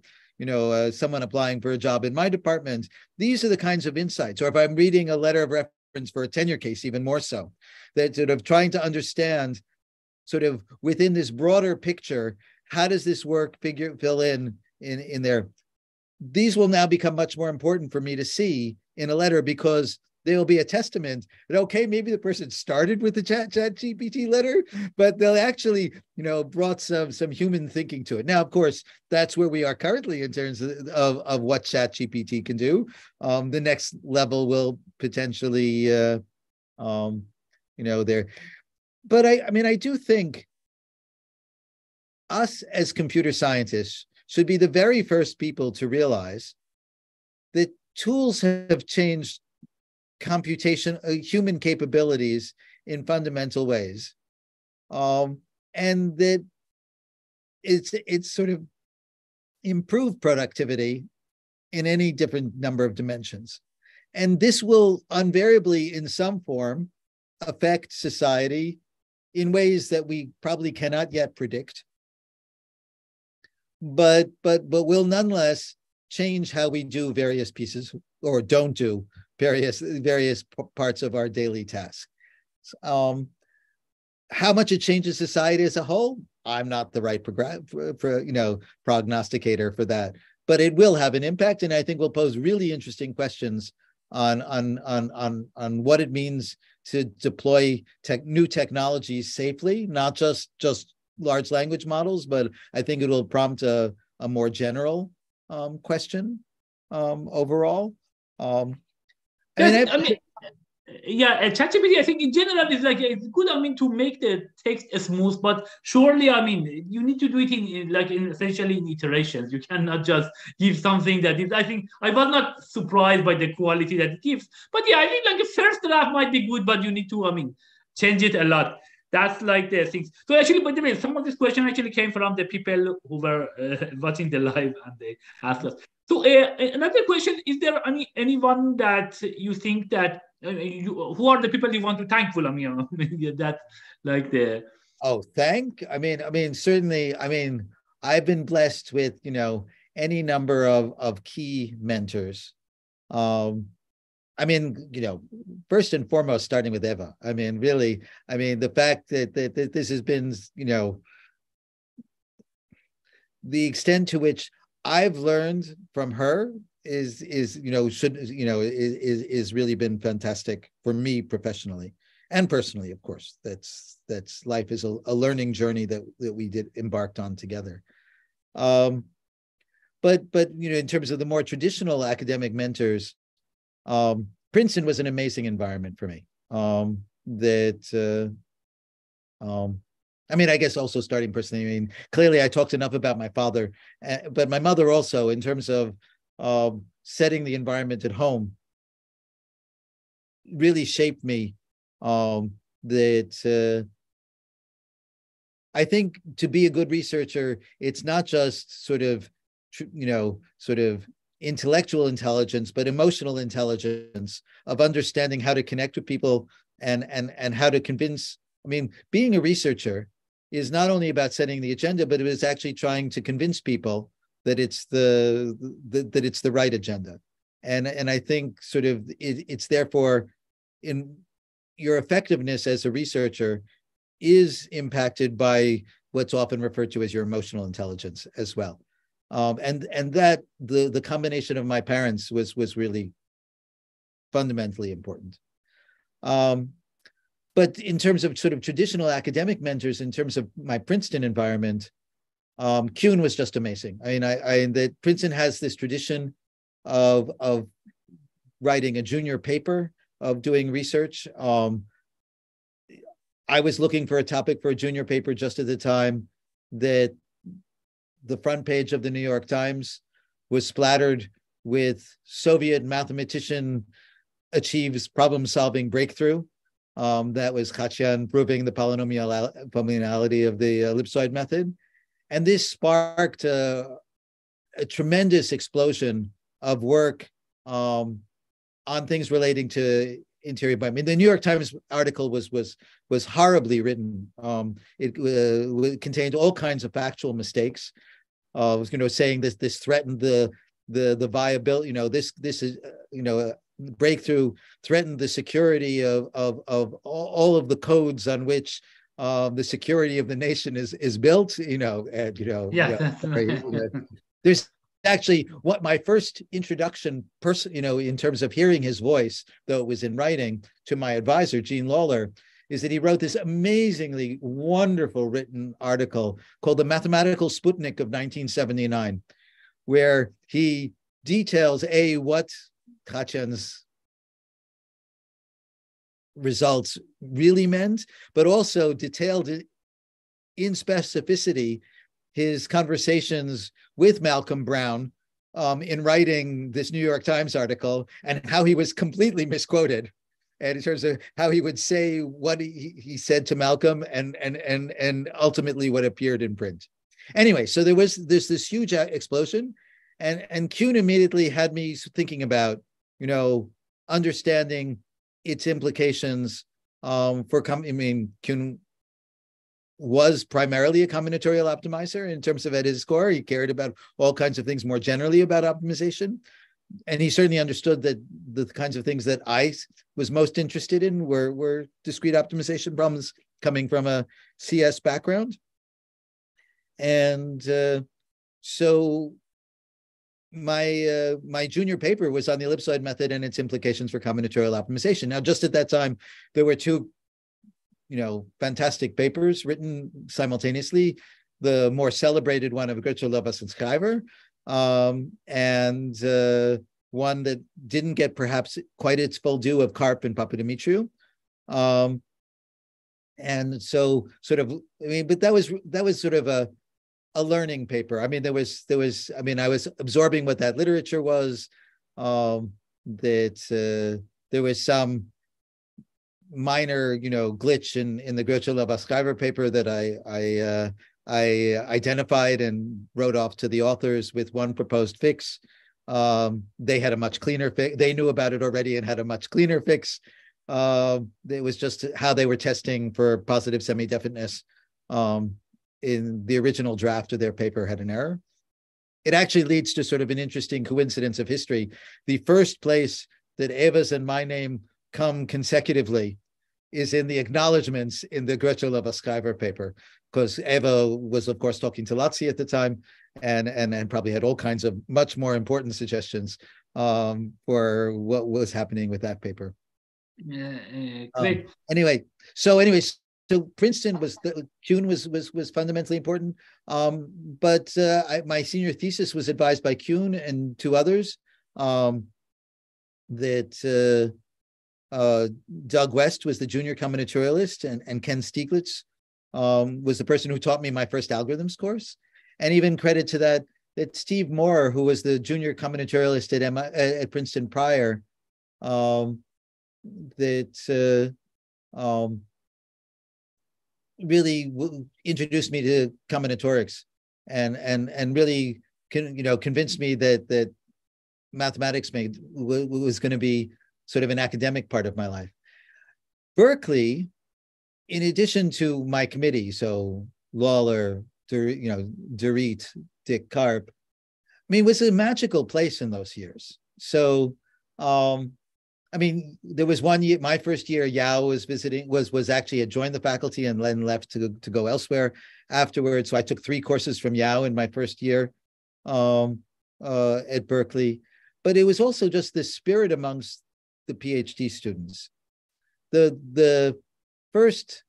someone applying for a job in my department, these are the kinds of insights. Or if I'm reading a letter of reference for a tenure case, even more so, that sort of trying to understand sort of within this broader picture, how does this work fill in there? These will now become much more important for me to see in a letter, because they'll be a testament that, okay, maybe the person started with the chat GPT letter, but they'll actually, brought some human thinking to it. Now, of course, that's where we are currently in terms of what chat GPT can do. The next level will potentially, there. But I do think us as computer scientists should be the very first people to realize that tools have changed human capabilities in fundamental ways, and that it's sort of improved productivity in any different number of dimensions, and this will invariably, in some form, affect society in ways that we probably cannot yet predict, but will nonetheless change how we do various pieces or don't do various parts of our daily tasks. How much it changes society as a whole, I'm not the right prognosticator for that, but it will have an impact, and I think will pose really interesting questions on what it means to deploy new technologies safely, not just large language models, but I think it will prompt a more general question overall. ChatGPT, I think in general is like, it's good, to make the text smooth, but surely, you need to do it in essentially in iterations. You cannot just give something that is, I think, I was not surprised by the quality that it gives, but yeah, I think like a first draft might be good, but you need to, change it a lot. That's like the things. So actually, by the way, some of this question actually came from the people who were watching the live, and they asked us. So another question: is there anyone that you think that who are the people you want to thankful? That like the. Oh, certainly. I've been blessed with any number of key mentors. First and foremost, starting with Eva. The fact that this has been, the extent to which I've learned from her is really been fantastic for me professionally and personally. Of course, that's life is a learning journey that we embarked on together. But in terms of the more traditional academic mentors, Princeton was an amazing environment for me. I guess also starting personally, clearly I talked enough about my father, but my mother also, in terms of setting the environment at home, really shaped me. I think to be a good researcher, it's not just sort of intellectual intelligence, but emotional intelligence of understanding how to connect with people and how to convince. Being a researcher is not only about setting the agenda, but it is actually trying to convince people that it's the right agenda. And I think sort of it's therefore in your effectiveness as a researcher is impacted by what's often referred to as your emotional intelligence as well. And that the combination of my parents was really fundamentally important. But in terms of sort of traditional academic mentors, in terms of my Princeton environment, Kuhn was just amazing. That Princeton has this tradition of writing a junior paper, of doing research. I was looking for a topic for a junior paper just at the time that the front page of the New York Times was splattered with Soviet mathematician achieves problem-solving breakthrough. That was Khachiyan proving the polynomiality of the ellipsoid method. And this sparked a tremendous explosion of work on things relating to interior biology. I mean, the New York Times article was horribly written. It contained all kinds of factual mistakes. Was saying this threatened the viability. This is breakthrough threatened the security of all of the codes on which the security of the nation is built. There's actually what my first introduction in terms of hearing his voice, though it was in writing, to my advisor, Gene Lawler, is that he wrote this amazingly wonderful written article called The Mathematical Sputnik of 1979, where he details what Khachiyan's results really meant, but also detailed in specificity his conversations with Malcolm Brown in writing this New York Times article, and how he was completely misquoted, and in terms of how he would say what he said to Malcolm and ultimately what appeared in print. Anyway, so there's this huge explosion, and Kuhn immediately had me thinking about understanding its implications Kuhn was primarily a combinatorial optimizer in terms of at his core. He cared about all kinds of things more generally about optimization. And he certainly understood that the kinds of things that I was most interested in were discrete optimization problems coming from a CS background. And so my junior paper was on the ellipsoid method and its implications for combinatorial optimization. Now, just at that time, there were two fantastic papers written simultaneously. The more celebrated one of Gretchen Lovas and Skyver, and one that didn't get perhaps quite its full due of Karp and Papadimitriou. And so but that was sort of a learning paper. I mean, I was absorbing what that literature was, that there was some minor, glitch in the Gretchen-Lovas-Skyver paper that I identified and wrote off to the authors with one proposed fix. They had a much cleaner fix. They knew about it already and had a much cleaner fix. It was just how they were testing for positive semi-definiteness. In the original draft of their paper had an error. It actually leads to sort of an interesting coincidence of history. The first place that Eva's and my name come consecutively is in the acknowledgements in the Gretchen-Lovas-Skyver paper, because Eva was, of course, talking to Lazzi at the time, and probably had all kinds of much more important suggestions for what was happening with that paper. Great. So Princeton Kuhn was fundamentally important, but my senior thesis was advised by Kuhn and two others, that Doug West was the junior combinatorialist, and Ken Stieglitz was the person who taught me my first algorithms course, and even credit to that Steve Moore, who was the junior combinatorialist at Princeton prior, really introduced me to combinatorics, and really convinced me that mathematics was going to be sort of an academic part of my life. Berkeley, in addition to my committee, so Lawler, Dorit, Dick Karp, was a magical place in those years. So, there was one year, my first year, Yao was visiting, had joined the faculty and then left to go elsewhere afterwards. So I took 3 courses from Yao in my first year at Berkeley. But it was also just the spirit amongst the PhD students. The first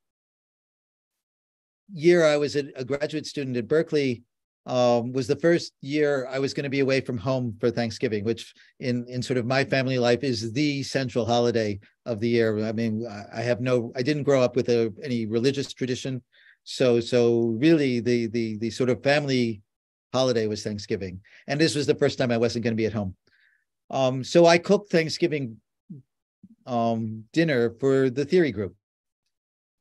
year I was a graduate student at Berkeley was the first year I was going to be away from home for Thanksgiving, which in sort of my family life is the central holiday of the year. I didn't grow up with any religious tradition. So really the sort of family holiday was Thanksgiving. And this was the first time I wasn't going to be at home. So I cooked Thanksgiving dinner for the theory group.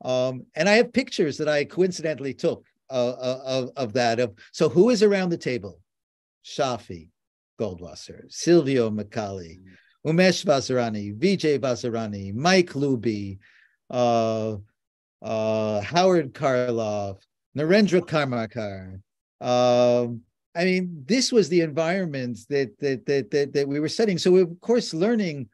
And I have pictures that I coincidentally took of that. So who is around the table? Shafi Goldwasser, Silvio Macaulay, Umesh Vasarani, Vijay Vasarani, Mike Luby, Howard Karloff, Narendra Karmakar. I mean, this was the environment that we were studying. So we were, of course, learning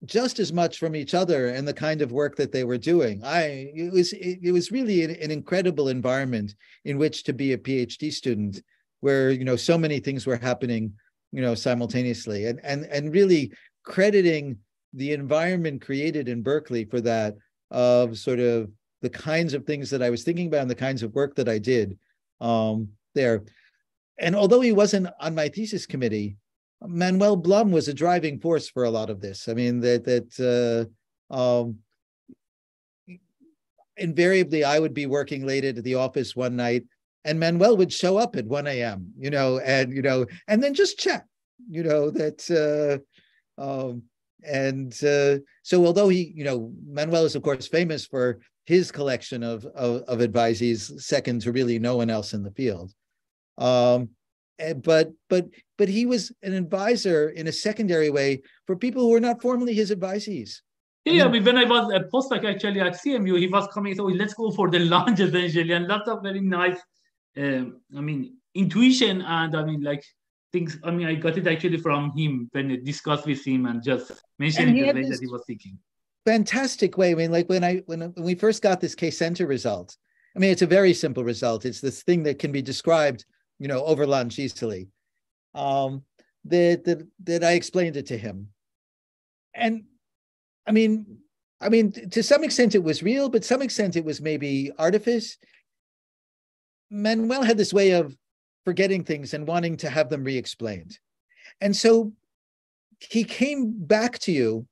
just as much from each other and the kind of work that they were doing. It was really an incredible environment in which to be a PhD student, where so many things were happening simultaneously, and really crediting the environment created in Berkeley for that, of sort of the kinds of things that I was thinking about and the kinds of work that I did there. And although he wasn't on my thesis committee, Manuel Blum was a driving force for a lot of this. I mean, invariably I would be working late at the office one night, and Manuel would show up at 1 a.m., and then just chat, so although Manuel is of course famous for his collection of advisees, second to really no one else in the field. But he was an advisor in a secondary way for people who were not formally his advisees. Yeah, when I was a postdoc actually at CMU, he was coming, so let's go for the lunch essentially, and lots of very nice, intuition and things. I got it actually from him when I discussed with him and just mentioning the way that he was thinking. Fantastic way. When we first got this K-center result, it's a very simple result. It's this thing that can be described, over lunch easily. That I explained it to him, and to some extent it was real, but some extent it was maybe artifice. Manuel had this way of forgetting things and wanting to have them re-explained. And so he came back to you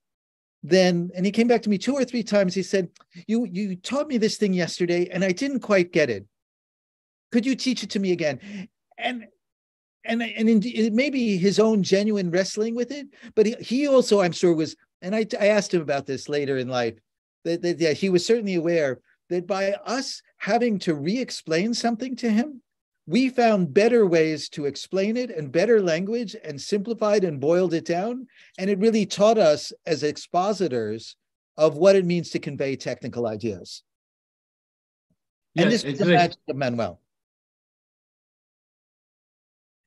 then, and he came back to me 2 or 3 times. He said, you taught me this thing yesterday and I didn't quite get it. Could you teach it to me again? And it may be his own genuine wrestling with it, but he also, I'm sure, was, and I asked him about this later in life, that he was certainly aware that by us having to re-explain something to him, we found better ways to explain it and better language and simplified and boiled it down. And it really taught us as expositors of what it means to convey technical ideas. Yeah, and this is the magic of Manuel.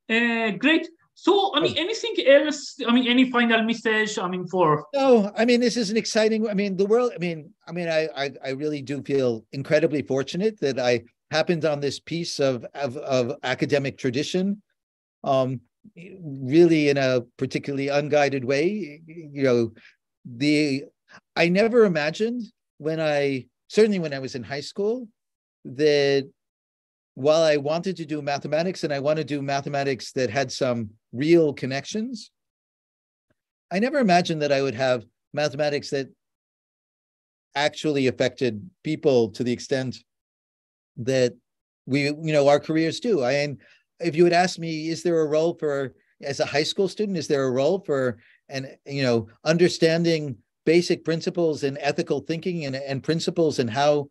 Great. So, anything else? Any final message? For no, this is an exciting. The world. I really do feel incredibly fortunate that I happened on this piece of academic tradition, really in a particularly unguided way. I never imagined certainly when I was in high school, that while I wanted to do mathematics and I want to do mathematics that had some real connections, I never imagined that I would have mathematics that actually affected people to the extent that our careers do. If you had asked me, is there a role as a high school student, is there a role for understanding basic principles in ethical thinking and principles and how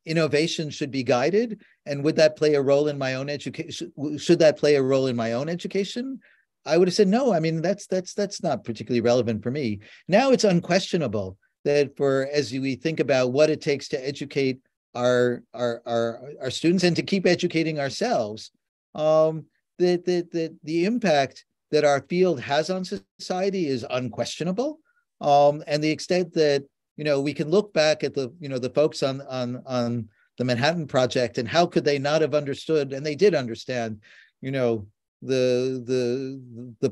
innovation should be guided, and would that play a role in my own education? Should that play a role in my own education? I would have said no. That's not particularly relevant for me. Now it's unquestionable that as we think about what it takes to educate our students and to keep educating ourselves, that the impact that our field has on society is unquestionable, and the extent that we can look back at the folks on the Manhattan Project and how could they not have understood, and they did understand, the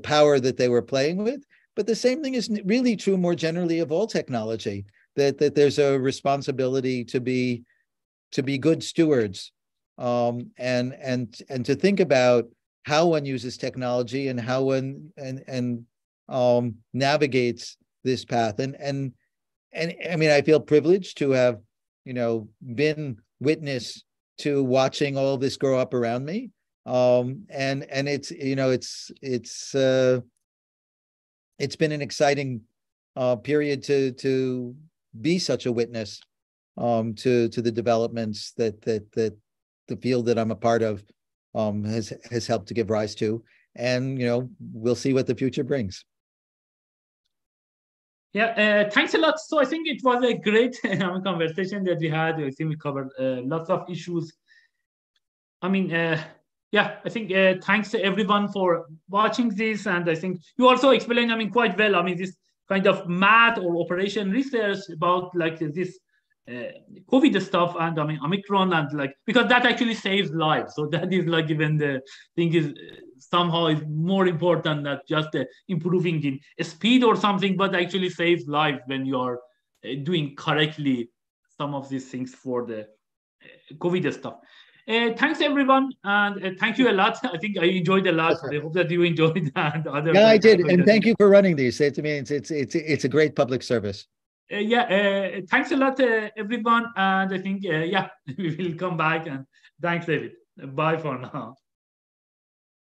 power that they were playing with. But the same thing is really true more generally of all technology, that there's a responsibility to be good stewards, and to think about how one uses technology and how one navigates this path. And I feel privileged to have, been witness to watching all this grow up around me. And it's been an exciting period to be such a witness. to the developments that the field that I'm a part of has helped to give rise to. And we'll see what the future brings. Yeah, thanks a lot. So I think it was a great conversation that we had. I think we covered lots of issues. I mean, yeah, I think thanks to everyone for watching this. And I think you also explained, quite well, this kind of math or operation research about like this COVID stuff and Omicron and because that actually saves lives. So that is even the thing is somehow is more important than just improving in speed or something, but actually saves lives when you are doing correctly some of these things for the COVID stuff. Thanks everyone, and thank you a lot. I think I enjoyed a lot. I hope that you enjoyed that. Yeah, I did, and thank you for running these. It's a great public service. Thanks a lot, everyone, and I think yeah, we will come back. And thanks, David. Bye for now.